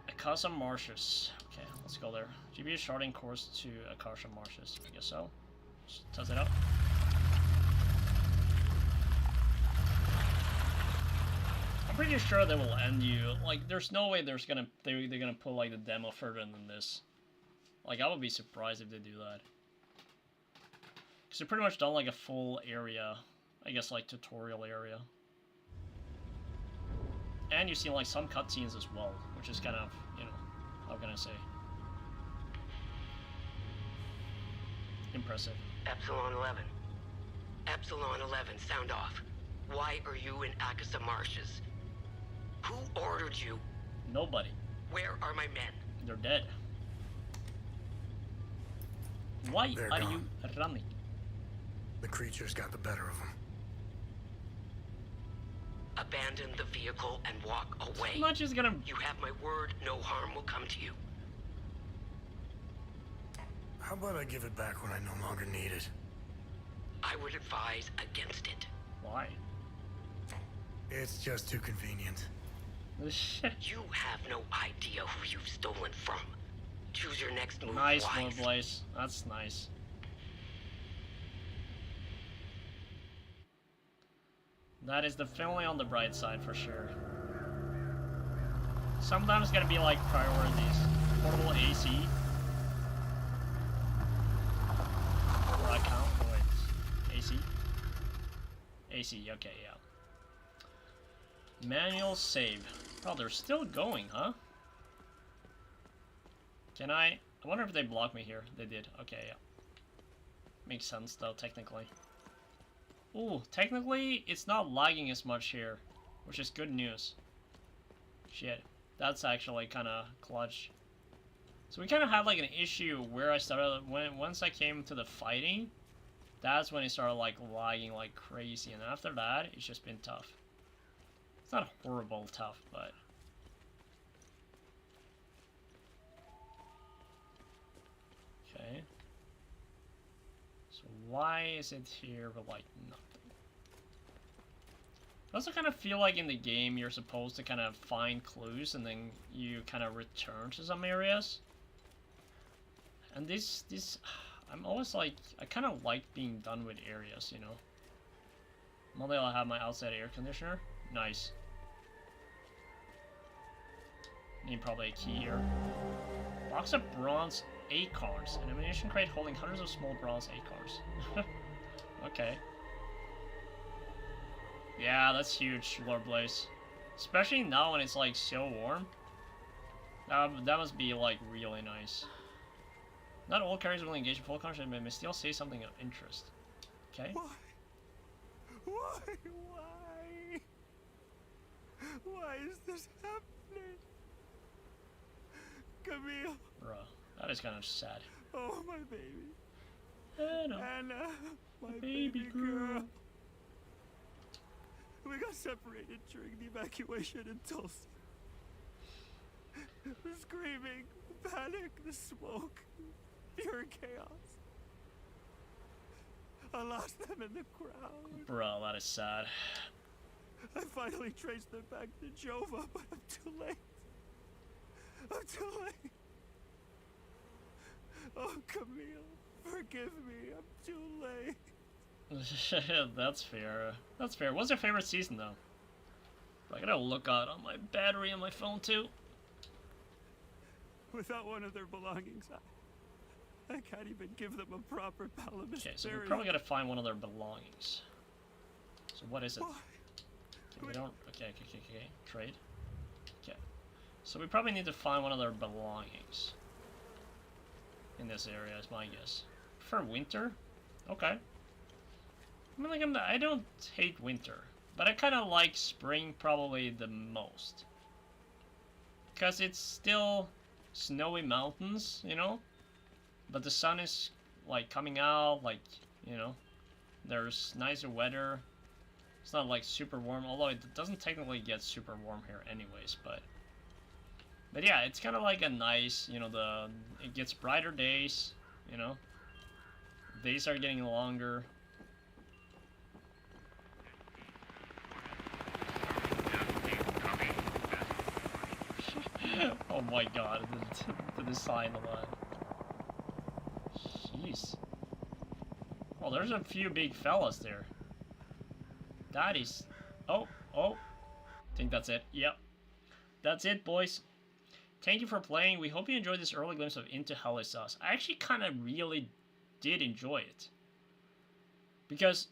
Akasha Marshes. Okay, let's go there. GPU charting course to Akasha Marshes. I guess so. Just test it out. I'm pretty sure they will end you. Like, there's no way they're gonna pull like the demo further than this. Like, I would be surprised if they do that. Because they've pretty much done like a full area, I guess like tutorial area. And you've seen like some cutscenes as well, which is kind of, you know, how can I say? Impressive. Epsilon 11. Epsilon 11, sound off. Why are you in Akasha Marshes? Who ordered you? Nobody. Where are my men? They're dead. Why They're are gone. you running? The creatures got the better of them. Abandon the vehicle and walk away. I'm not just gonna... You have my word, no harm will come to you. How about I give it back when I no longer need it? I would advise against it. Why? It's just too convenient. Shit. You have no idea who you've stolen from. Choose your next move Nice, wisely. Blaze. That's nice. That is definitely on the bright side for sure. Sometimes it's gonna be like priorities. Portable AC. Will that count? Oh, wait. AC? AC, okay, yeah. Manual save. Oh, they're still going, huh? Can I wonder if they blocked me here. They did. Okay, yeah. Makes sense, though, technically. Ooh, technically, it's not lagging as much here, which is good news. Shit. That's actually kind of clutch. So we kind of had, like, an issue where I started, once I came to the fighting, that's when it started, like, lagging like crazy, and after that, it's just been tough. It's not horrible tough, but... Okay. So why is it here with, like, nothing? I also kind of feel like in the game you're supposed to kind of find clues and then you kind of return to some areas. And this, I'm always like, I kind of like being done with areas, you know. Monday I'll have my outside air conditioner. Nice. Need probably a key here. Box of bronze acorns. An ammunition crate holding hundreds of small bronze acorns. Okay. Yeah, that's huge, Lord Blaze. Especially now when it's like so warm. That must be like really nice. Not all carriers will engage in full contact, but may still say something of interest. Okay. Why? Why is this happening? Camille. Bruh, that is kind of sad. Oh, my baby. Anna, my baby girl. We got separated during the evacuation in Tulsa. The screaming, the panic, the smoke, pure chaos. I lost them in the crowd. Bro, that is sad. I finally traced them back to Jova, but I'm too late. I'm too late. Oh, Camille, forgive me. I'm too late. That's fair. That's fair. What's your favorite season, though? I gotta look out on my battery on my phone, too. Without one of their belongings, I can't even give them a proper palamus. Okay, so we probably gotta find one of their belongings. So what is it? Why? Okay, we don't... Okay. Trade. Okay. So we probably need to find one of their belongings. In this area, is my guess. For winter? Okay. I mean, like, I don't hate winter, but I kind of like spring probably the most. Because it's still snowy mountains, you know? But the sun is, like, coming out, like, you know? There's nicer weather. It's not, like, super warm, although it doesn't technically get super warm here anyways, but... But yeah, it's kind of like a nice, you know, it gets brighter days, you know? Days are getting longer. Oh my god, the design of that. Jeez. Oh, there's a few big fellas there. That is... Oh. I think that's it. Yep. That's it, boys. Thank you for playing. We hope you enjoyed this early glimpse of Into Hellisus. I actually kind of really did enjoy it. Because,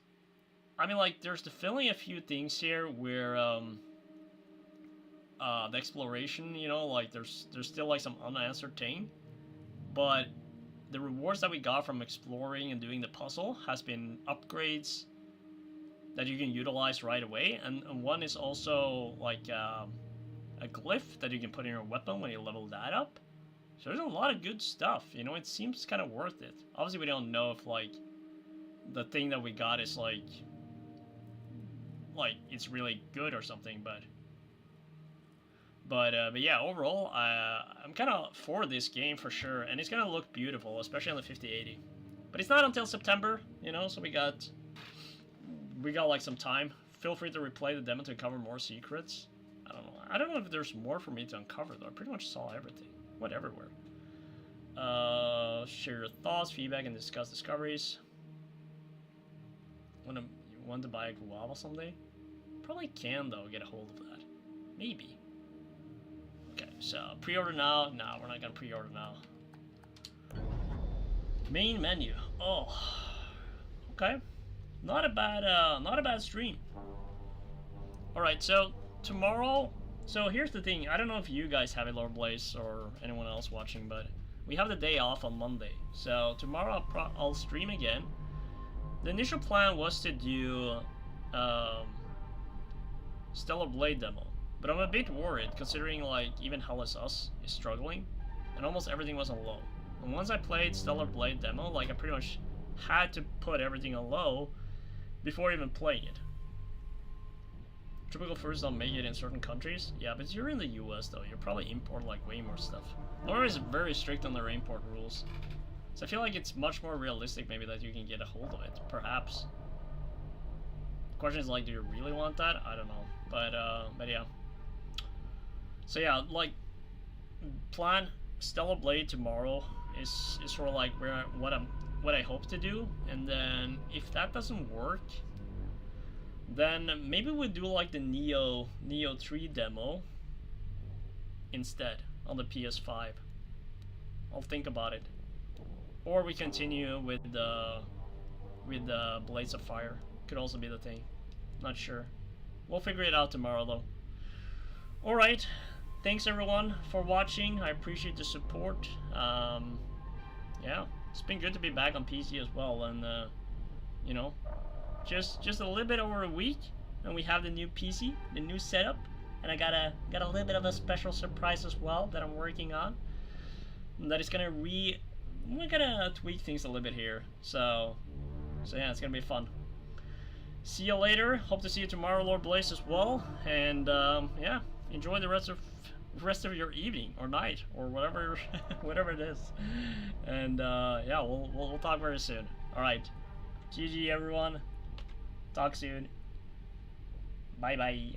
I mean, like, there's definitely a few things here where, the exploration, you know, like, there's still, like, some unanswered thing. But the rewards that we got from exploring and doing the puzzle has been upgrades that you can utilize right away. And one is also, like, a glyph that you can put in your weapon when you level that up. So there's a lot of good stuff, you know, it seems kind of worth it. Obviously we don't know if, like, the thing that we got is, like it's really good or something, but yeah, overall, I'm kind of for this game for sure, and it's gonna look beautiful, especially on the 5080. But it's not until September, you know, so we got like some time. Feel free to replay the demo to uncover more secrets. I don't know if there's more for me to uncover though. I pretty much saw everything. Went everywhere. Share your thoughts, feedback, and discuss discoveries. You want to buy a guava someday? Probably can though, get a hold of that. Maybe. Okay, so pre-order now. No, we're not gonna pre-order now. Main menu. Oh, okay. Not a bad stream. All right, so tomorrow. So here's the thing. I don't know if you guys have a Lord Blaze or anyone else watching, but we have the day off on Monday. So tomorrow I'll stream again. The initial plan was to do Stellar Blade demo, but I'm a bit worried considering like even hellisus is struggling, and almost everything was on low. And once I played Stellar Blade demo, like I pretty much had to put everything on low before even playing it. Typical first don't make it in certain countries. Yeah, but you're in the US though. You'll probably import like way more stuff. Norway is very strict on their import rules. So I feel like it's much more realistic maybe that you can get a hold of it, perhaps. The question is like, do you really want that? I don't know. But yeah. So yeah, like plan Stellar Blade tomorrow is sort of like what I hope to do, and then if that doesn't work, then maybe we'll do like the Neo 3 demo instead on the PS5. I'll think about it. Or we continue with the Blades of Fire. Could also be the thing. Not sure. We'll figure it out tomorrow though. Alright. Thanks everyone for watching. I appreciate the support. Yeah. It's been good to be back on PC as well, and you know, just a little bit over a week, and we have the new PC, the new setup, and I got a little bit of a special surprise as well that I'm working on. That is gonna we're gonna tweak things a little bit here, so yeah, it's gonna be fun. See you later. Hope to see you tomorrow, Lord Blaze, as well, and yeah, enjoy the rest of your evening or night or whatever whatever it is, and yeah, we'll talk very soon. All right, GG everyone. Talk soon. Bye bye.